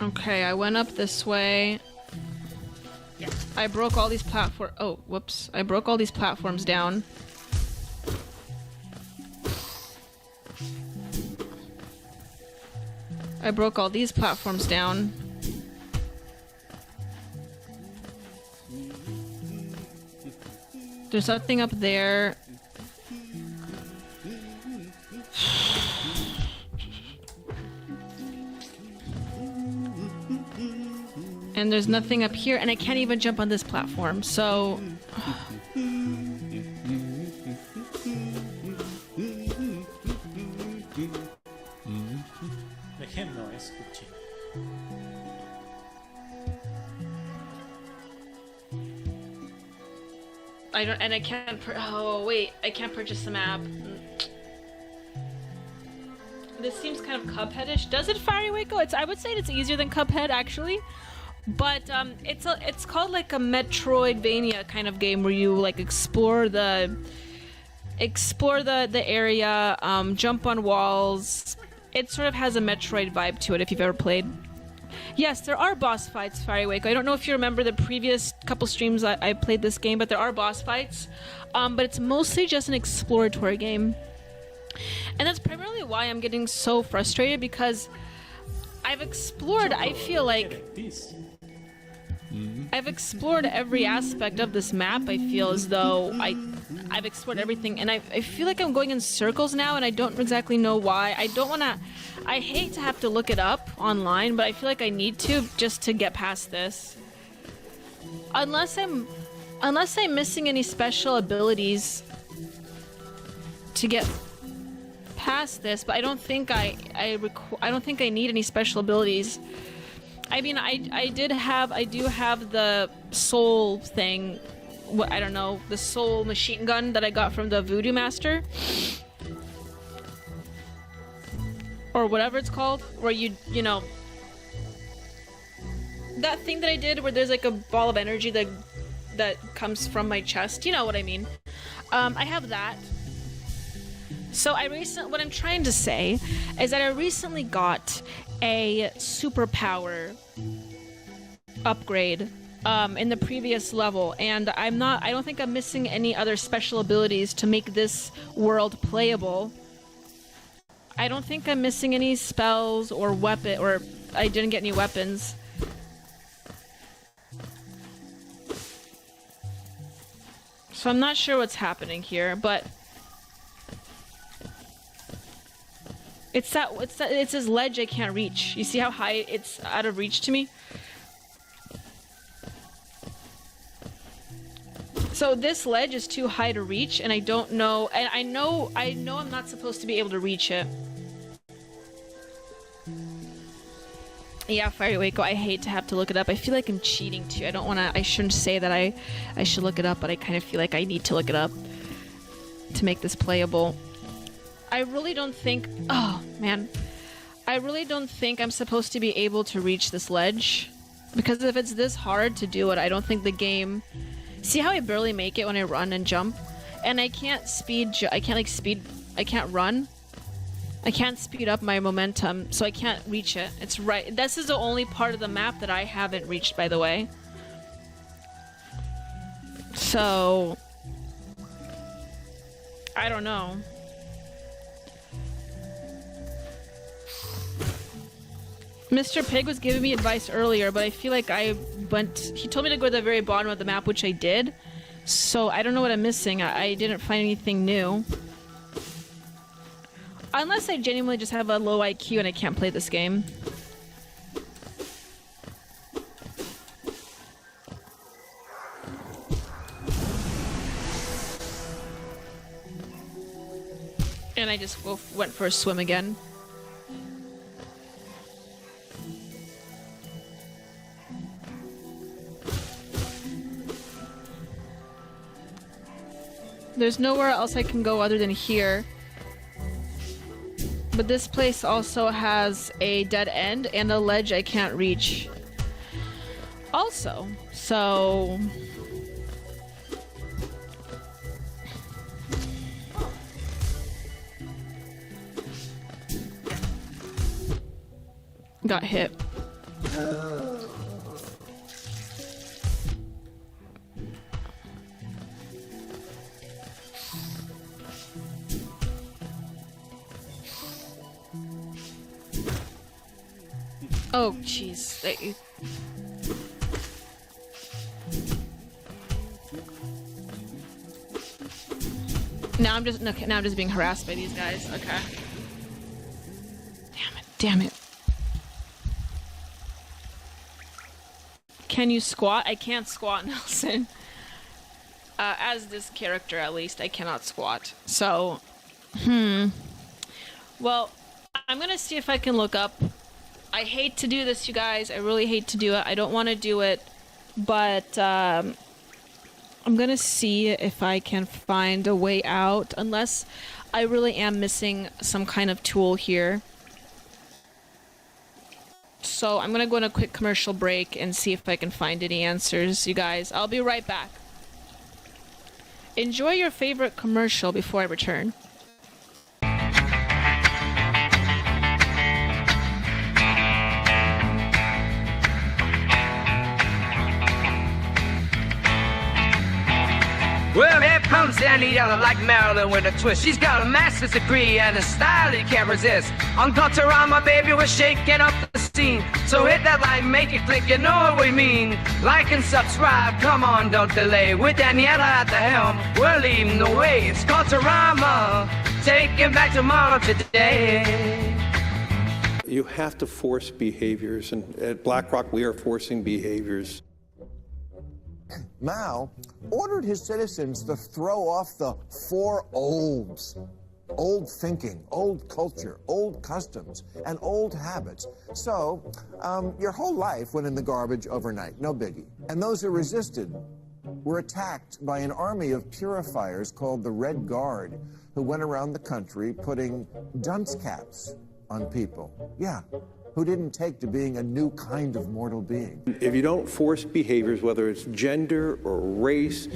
Okay, I went up this way. I broke all these platforms. Oh, whoops. I broke all these platforms down. I broke all these platforms down. There's nothing up there. And there's nothing up here, and I can't even jump on this platform, so... I don't, and I can't. Oh wait, I can't purchase the map. This seems kind of Cuphead-ish. Does it, Fiery Waco? I would say it's easier than Cuphead actually, but it's called like a Metroidvania kind of game where you like explore the area, jump on walls. It sort of has a Metroid vibe to it if you've ever played. Yes, there are boss fights, Fiery Waco. I don't know if you remember the previous couple streams I played this game, but there are boss fights. But it's mostly just an exploratory game. And that's primarily why I'm getting so frustrated, because I've explored, I feel like... I've explored every aspect of this map. I feel as though I've explored everything, and I feel like I'm going in circles now, and I don't exactly know why. I hate to have to look it up online, but I feel like I need to just to get past this. Unless I'm missing any special abilities to get past this, but I don't think I don't think I need any special abilities. I mean, I do have the soul thing. I don't know, the soul machine gun that I got from the Voodoo Master, or whatever it's called, where you know, that thing that I did where there's like a ball of energy that comes from my chest. You know what I mean? I have that. So what I'm trying to say is that I recently got a superpower upgrade in the previous level, and I don't think I'm missing any other special abilities to make this world playable. I don't think I'm missing any spells or or I didn't get any weapons. So I'm not sure what's happening here, but it's this ledge I can't reach. You see how high it's out of reach to me? So this ledge is too high to reach, and I don't know, and I know I'm not supposed to be able to reach it. Yeah, Fiery Waco, I hate to have to look it up. I feel like I'm cheating too. I shouldn't say that I should look it up, but I kind of feel like I need to look it up to make this playable. I really don't think, oh man, I really don't think I'm supposed to be able to reach this ledge, because if it's this hard to do it, I don't think the game, see how I barely make it when I run and jump, and I can't run. I can't speed up my momentum, so I can't reach it. It's right. This is the only part of the map that I haven't reached, by the way. So, I don't know. Mr. Pig was giving me advice earlier, but I feel like he told me to go to the very bottom of the map, which I did. So I don't know what I'm missing. I didn't find anything new. Unless I genuinely just have a low IQ and I can't play this game. And I just went for a swim again. There's nowhere else I can go other than here. But this place also has a dead end and a ledge I can't reach. Also, so... Got hit. Oh, jeez. Now I'm just being harassed by these guys. Okay. Damn it. Can you squat? I can't squat, Nelson. As this character, at least, I cannot squat. So, well, I'm gonna see if I can look up. I hate to do this, you guys. I really hate to do it. I don't want to do it, but I'm gonna see if I can find a way out, unless I really am missing some kind of tool here. So I'm gonna go on a quick commercial break and see if I can find any answers, you guys. I'll be right back. Enjoy your favorite commercial before I return. Well, here comes Daniela like Marilyn with a twist. She's got a master's degree and a style you can't resist. On Culturama, baby, we're shaking up the scene. So hit that like, make it click, you know what we mean. Like and subscribe, come on, don't delay. With Daniela at the helm, we're leading the way. It's Culturama, taking back tomorrow today. You have to force behaviors, and at BlackRock, we are forcing behaviors. Mao ordered his citizens to throw off the four olds. Old thinking, old culture, old customs, and old habits. So, your whole life went in the garbage overnight, no biggie. And those who resisted were attacked by an army of purifiers called the Red Guard, who went around the country putting dunce caps on people. Yeah, who didn't take to being a new kind of mortal being. If you don't force behaviors, whether it's gender or race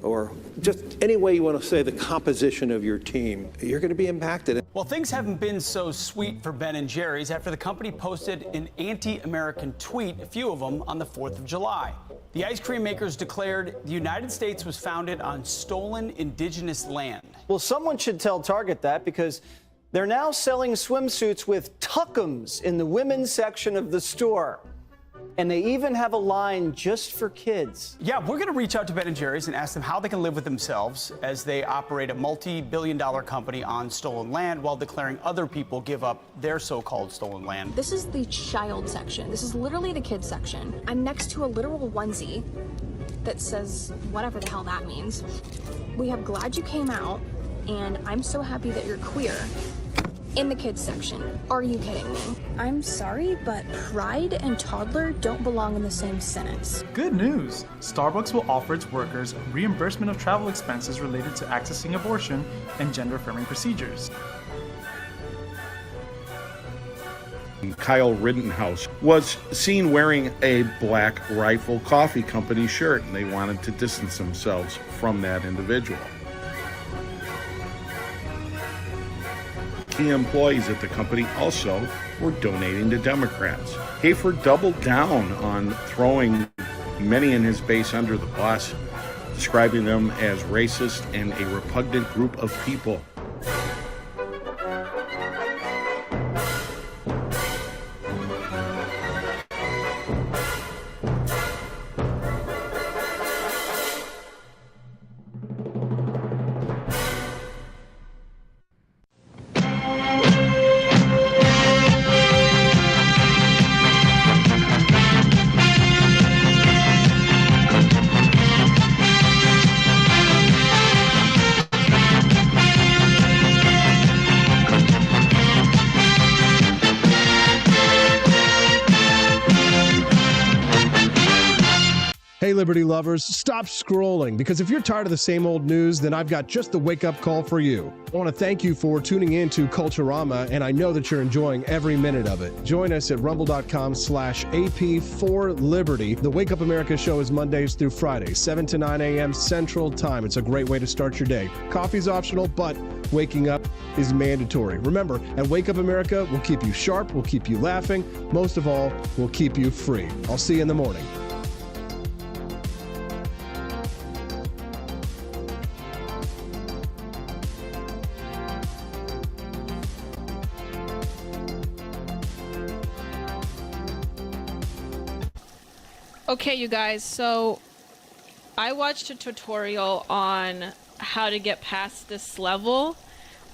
or just any way you want to say the composition of your team, you're going to be impacted. Well, things haven't been so sweet for Ben & Jerry's after the company posted an anti-American tweet, a few of them, on the 4th of July. The ice cream makers declared the United States was founded on stolen indigenous land. Well, someone should tell Target that, because they're now selling swimsuits with tuckums in the women's section of the store. And they even have a line just for kids. Yeah, we're going to reach out to Ben & Jerry's and ask them how they can live with themselves as they operate a multi-billion-dollar company on stolen land while declaring other people give up their so-called stolen land. This is the child section. This is literally the kids section. I'm next to a literal onesie that says whatever the hell that means. We have glad you came out, and I'm so happy that you're queer. In the kids section. Are you kidding me? I'm sorry, but pride and toddler don't belong in the same sentence. Good news! Starbucks will offer its workers reimbursement of travel expenses related to accessing abortion and gender-affirming procedures. Kyle Rittenhouse was seen wearing a Black Rifle Coffee Company shirt, and they wanted to distance themselves from that individual. Key employees at the company also were donating to Democrats. Hayford doubled down on throwing many in his base under the bus, describing them as racist and a repugnant group of people. Hey, Liberty lovers, stop scrolling, because if you're tired of the same old news, then I've got just the wake-up call for you. I want to thank you for tuning in to Culturama, and I know that you're enjoying every minute of it. Join us at rumble.com/AP4Liberty. The Wake Up America show is Mondays through Fridays, 7 to 9 a.m. Central Time. It's a great way to start your day. Coffee's optional, but waking up is mandatory. Remember, at Wake Up America, we'll keep you sharp, we'll keep you laughing, most of all, we'll keep you free. I'll see you in the morning. Okay, you guys, so I watched a tutorial on how to get past this level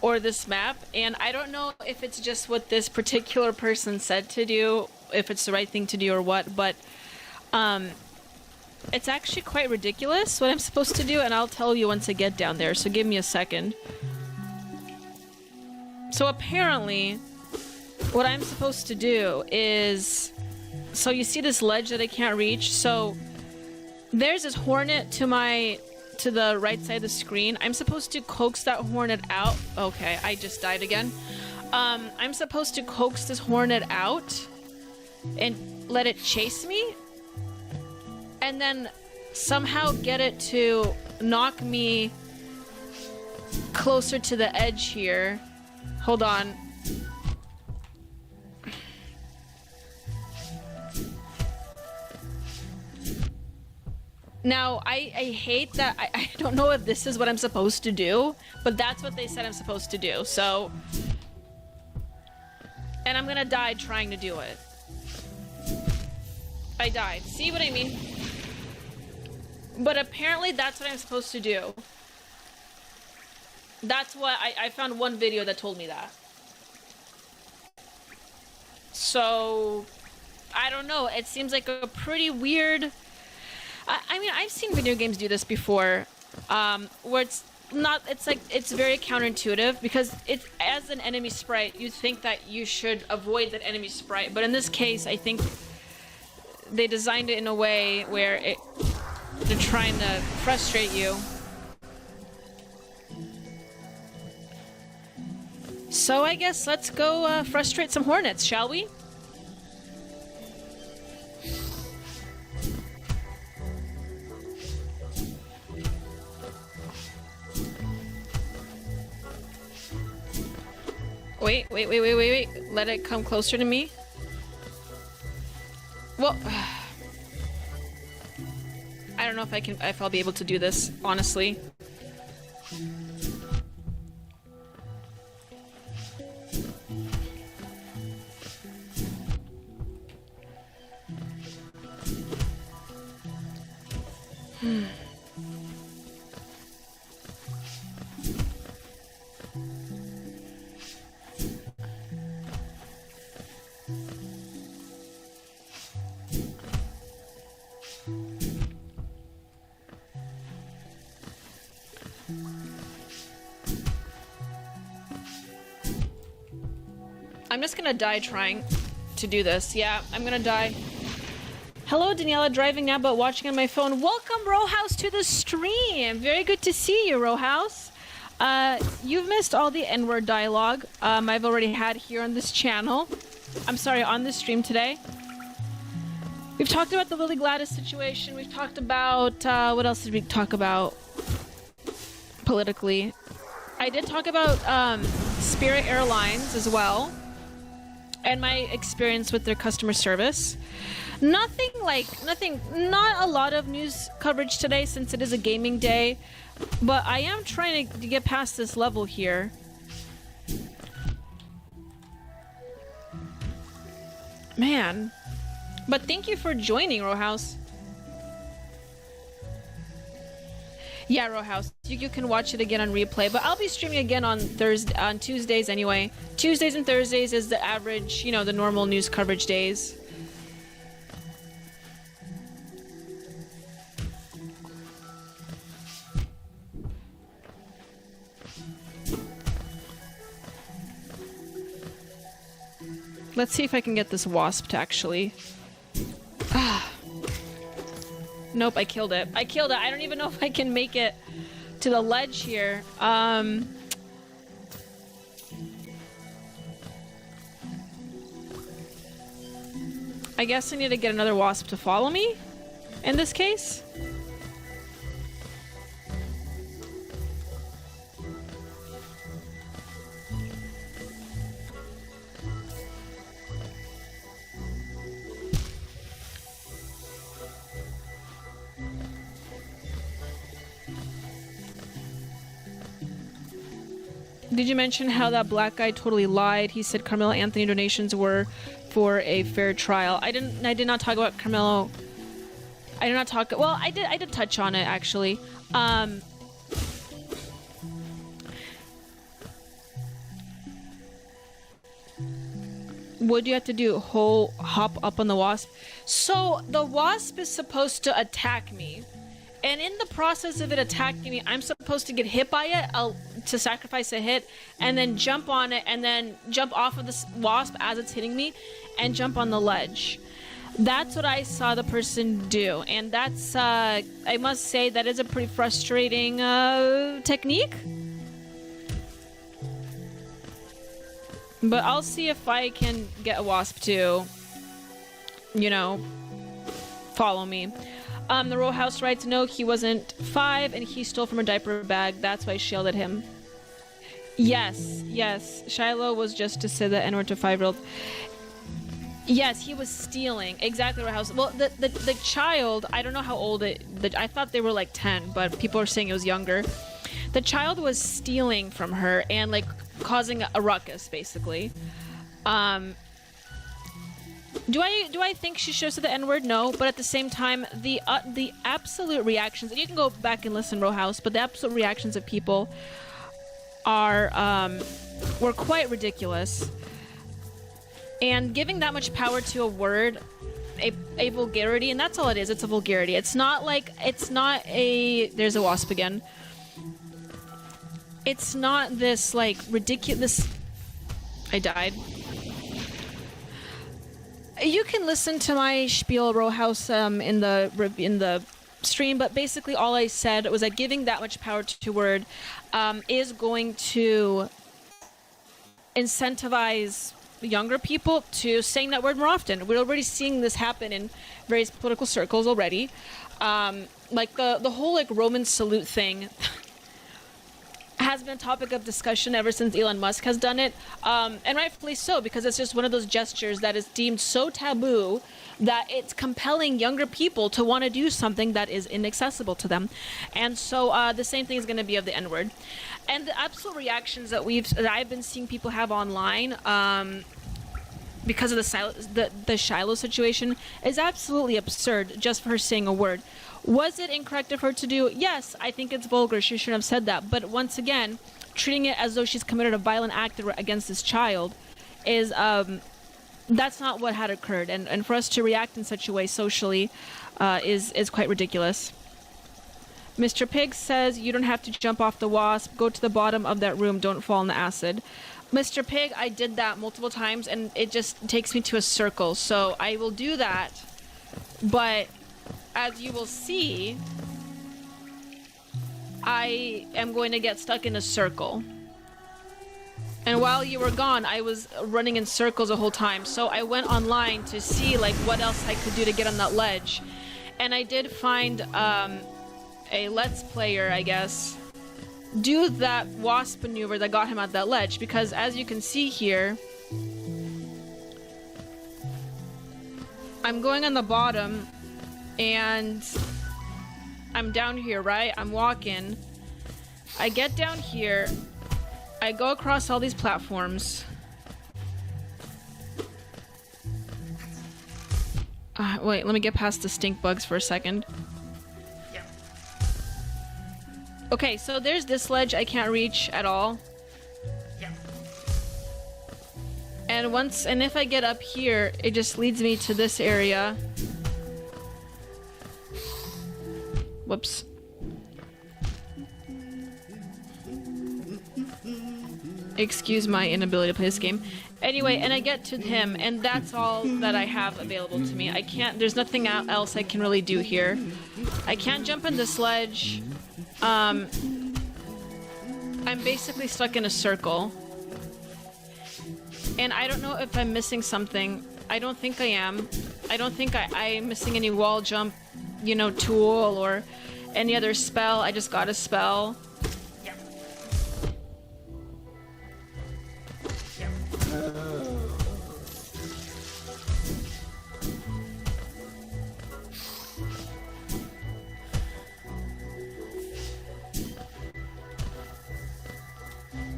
or this map, and I don't know if it's just what this particular person said to do, if it's the right thing to do or what, but it's actually quite ridiculous what I'm supposed to do, and I'll tell you once I get down there, so give me a second. So apparently, what I'm supposed to do is... So you see this ledge that I can't reach? So there's this hornet to my to the right side of the screen. I'm supposed to coax that hornet out. Okay, I just died again. I'm supposed to coax this hornet out and let it chase me, and then somehow get it to knock me closer to the edge here. Hold on. Now, I hate that. I don't know if this is what I'm supposed to do, but that's what they said I'm supposed to do, so... And I'm gonna die trying to do it. I died. See what I mean? But apparently that's what I'm supposed to do. That's what I found one video that told me that. So, I don't know. It seems like a pretty weird... I mean, I've seen video games do this before, where it's very counterintuitive, because it's, as an enemy sprite, you'd think that you should avoid that enemy sprite, but in this case, I think they designed it in a way where they're trying to frustrate you. So I guess let's go frustrate some hornets, shall we? Wait. Let it come closer to me. Well, I don't know if I'll be able to do this, honestly. I'm just gonna die trying to do this. Yeah, I'm gonna die. Hello, Daniela, driving now but watching on my phone. Welcome, Rowhouse, to the stream. Very good to see you, Rowhouse. You've missed all the N-word dialogue I've already had here on this channel. I'm sorry, on this stream today. We've talked about the Lily Gladys situation. We've talked about, what else did we talk about politically? I did talk about Spirit Airlines as well, and my experience with their customer service. Not a lot of news coverage today since it is a gaming day, but I am trying to get past this level here. Man. But thank you for joining, Rowhouse. Yeah, Rowhouse, you can watch it again on replay, but I'll be streaming again on Tuesdays anyway. Tuesdays and Thursdays is the average, you know, the normal news coverage days. Let's see if I can get this wasp to actually... Nope, I killed it. I don't even know if I can make it to the ledge here. I guess I need to get another wasp to follow me in this case. Did you mention how that black guy totally lied? He said Carmelo Anthony donations were for a fair trial. I did not talk about Carmelo. I did not talk. Well, I did touch on it actually. What do you have to do? Hop up on the wasp? So the wasp is supposed to attack me. And in the process of it attacking me, I'm supposed to get hit by it, to sacrifice a hit, and then jump on it, and then jump off of this wasp as it's hitting me, and jump on the ledge. That's what I saw the person do, and that's, I must say, that is a pretty frustrating technique. But I'll see if I can get a wasp to, you know, follow me. The row house writes, no, he wasn't 5, and he stole from a diaper bag. That's why she yelled at him. Yes, yes. Shiloh was just to say the N-word to 5-year-old. Yes, he was stealing. Exactly, row house. Well, the child, I don't know how old I thought they were like 10, but people are saying it was younger. The child was stealing from her and like causing a ruckus, basically. Do I think she should have said the N-word? No, but at the same time, the absolute reactions, and you can go back and listen, row house, but the absolute reactions of people were quite ridiculous. And giving that much power to a word, a vulgarity, and that's all it is, it's a vulgarity. It's not there's a wasp again. It's not this like ridiculous, I died. You can listen to my spiel, row house, in the stream, but basically all I said was that giving that much power to a word is going to incentivize younger people to saying that word more often. We're already seeing this happen in various political circles already. Like the whole like Roman salute thing has been a topic of discussion ever since Elon Musk has done it, and rightfully so, because it's just one of those gestures that is deemed so taboo that it's compelling younger people to want to do something that is inaccessible to them. And so the same thing is going to be of the N-word. And the absolute reactions that I've been seeing people have online because of the Shiloh situation is absolutely absurd just for her saying a word. Was it incorrect of her to do? Yes, I think it's vulgar. She shouldn't have said that. But once again, treating it as though she's committed a violent act against this child is that's not what had occurred. And for us to react in such a way socially is quite ridiculous. Mr. Pig says, you don't have to jump off the wasp. Go to the bottom of that room. Don't fall in the acid. Mr. Pig, I did that multiple times, and it just takes me to a circle. So I will do that. But as you will see, I am going to get stuck in a circle. And while you were gone, I was running in circles the whole time. So I went online to see like what else I could do to get on that ledge. And I did find a Let's Player, I guess, do that wasp maneuver that got him at that ledge. Because as you can see here, I'm going on the bottom and I'm down here, right? I'm walking. I get down here. I go across all these platforms. Wait, let me get past the stink bugs for a second. Okay, so there's this ledge I can't reach at all. And if I get up here, it just leads me to this area. Whoops. Excuse my inability to play this game. Anyway, and I get to him, and that's all that I have available to me. There's nothing else I can really do here. I can't jump in this ledge. I'm basically stuck in a circle. And I don't know if I'm missing something. I don't think I am. I don't think I'm missing any wall jump, tool or any other spell. I just got a spell.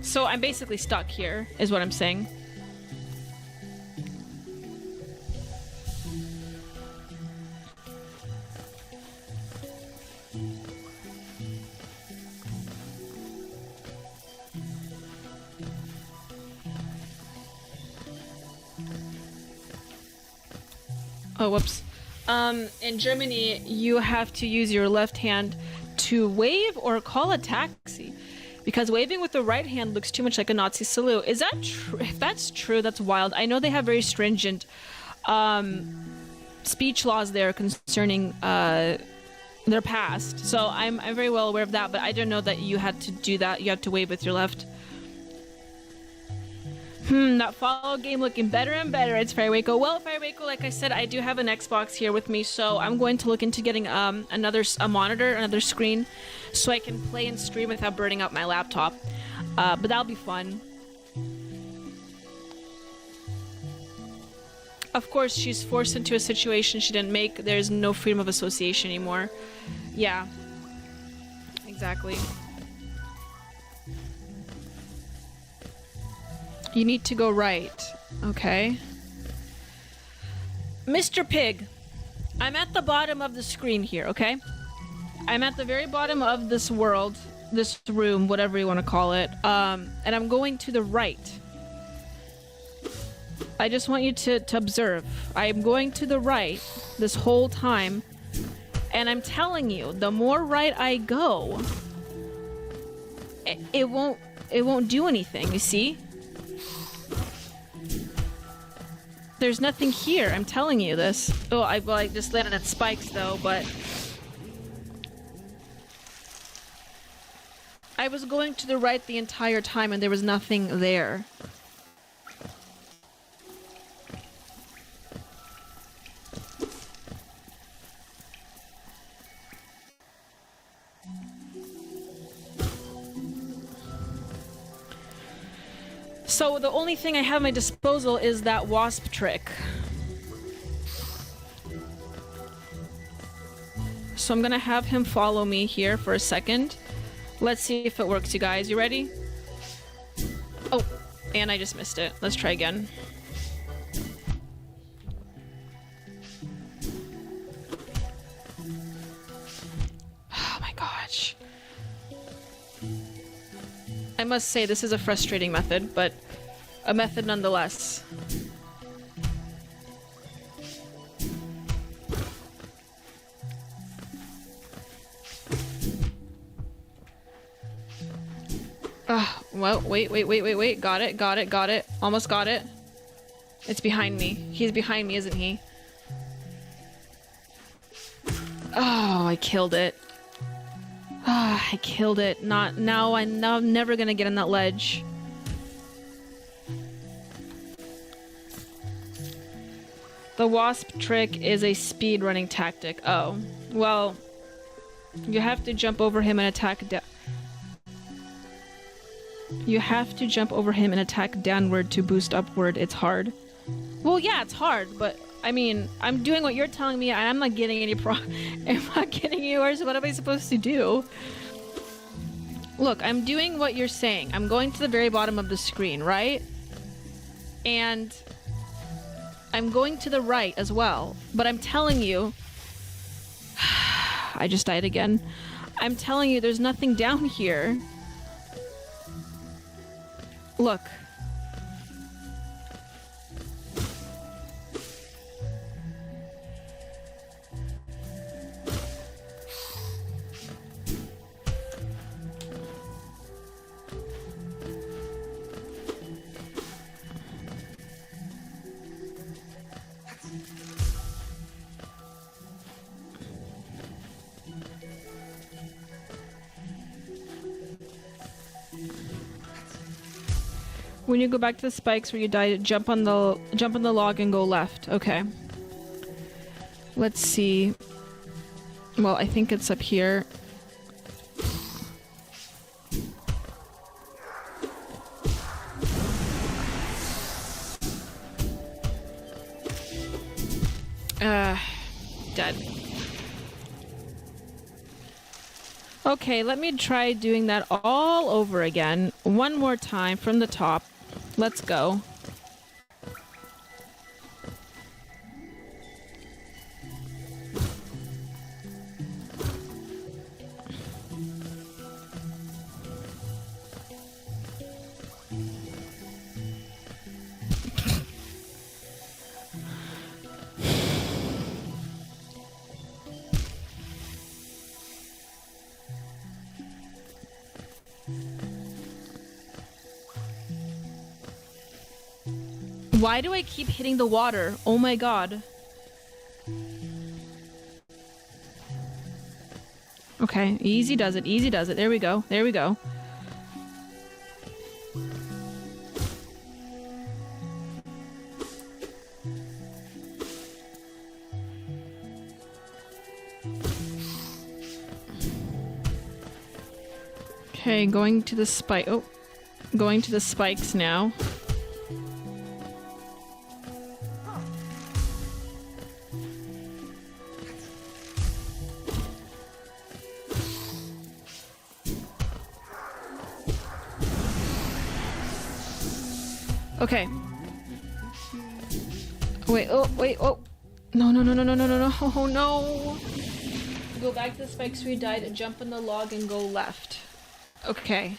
So I'm basically stuck here, is what I'm saying. Oh, whoops. In Germany, you have to use your left hand to wave or call a taxi. Because waving with the right hand looks too much like a Nazi salute. Is that true? If that's true, that's wild. I know they have very stringent speech laws there concerning their past. So I'm very well aware of that, but I didn't know that you had to do that. You had to wave with your left. That follow game looking better and better. It's Fire Waco. Well, Fire Waco, like I said, I do have an Xbox here with me, so I'm going to look into getting a monitor, another screen, so I can play and stream without burning out my laptop. But that'll be fun. Of course, she's forced into a situation she didn't make. There's no freedom of association anymore. Yeah. Exactly. You need to go right. Okay. Mr. Pig, I'm at the bottom of the screen here, okay? I'm at the very bottom of this world, this room, whatever you want to call it, and I'm going to the right. I just want you to observe. I'm going to the right this whole time, and I'm telling you, the more right I go, it won't do anything, you see? There's nothing here, I'm telling you this. Oh, I just landed at spikes though, but... I was going to the right the entire time and there was nothing there. So the only thing I have at my disposal is that wasp trick. So I'm gonna have him follow me here for a second. Let's see if it works, you guys. You ready? Oh, and I just missed it. Let's try again. Oh my gosh. I must say this is a frustrating method, but a method nonetheless. Well, wait. Got it. Almost got it. It's behind me. He's behind me, isn't he? Oh, I killed it. Ah, I killed it. Now I'm never gonna get on that ledge. The wasp trick is a speed running tactic. Oh, well, you have to jump over him and attack You have to jump over him and attack downward to boost upward. It's hard. Well, yeah, it's hard, but I mean, I'm doing what you're telling me and I'm not getting any I'm not getting anywhere, so what am I supposed to do? Look, I'm doing what you're saying. I'm going to the very bottom of the screen, right? And I'm going to the right as well. But I'm telling you... I just died again. I'm telling you, there's nothing down here. Look. When you go back to the spikes where you died, jump on the log and go left. Okay. Let's see. Well, I think it's up here. Dead. Okay, let me try doing that all over again. One more time from the top. Let's go. Why do I keep hitting the water? Oh my god. Okay, easy does it, easy does it. There we go, there we go. Okay, going to the spike. Oh, going to the spikes now. Okay. Wait, oh, wait, oh. No, no, no, no, no, no, no, no, oh no. Go back to the spikes where you died, jump on the log and go left. Okay.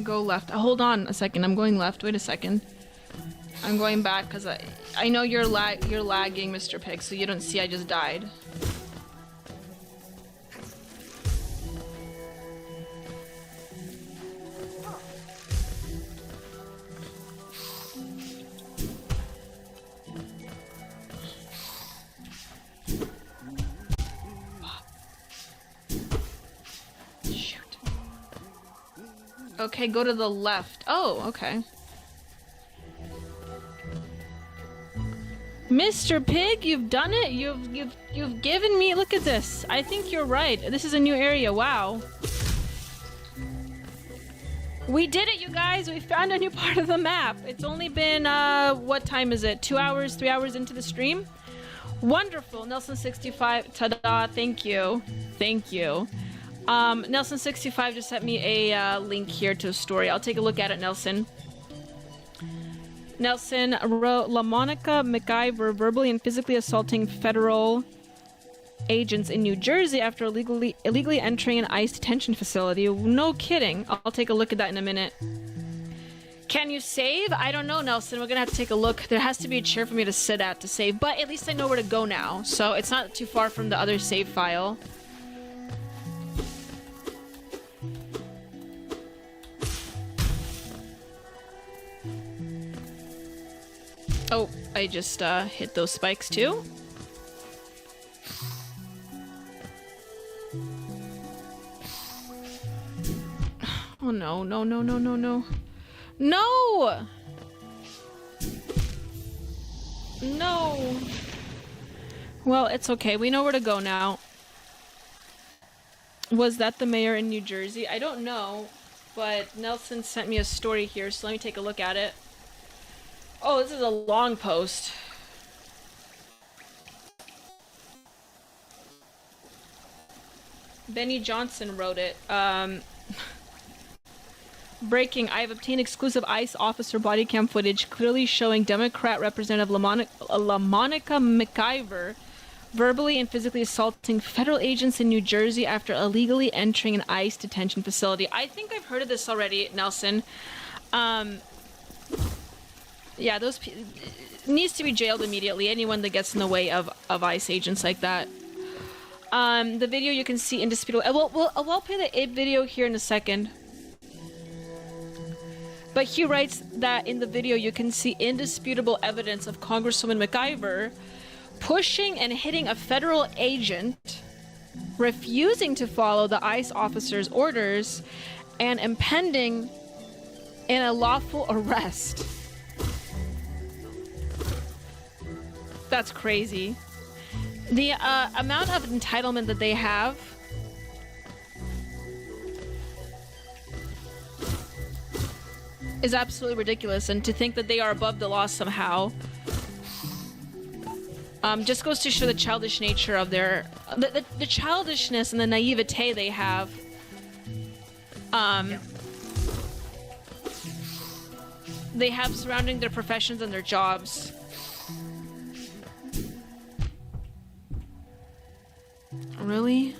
Go left. Hold on a second. I'm going left. Wait a second. I'm going back because I know you're lagging, Mr. Pig, so you don't see I just died. Shoot. Okay, go to the left. Oh, okay. Mr. Pig, you've done it. You've given me. Look at this. I think you're right. This is a new area. Wow. We did it, you guys. We found a new part of the map. It's only been what time is it? 2 hours, 3 hours into the stream. Wonderful. Nelson65. Ta-da. Thank you. Thank you. Nelson65 just sent me a link here to a story. I'll take a look at it, Nelson. Nelson wrote, LaMonica McIver verbally and physically assaulting federal agents in New Jersey after illegally entering an ICE detention facility. No kidding. I'll take a look at that in a minute. Can you save? I don't know, Nelson. We're gonna have to take a look. There has to be a chair for me to sit at to save, but at least I know where to go now, so it's not too far from the other save file. Oh, I just hit those spikes too. Oh no, no, no, no, no, no. No! No! Well, it's okay. We know where to go now. Was that the mayor in New Jersey? I don't know, but Nelson sent me a story here, so let me take a look at it. Oh, this is a long post. Benny Johnson wrote it. Breaking, I have obtained exclusive ICE officer body cam footage clearly showing Democrat Representative LaMonica McIver verbally and physically assaulting federal agents in New Jersey after illegally entering an ICE detention facility. I think I've heard of this already, Nelson. Yeah, those needs to be jailed immediately. Anyone that gets in the way of ICE agents like that. The video you can see indisputable. I'll play the video here in a second. But he writes that in the video you can see indisputable evidence of Congresswoman McIver pushing and hitting a federal agent, refusing to follow the ICE officer's orders, and impending in a lawful arrest. That's crazy. The amount of entitlement that they have is absolutely ridiculous, and to think that they are above the law somehow just goes to show the childish nature of their the childishness and the naivete they have. They have surrounding their professions and their jobs. Really?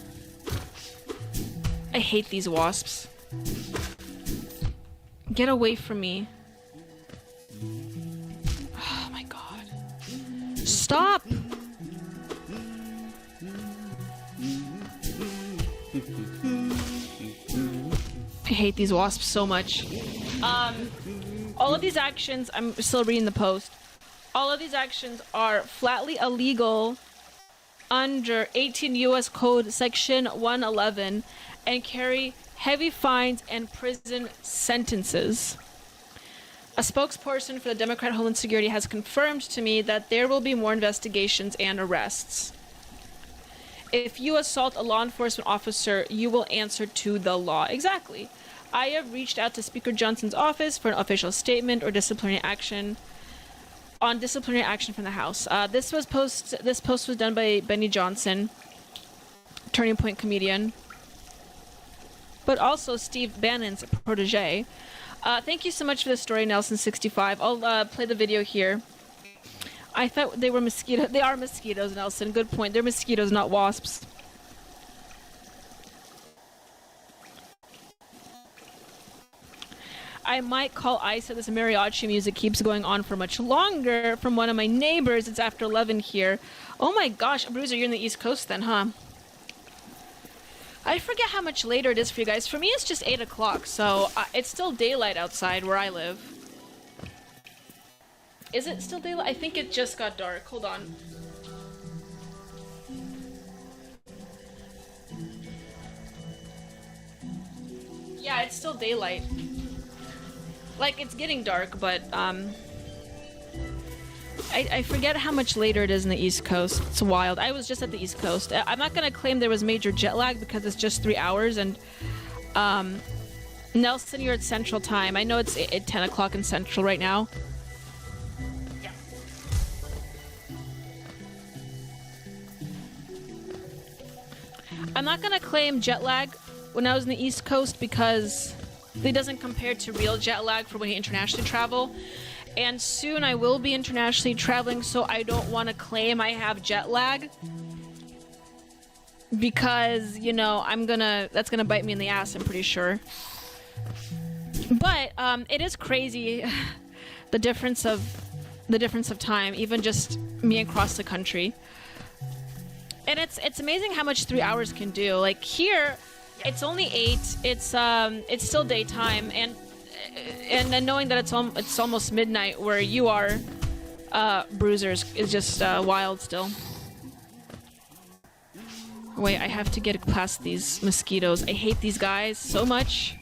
I hate these wasps. Get away from me. Oh my god. Stop! I hate these wasps so much. All of these actions, I'm still reading the post. All of these actions are flatly illegal under 18 U.S. Code Section 111 and carry heavy fines and prison sentences. A spokesperson for the Democrat Homeland Security has confirmed to me that there will be more investigations and arrests. If you assault a law enforcement officer, you will answer to the law. Exactly. I have reached out to Speaker Johnson's office for an official statement or disciplinary action on disciplinary action from the House. This post was done by Benny Johnson, Turning Point comedian, but also Steve Bannon's protege. Thank you so much for the story, Nelson65. I'll play the video here. I thought they were mosquitoes. They are mosquitoes, Nelson. Good point. They're mosquitoes, not wasps. I might call ICE if this mariachi music keeps going on for much longer. From one of my neighbors, it's after 11 here. Oh my gosh, Bruiser, you're in the East Coast then, huh? I forget how much later it is for you guys. For me, it's just 8 o'clock, so it's still daylight outside where I live. Is it still daylight? I think it just got dark. Hold on. Yeah, it's still daylight. Like, it's getting dark, but, I forget how much later it is in the East Coast. It's wild. I was just at the East Coast. I'm not gonna claim there was major jet lag because it's just 3 hours, and, Nelson, you're at Central Time. I know it's at 10 o'clock in Central right now. I'm not gonna claim jet lag when I was in the East Coast because it doesn't compare to real jet lag for when you internationally travel. And soon I will be internationally traveling, so I don't want to claim I have jet lag. Because, you know, that's gonna bite me in the ass, I'm pretty sure. But, it is crazy, the difference of time, even just me across the country. And it's amazing how much 3 hours can do. Like here, it's only 8. It's still daytime, and then knowing that it's almost midnight where you are, Bruisers, is just wild still. Wait, I have to get past these mosquitoes. I hate these guys so much.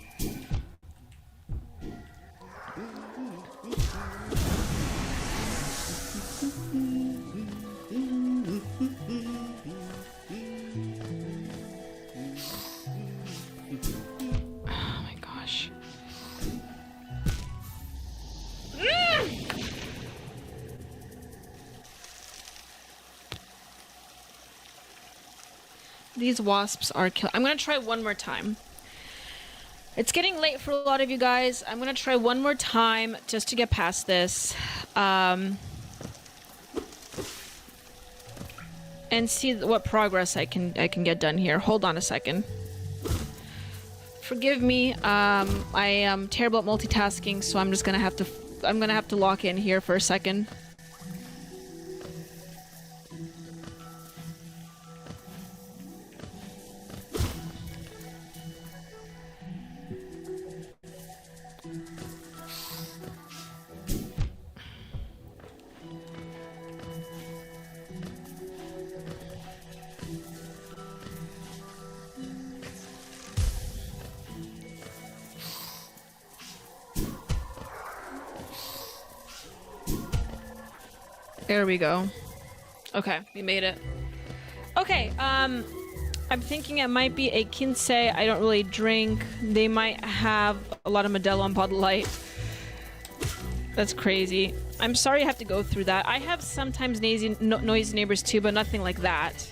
These wasps are killing. I'm gonna try one more time. It's getting late for a lot of you guys. I'm gonna try one more time just to get past this. And see what progress I can get done here. Hold on a second. Forgive me. I am terrible at multitasking, so I'm gonna have to lock in here for a second. There we go. Okay, we made it. Okay, I'm thinking it might be a Quince. I don't really drink. They might have a lot of Modelo and Bud Light. That's crazy. I'm sorry I have to go through that. I have sometimes noisy neighbors too, but nothing like that.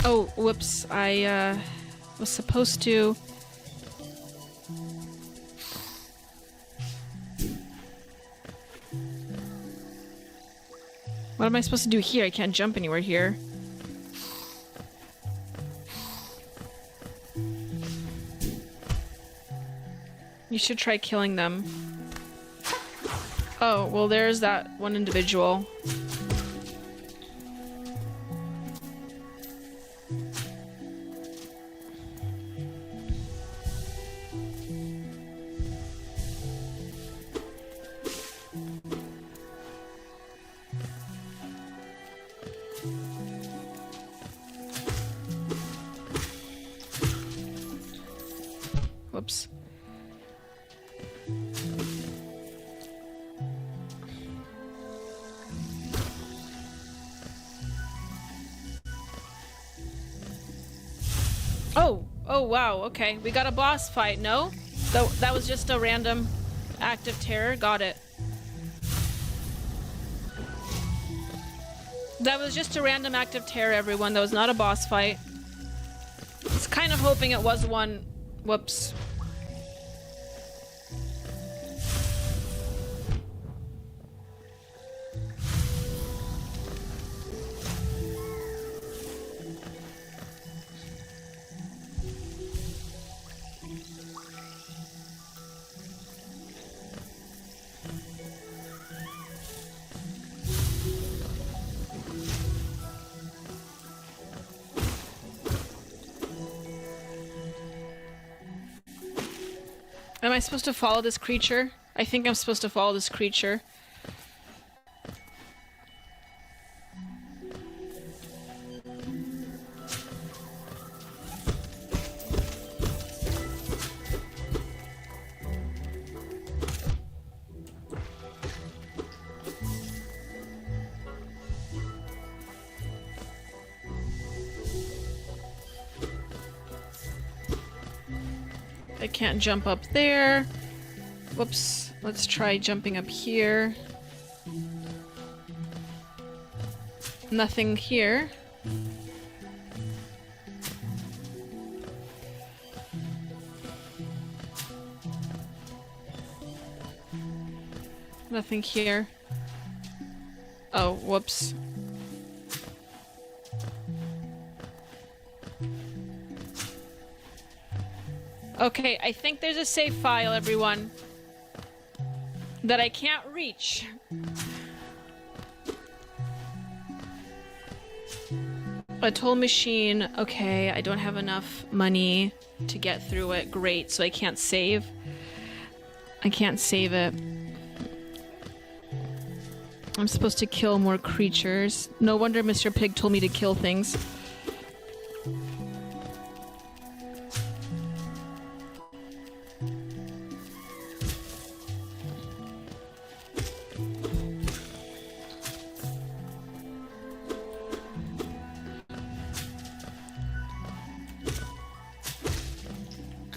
Oh, whoops. I was supposed to... What am I supposed to do here? I can't jump anywhere here. You should try killing them. Oh, well there's that one individual. Whoops. Oh wow, okay. We got a boss fight, no? That was just a random act of terror. Got it. That was just a random act of terror, everyone. That was not a boss fight. I was kind of hoping it was one. Whoops. Am I supposed to follow this creature? I think I'm supposed to follow this creature. I can't jump up there. Whoops. Let's try jumping up here. Nothing here. Nothing here. Oh, whoops. Okay, I think there's a save file, everyone, that I can't reach. A toll machine. Okay, I don't have enough money to get through it. Great, so I can't save. I can't save it. I'm supposed to kill more creatures. No wonder Mr. Pig told me to kill things.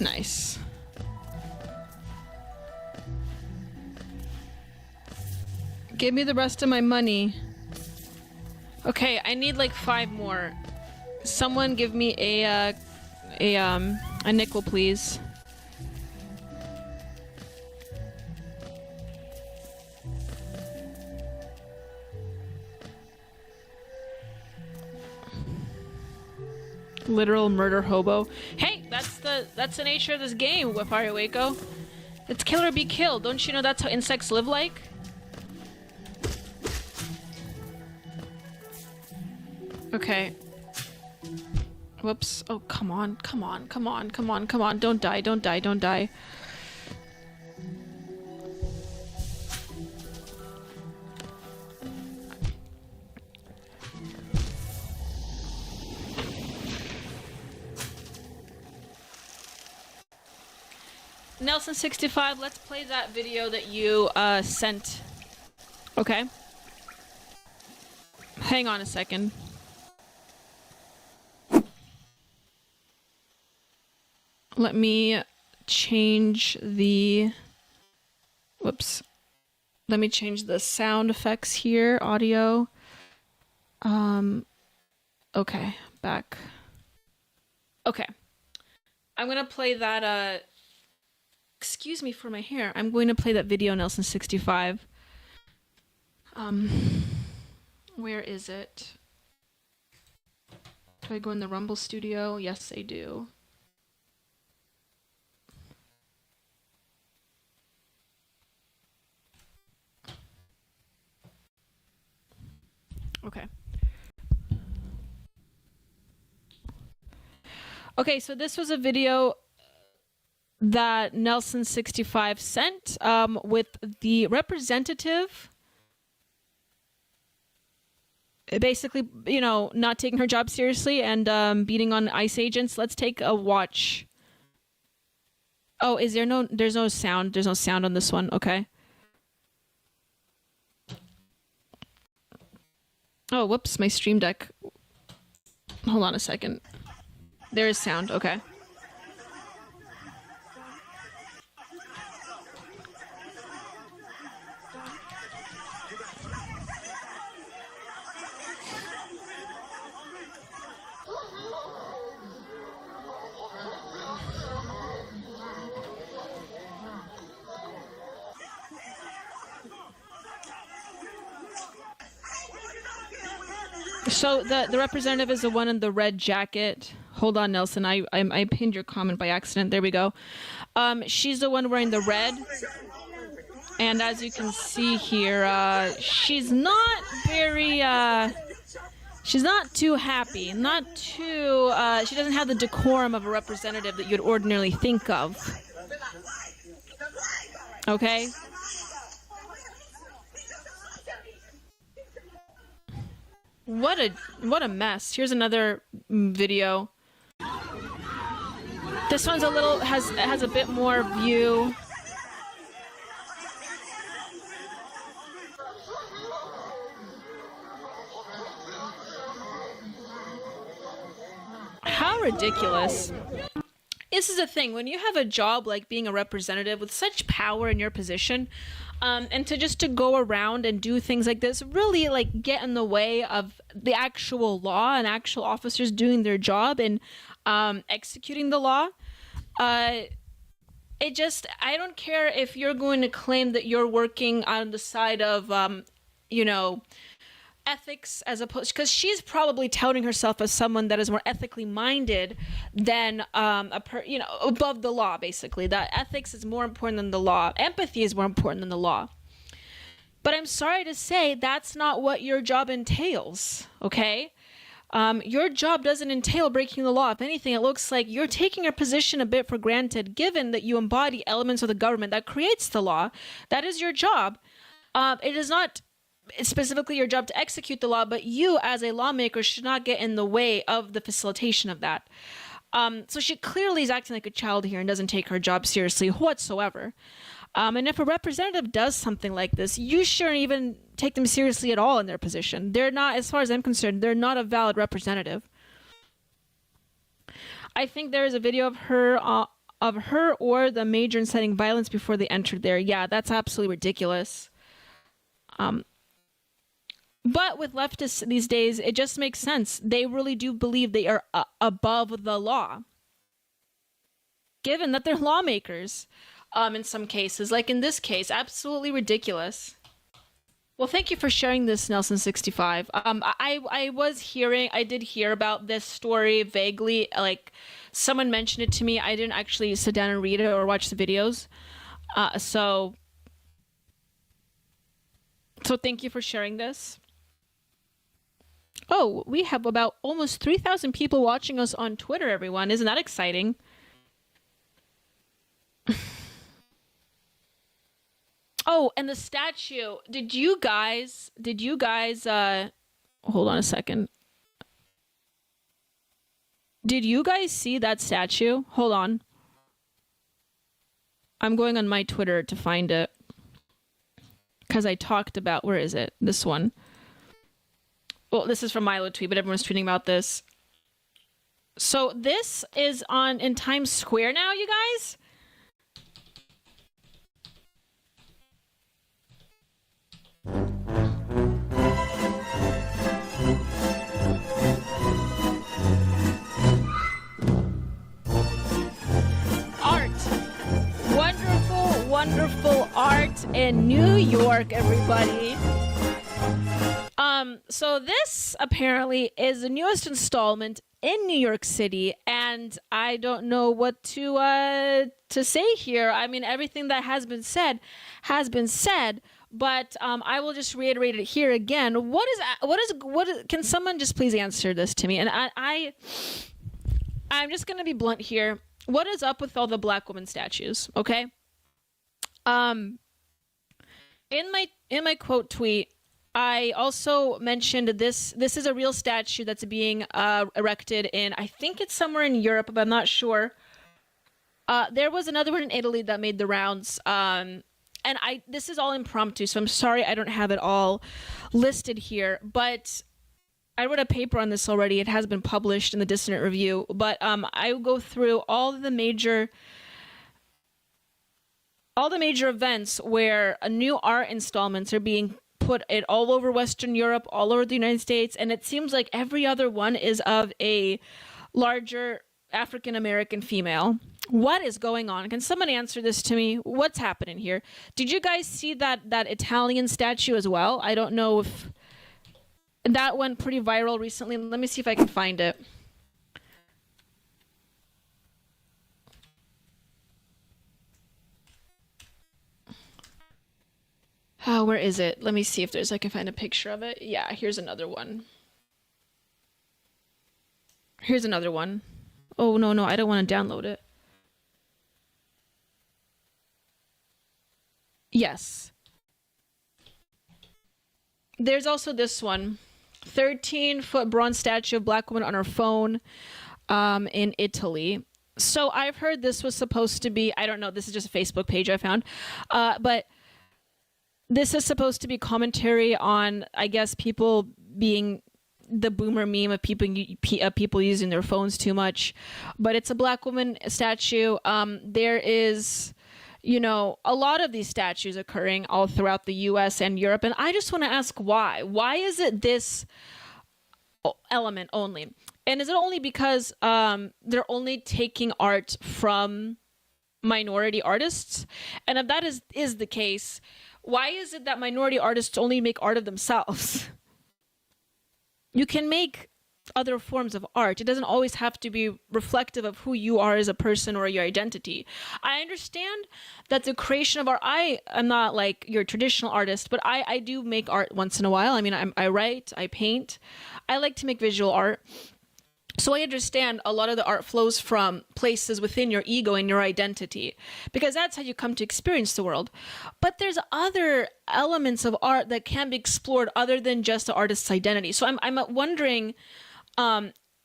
Nice. Give me the rest of my money. Okay, I need like 5 more. Someone give me a nickel, please. Literal murder hobo. Hey, that's the nature of this game, Wafario Waco. It's kill or be killed. Don't you know that's how insects live like? Okay. Whoops. Oh, come on, come on, come on, come on, come on. Don't die, don't die, don't die. Nelson65, let's play that video that you sent. Okay. Hang on a second. Let me change the... Whoops. Let me change the sound effects here, audio. Okay, back. Okay. I'm gonna play that, excuse me for my hair. I'm going to play that video, Nelson65. Where is it? Do I go in the Rumble studio? Yes, I do. Okay. Okay, so this was a video that Nelson65 sent with the representative basically, you know, not taking her job seriously and beating on ICE agents. Let's take a watch. Oh, is there no, there's no sound. There's no sound on this one. Okay. Oh, whoops, my Stream Deck. Hold on a second. There is sound. Okay. So the representative is the one in the red jacket. Hold on, Nelson. I pinned your comment by accident. There we go. She's the one wearing the red. And as you can see here, she's not very, she's not too happy. Not too, she doesn't have the decorum of a representative that you'd ordinarily think of. Okay? What a mess. Here's another video. This one's a little has a bit more view. How ridiculous. This is the thing, when you have a job like being a representative with such power in your position, and to go around and do things like this, really like get in the way of the actual law and actual officers doing their job and executing the law. It just, I don't care if you're going to claim that you're working on the side of, you know, ethics as opposed, because she's probably touting herself as someone that is more ethically minded than you know, above the law, basically. That ethics is more important than the law. Empathy is more important than the law. But I'm sorry to say that's not what your job entails, okay? Your job doesn't entail breaking the law. If anything, it looks like you're taking your position a bit for granted, given that you embody elements of the government that creates the law. That is your job. It is not specifically your job to execute the law, but you as a lawmaker should not get in the way of the facilitation of that. So she clearly is acting like a child here and doesn't take her job seriously whatsoever. And if a representative does something like this, you shouldn't even take them seriously at all in their position. They're not, as far as I'm concerned, they're not a valid representative. I think there is a video of her or the major inciting violence before they entered there. Yeah, that's absolutely ridiculous. But with leftists these days, it just makes sense. They really do believe they are above the law, given that they're lawmakers in some cases. Like in this case, absolutely ridiculous. Well, thank you for sharing this, Nelson65. I did hear about this story vaguely. Like, someone mentioned it to me. I didn't actually sit down and read it or watch the videos. So thank you for sharing this. Oh, we have about almost 3,000 people watching us on Twitter, everyone. Isn't that exciting? Oh, and the statue. Did you guys, hold on a second. Did you guys see that statue? Hold on. I'm going on my Twitter to find it. Because I talked about, where is it? This one. Well, this is from Milo tweet, but everyone's tweeting about this. So this is in Times Square now, you guys. Art. Wonderful, wonderful art in New York, everybody. So this apparently is the newest installment in New York City, and I don't know what to say here. I mean, everything that has been said, but I will just reiterate it here again. Can someone just please answer this to me? And I'm just gonna be blunt here. What is up with all the black woman statues? Okay. In my quote tweet, I also mentioned this is a real statue that's being erected in, I think it's somewhere in Europe, but I'm not sure. There was another one in Italy that made the rounds. And this is all impromptu, so I'm sorry I don't have it all listed here, but I wrote a paper on this already. It has been published in the Dissonant Review, but I will go through all the major events where new art installments are being put it all over Western Europe, all over the United States, and it seems like every other one is of a larger African American female. What is going on? Can someone answer this to me? What's happening here? Did you guys see that Italian statue as well? I don't know if that went pretty viral recently. Let me see if I can find it. Oh, where is it? Let me see if I can find a picture of it. Yeah, here's another one. Here's another one. Oh, no, I don't want to download it. Yes. There's also this one. 13-foot bronze statue of black woman on her phone in Italy. So I've heard this was supposed to be, I don't know, this is just a Facebook page I found, but this is supposed to be commentary on, I guess, people being the boomer meme of people using their phones too much. But it's a black woman statue. There is, a lot of these statues occurring all throughout the U.S. and Europe. And I just want to ask why. Why is it this element only? And is it only because they're only taking art from minority artists? And if that is the case, why is it that minority artists only make art of themselves? You can make other forms of art. It doesn't always have to be reflective of who you are as a person or your identity. I understand that the creation of art, I am not like your traditional artist, but I do make art once in a while. I mean, I write, I paint. I like to make visual art. So I understand a lot of the art flows from places within your ego and your identity, because that's how you come to experience the world. But there's other elements of art that can be explored other than just the artist's identity. So I'm wondering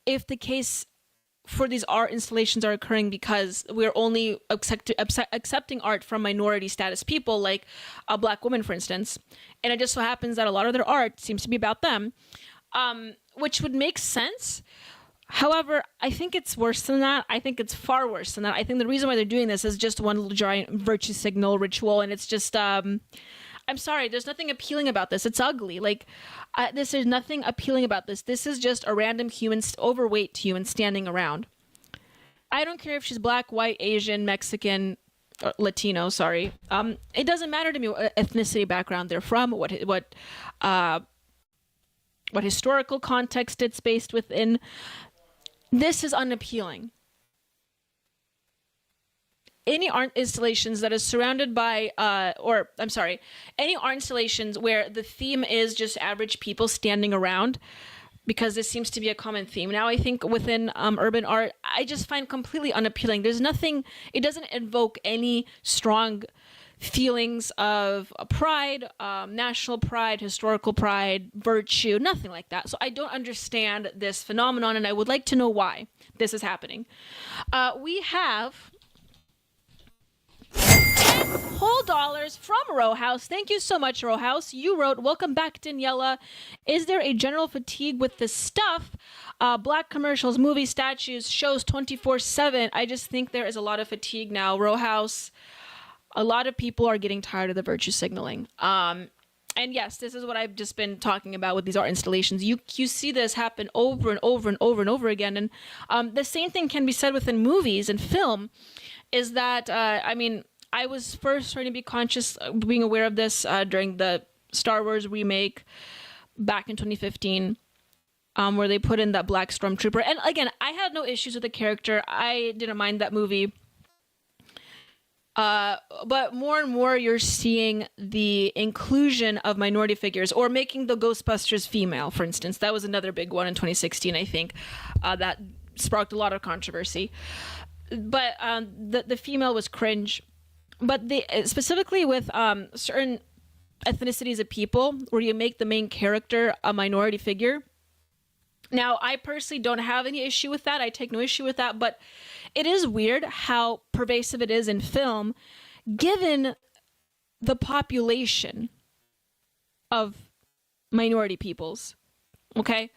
if the case for these art installations are occurring because we're only accepting art from minority status people, like a black woman, for instance. And it just so happens that a lot of their art seems to be about them, which would make sense. However, I think it's worse than that. I think it's far worse than that. I think the reason why they're doing this is just one giant virtue signal ritual, and it's just, I'm sorry, there's nothing appealing about this. It's ugly. There's nothing appealing about this. This is just a random human, overweight human standing around. I don't care if she's black, white, Asian, Mexican, Latino, sorry. It doesn't matter to me what ethnicity background they're from, what historical context it's based within. This is unappealing. Any art installations that is surrounded by, any art installations where the theme is just average people standing around, because this seems to be a common theme. Now, I think within urban art, I just find completely unappealing. There's nothing, it doesn't invoke any strong feelings of pride, national pride, historical pride, virtue, nothing like that. So I don't understand this phenomenon, and I would like to know why this is happening. We have $10 from Row House. Thank you so much, Row House. You wrote, "Welcome back, Daniela. Is there a general fatigue with this stuff? Black commercials, movies, statues, shows 24/7. I just think there is a lot of fatigue now, Row House. A lot of people are getting tired of the virtue signaling. And yes, this is what I've just been talking about with these art installations. You see this happen over and over and over and over again. And the same thing can be said within movies and film, is that, I was first starting to be conscious, being aware of this during the Star Wars remake. back in 2015, where they put in that black stormtrooper. And again, I had no issues with the character. I didn't mind that movie. But more and more you're seeing the inclusion of minority figures, or making the Ghostbusters female, for instance. That was another big one in 2016, I think, that sparked a lot of controversy. But the female was cringe. But specifically with certain ethnicities of people, where you make the main character a minority figure. Now, I personally don't have any issue with that. I take no issue with that. But it is weird how pervasive it is in film, given the population of minority peoples. Okay?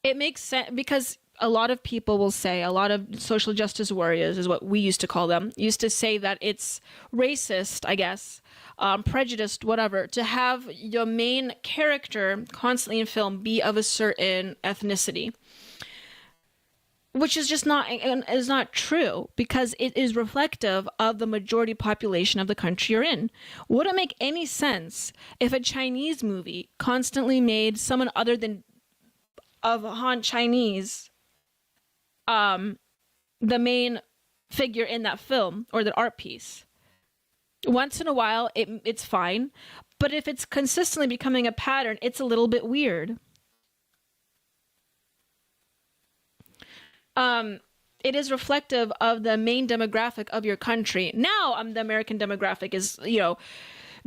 It makes sense because a lot of people will say, a lot of social justice warriors is what we used to call them, used to say that it's racist, I guess, prejudiced, whatever, to have your main character constantly in film be of a certain ethnicity. Which is just not true, because it is reflective of the majority population of the country you're in. Would it make any sense if a Chinese movie constantly made someone other than of Han Chinese the main figure in that film or the art piece? Once in a while, it's fine, but if it's consistently becoming a pattern, it's a little bit weird. It is reflective of the main demographic of your country. Now, the American demographic is,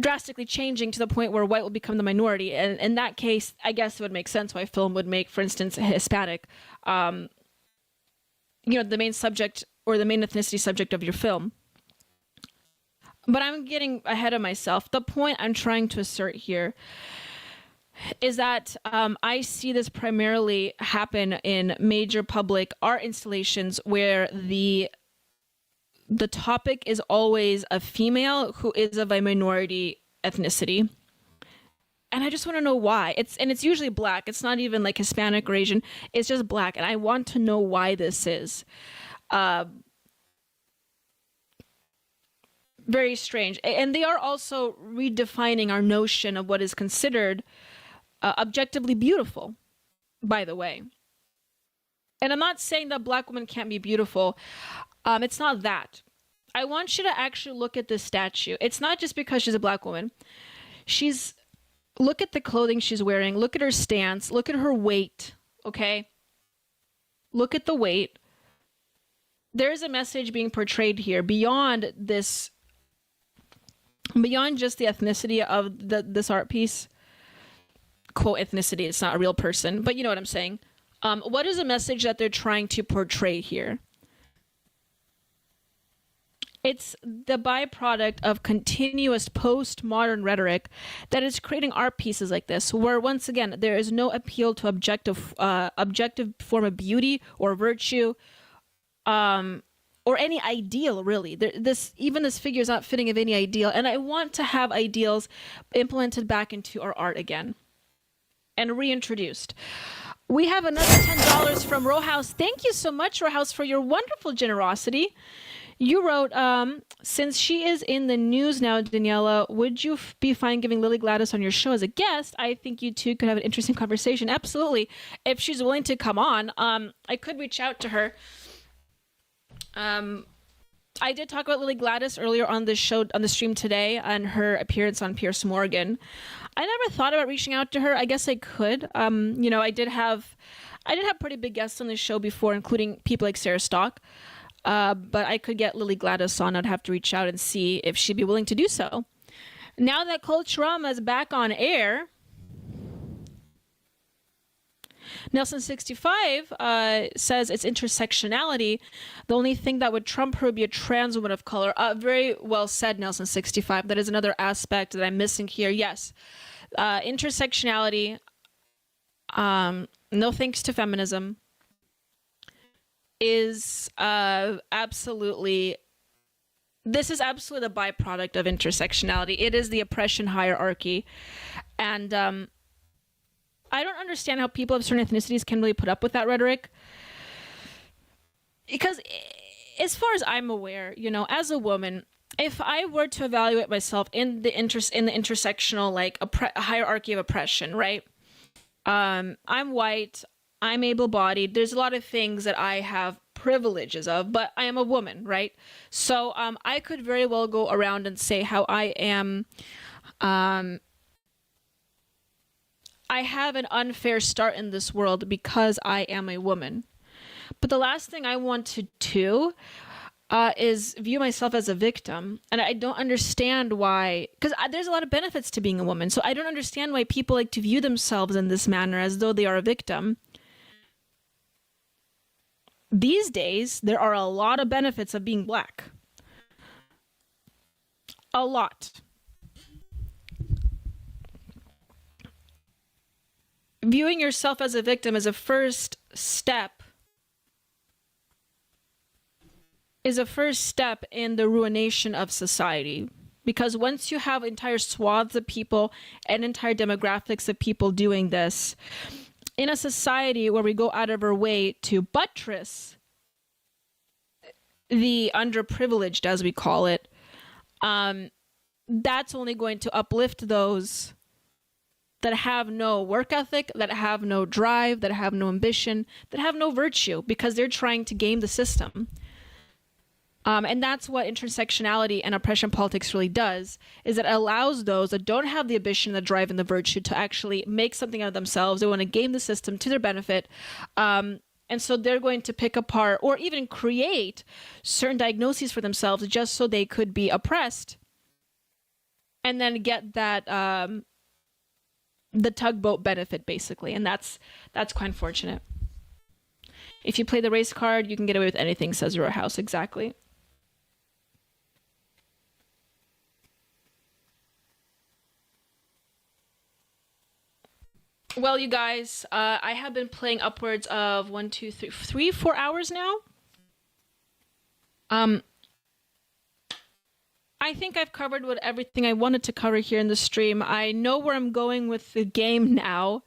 drastically changing to the point where white will become the minority. And in that case, I guess it would make sense why film would make, for instance, Hispanic, the main subject or the main ethnicity subject of your film. But I'm getting ahead of myself. The point I'm trying to assert here is that I see this primarily happen in major public art installations where the topic is always a female who is of a minority ethnicity. And I just want to know why. It's usually black. It's not even like Hispanic or Asian. It's just black. And I want to know why this is. Very strange. And they are also redefining our notion of what is considered objectively beautiful, by the way. And I'm not saying that black women can't be beautiful. It's not that. I want you to actually look at this statue. It's not just because she's a black woman. Look at the clothing she's wearing. Look at her stance. Look at her weight. Okay? Look at the weight. There's a message being portrayed here beyond just the ethnicity of this art piece. Quote ethnicity, it's not a real person, but you know what I'm saying. What is the message that they're trying to portray here? It's the byproduct of continuous postmodern rhetoric that is creating art pieces like this, where once again there is no appeal to objective form of beauty or virtue, or any ideal, really. This figure is not fitting of any ideal, and I want to have ideals implemented back into our art again and reintroduced. We have another $10 from Rohouse. Thank you so much, Rohouse, for your wonderful generosity. You wrote, since she is in the news now, Daniela, would you be fine giving Lily Gladys on your show as a guest? I think you two could have an interesting conversation. Absolutely. If she's willing to come on, I could reach out to her. I did talk about Lily Gladys earlier on the show, on the stream today, and her appearance on Piers Morgan. I never thought about reaching out to her. I guess I could. I did have pretty big guests on the show before, including people like Sarah Stock. But I could get Lily Gladys on. I'd have to reach out and see if she'd be willing to do so. Now that Culturama is back on air, Nelson65 says it's intersectionality. The only thing that would trump her would be a trans woman of color. Very well said, Nelson65. That is another aspect that I'm missing here. Yes, intersectionality, no thanks to feminism, is absolutely... This is absolutely the byproduct of intersectionality. It is the oppression hierarchy. And I don't understand how people of certain ethnicities can really put up with that rhetoric. Because as far as I'm aware, as a woman, if I were to evaluate myself in the intersectional, hierarchy of oppression, right? I'm white. I'm able-bodied. There's a lot of things that I have privileges of, but I am a woman, right? So I could very well go around and say how I am. I have an unfair start in this world because I am a woman. But the last thing I want to do is view myself as a victim. And I don't understand why, because there's a lot of benefits to being a woman. So I don't understand why people like to view themselves in this manner as though they are a victim. These days, there are a lot of benefits of being black. A lot. Viewing yourself as a victim is a first step. Is a first step in the ruination of society. Because once you have entire swaths of people and entire demographics of people doing this, in a society where we go out of our way to buttress the underprivileged, as we call it, that's only going to uplift those that have no work ethic, that have no drive, that have no ambition, that have no virtue, because they're trying to game the system. And that's what intersectionality and oppression politics really does, is it allows those that don't have the ambition, the drive, and the virtue to actually make something out of themselves. They want to game the system to their benefit. And so they're going to pick apart or even create certain diagnoses for themselves just so they could be oppressed and then get that, the tugboat benefit, basically. And that's quite unfortunate. If you play the race card, you can get away with anything, says Row House. Exactly. Well, you guys, I have been playing upwards of 4 hours now. I think I've covered everything I wanted to cover here in the stream. I know where I'm going with the game now,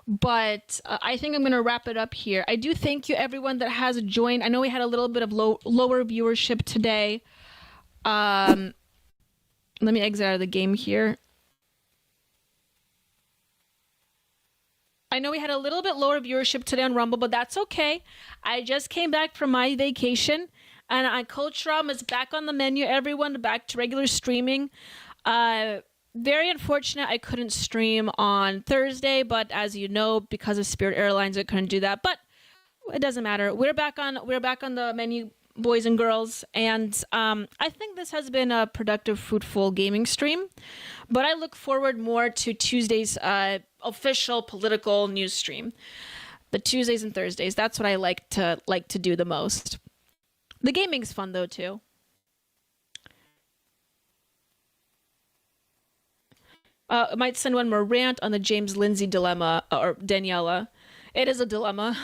but I think I'm going to wrap it up here. I do thank you, everyone that has joined. I know we had a little bit of lower viewership today. Let me exit out of the game here. I know we had a little bit lower viewership today on Rumble, but that's okay. I just came back from my vacation, and Coach Ram is back on the menu, everyone, back to regular streaming. Very unfortunate I couldn't stream on Thursday, but as you know, because of Spirit Airlines, I couldn't do that. But it doesn't matter. We're back on the menu, boys and girls, and I think this has been a productive, fruitful gaming stream. But I look forward more to Tuesday's official political news stream. The Tuesdays and Thursdays. That's what I like to do the most. The gaming's fun though too. I might send one more rant on the James Lindsay dilemma, or Daniela. It is a dilemma.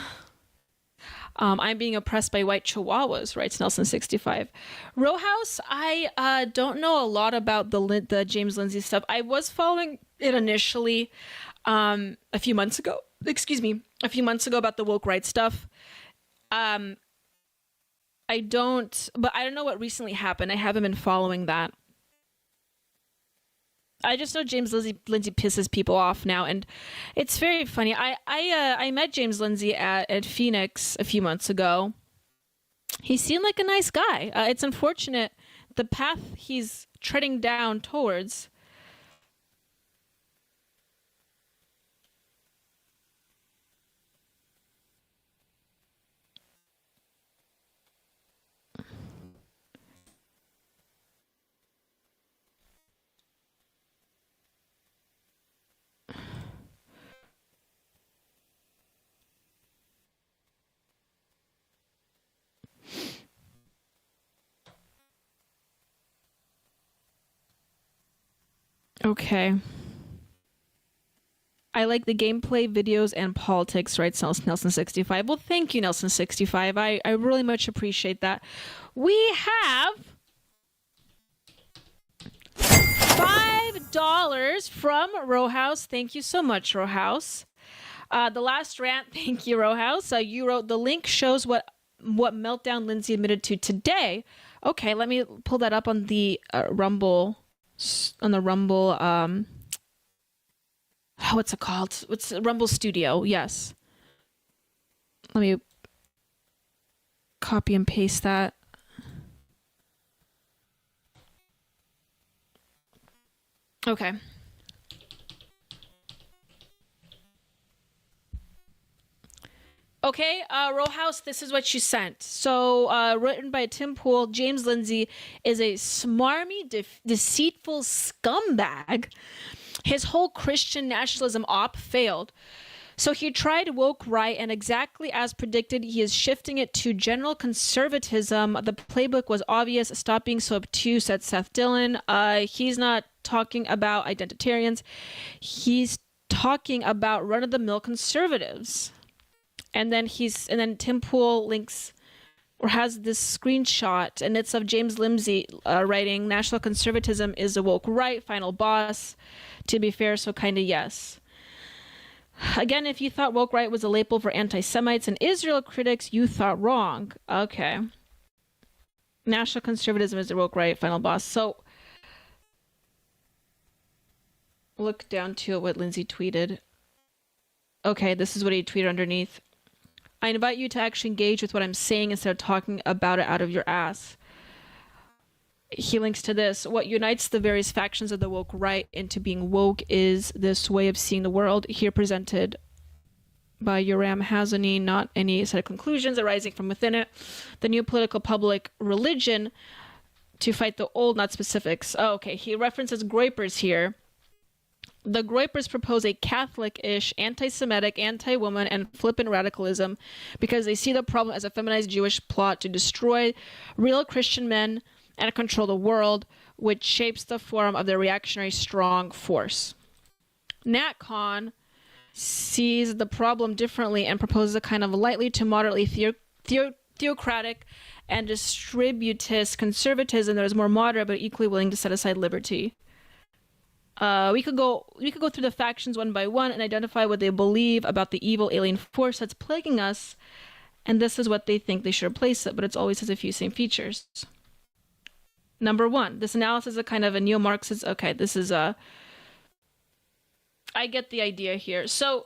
I'm being oppressed by white chihuahuas, writes Nelson65. Row House, I don't know a lot about the James Lindsay stuff. I was following it initially a few months ago about the woke rights stuff. I don't know what recently happened. I haven't been following that. I just know James Lindsay pisses people off now, and it's very funny. I met James Lindsay at Phoenix a few months ago. He seemed like a nice guy. It's unfortunate the path he's treading down towards. Okay. I like the gameplay, videos, and politics, writes Nelson65. Well, thank you, Nelson65. I really much appreciate that. We have $5 from Row House. Thank you so much, Row House. The last rant, thank you, Row House. You wrote, the link shows what meltdown Lindsay admitted to today. Okay, let me pull that up on the Rumble. what's it called? What's Rumble Studio? Yes. Let me copy and paste that. Okay. Okay, Row House, this is what you sent. So, written by Tim Pool, James Lindsay is a smarmy, deceitful scumbag. His whole Christian nationalism op failed. So he tried woke right, and exactly as predicted, he is shifting it to general conservatism. The playbook was obvious. Stop being so obtuse, said Seth Dillon. He's not talking about identitarians. He's talking about run-of-the-mill conservatives. And then Tim Pool links or has this screenshot, and it's of James Lindsay writing, "National conservatism is a woke right, final boss. To be fair, so kind of yes." Again, if you thought woke right was a label for anti-Semites and Israel critics, you thought wrong. Okay. National conservatism is the woke right, final boss. So look down to what Lindsay tweeted. Okay, this is what he tweeted underneath. "I invite you to actually engage with what I'm saying instead of talking about it out of your ass." He links to this. "What unites the various factions of the woke right into being woke is this way of seeing the world, here presented by Yoram Hazony, not any set of conclusions arising from within it. The new political public religion to fight the old, not specifics." Oh, okay, he references Groypers here. The Groypers propose a Catholic-ish, anti-Semitic, anti-woman, and flippant radicalism because they see the problem as a feminized Jewish plot to destroy real Christian men and control the world, which shapes the form of the reactionary strong force. NatCon sees the problem differently and proposes a kind of lightly to moderately theocratic and distributist conservatism that is more moderate but equally willing to set aside liberty. We could go through the factions one by one and identify what they believe about the evil alien force that's plaguing us, and this is what they think they should replace it, but it always has a few same features. Number one, this analysis is a kind of a neo-Marxist. Okay, this is a. I get the idea here. So,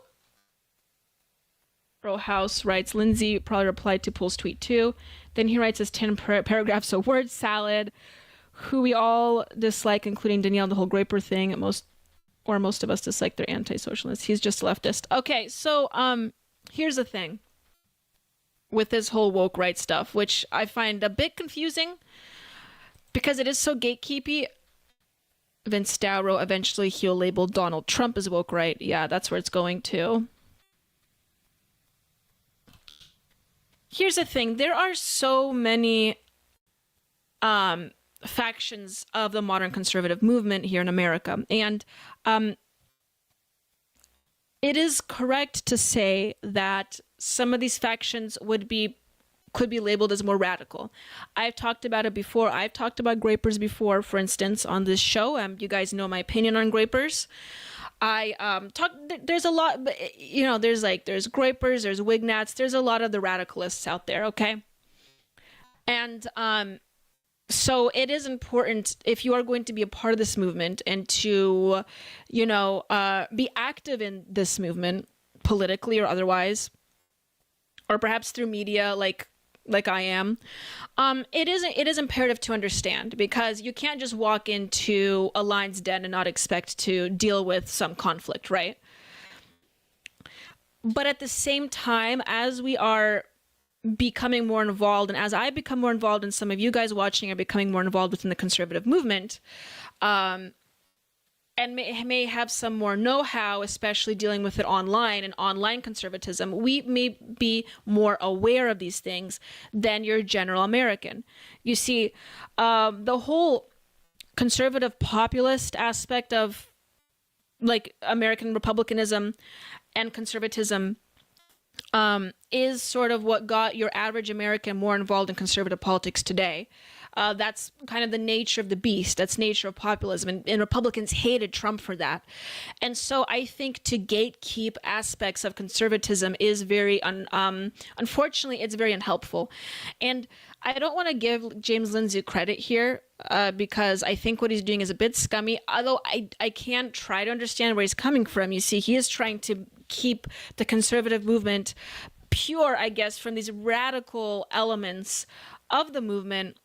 Row House writes, Lindsay probably replied to Pool's tweet too. Then he writes his 10 paragraphs of word salad, who we all dislike, including Danielle, the whole Groyper thing. Most of us dislike their anti-socialists. He's just a leftist. Okay, so here's the thing with this whole woke right stuff, which I find a bit confusing because it is so gatekeepy. Vince Dowrow, eventually he'll label Donald Trump as woke right. Yeah, that's where it's going to. Here's the thing. There are so many factions of the modern conservative movement here in America. And it is correct to say that some of these factions could be labeled as more radical. I've talked about it before. I've talked about Groypers before, for instance, on this show. You guys know my opinion on Groypers. There's a lot, there's Groypers, there's Wignats, there's a lot of the radicalists out there, okay? And so it is important, if you are going to be a part of this movement and to, be active in this movement politically or otherwise, or perhaps through media like I am, it is imperative to understand, because you can't just walk into a lion's den and not expect to deal with some conflict, right? But at the same time, as we are becoming more involved, and as I become more involved, and some of you guys watching are becoming more involved within the conservative movement, and may have some more know-how, especially dealing with it online and online conservatism, we may be more aware of these things than your general American. You see, the whole conservative populist aspect of American republicanism and conservatism is sort of what got your average American more involved in conservative politics today. That's kind of the nature of the beast. That's nature of populism. And Republicans hated Trump for that. And so I think to gatekeep aspects of conservatism is very, unfortunately, it's very unhelpful. And I don't want to give James Lindsay credit here because I think what he's doing is a bit scummy, although I can try to understand where he's coming from. You see, he is trying to keep the conservative movement pure, I guess, from these radical elements of the movement.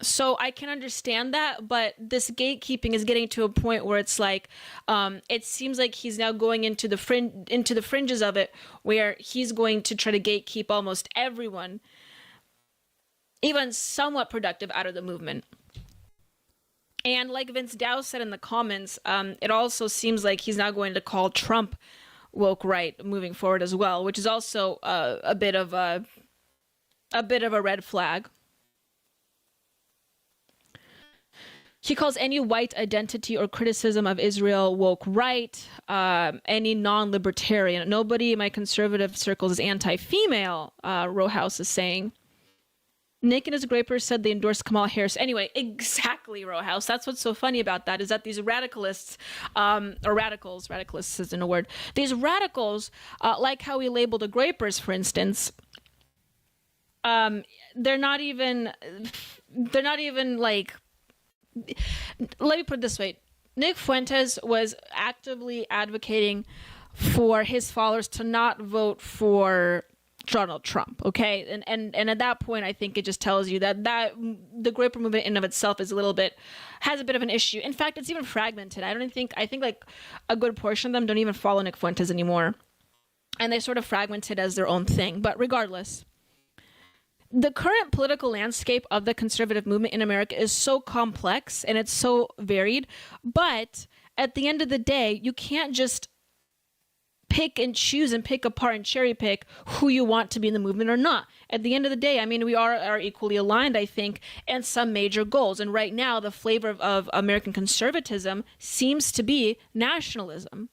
So I can understand that, but this gatekeeping is getting to a point where it's like, it seems like he's now going into the fringes of it, where he's going to try to gatekeep almost everyone, even somewhat productive, out of the movement. And like Vince Dow said in the comments, it also seems like he's now going to call Trump woke right moving forward as well, which is also a bit of a red flag. He calls any white identity or criticism of Israel woke right, any non-libertarian. Nobody in my conservative circles is anti-female, Row House is saying. Nick and his Graper said they endorsed Kamala Harris. Anyway, exactly, Row House. That's what's so funny about that, is that these radicalists, or radicalists isn't a word, these radicals, like how we labeled the Grapers, for instance, they're not even like, let me put it this way. Nick Fuentes was actively advocating for his followers to not vote for Donald Trump, okay? And at that point, I think it just tells you that the Graper movement in of itself has a bit of an issue. In fact, it's even fragmented. I think like a good portion of them don't even follow Nick Fuentes anymore. And they sort of fragmented as their own thing. But regardless, the current political landscape of the conservative movement in America is so complex and it's so varied. But at the end of the day, you can't just pick and choose and pick apart and cherry pick who you want to be in the movement or not. At the end of the day, I mean, we are equally aligned, I think, in some major goals. And right now, the flavor of American conservatism seems to be nationalism.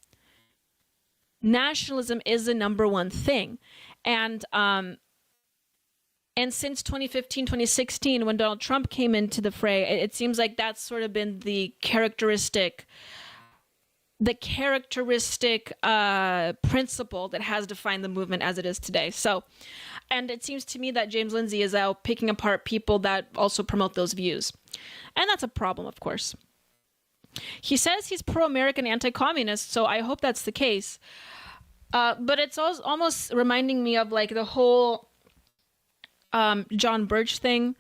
Nationalism is the number one thing. And since 2015, 2016, when Donald Trump came into the fray, it seems like that's sort of been the characteristic principle that has defined the movement as it is today. So, and it seems to me that James Lindsay is out picking apart people that also promote those views. And that's a problem, of course. He says he's pro-American anti-communist, so I hope that's the case. But it's almost reminding me of like the whole John Birch thing.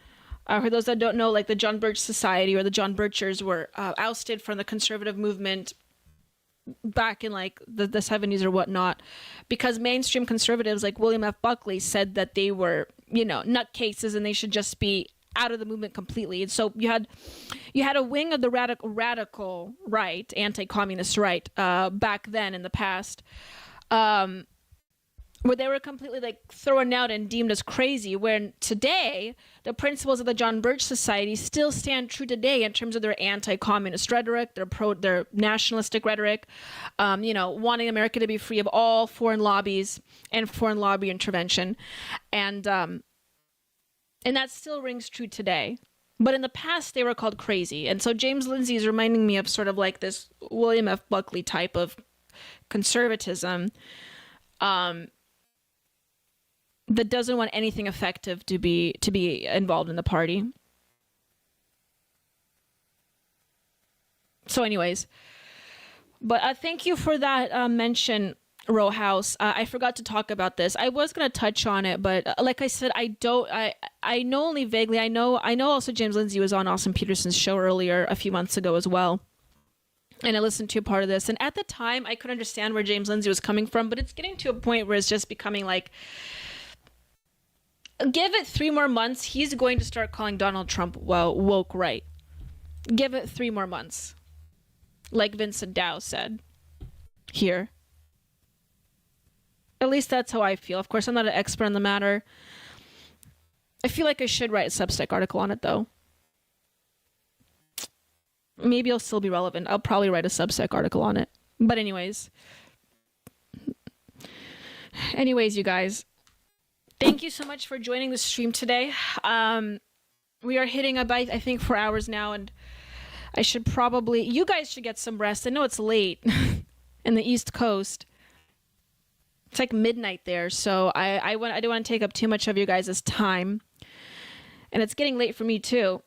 For those that don't know, like the John Birch Society or the John Birchers were ousted from the conservative movement back in like the 70s or whatnot, because mainstream conservatives like William F. Buckley said that they were, nutcases and they should just be out of the movement completely. And so you had a wing of the radical right, anti-communist right, back then in the past, where they were completely like thrown out and deemed as crazy, when today the principles of the John Birch Society still stand true today in terms of their anti-communist rhetoric, their nationalistic rhetoric, wanting America to be free of all foreign lobbies and foreign lobby intervention. And that still rings true today. But in the past, they were called crazy. And so James Lindsay is reminding me of sort of like this William F. Buckley type of conservatism, that doesn't want anything effective to be involved in the party. So anyways, but thank you for that mention, Row House. I forgot to talk about this. I was going to touch on it, but like I said, I know only vaguely. I know also James Lindsay was on Austin Peterson's show earlier a few months ago as well. And I listened to a part of this. And at the time, I could understand where James Lindsay was coming from, but it's getting to a point where it's just becoming like, give it 3 more months, he's going to start calling Donald Trump woke right. Give it 3 more months. Like Vincent Dow said here. At least that's how I feel. Of course, I'm not an expert on the matter. I feel like I should write a Substack article on it, though. Maybe it'll still be relevant. I'll probably write a Substack article on it. But anyways, you guys, thank you so much for joining the stream today. We are hitting about, I think, 4 hours now, and you guys should get some rest. I know it's late in the East Coast. It's like midnight there, so I don't want to take up too much of you guys' time. And it's getting late for me too.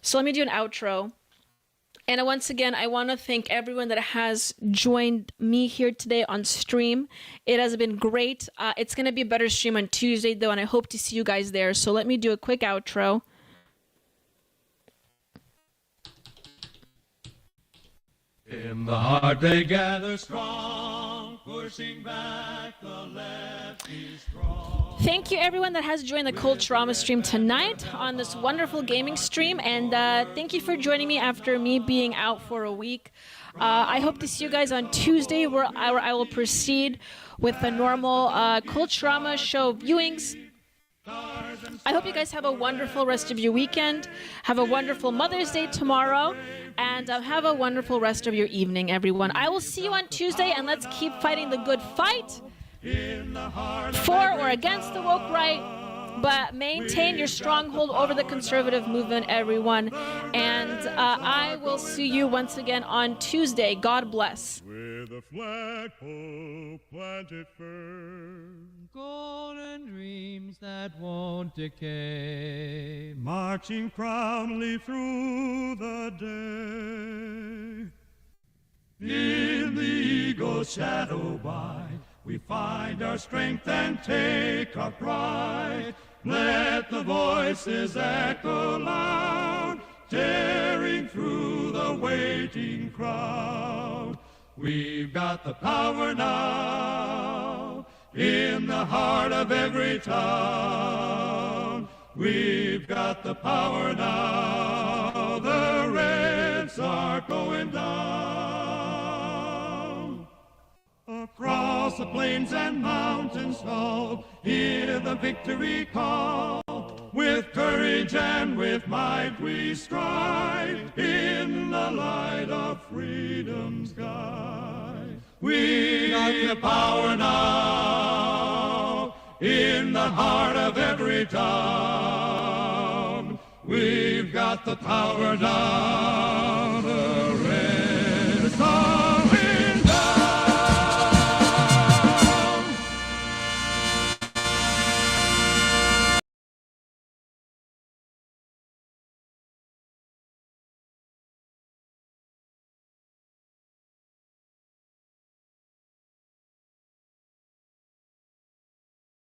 So let me do an outro. And once again, I want to thank everyone that has joined me here today on stream. It has been great. It's going to be a better stream on Tuesday, though, and I hope to see you guys there. So let me do a quick outro. In the heart they gather strong, pushing back the lefty strong. Thank you, everyone that has joined the Culturama stream tonight on this wonderful gaming stream. And thank you for joining me after me being out for a week. I hope to see you guys on Tuesday, where I will proceed with the normal Culturama show viewings. I hope you guys have a wonderful rest of your weekend. Have a wonderful Mother's Day tomorrow. And have a wonderful rest of your evening, everyone. I will see you on Tuesday, and let's keep fighting the good fight for or against the woke right, but maintain your stronghold over the conservative movement, everyone. And I will see you once again on Tuesday. God bless. With a flagpole planted firm, golden dreams that won't decay, marching proudly through the day. In the eagle's shadow by, we find our strength and take our pride. Let the voices echo loud, tearing through the waiting crowd. We've got the power now, in the heart of every town. We've got the power now, the Reds are going down. Across the plains and mountains tall, hear the victory call. With courage and with might we strive, in the light of freedom's guide. We got the power now, in the heart of every town. We've got the power now, the Red Star.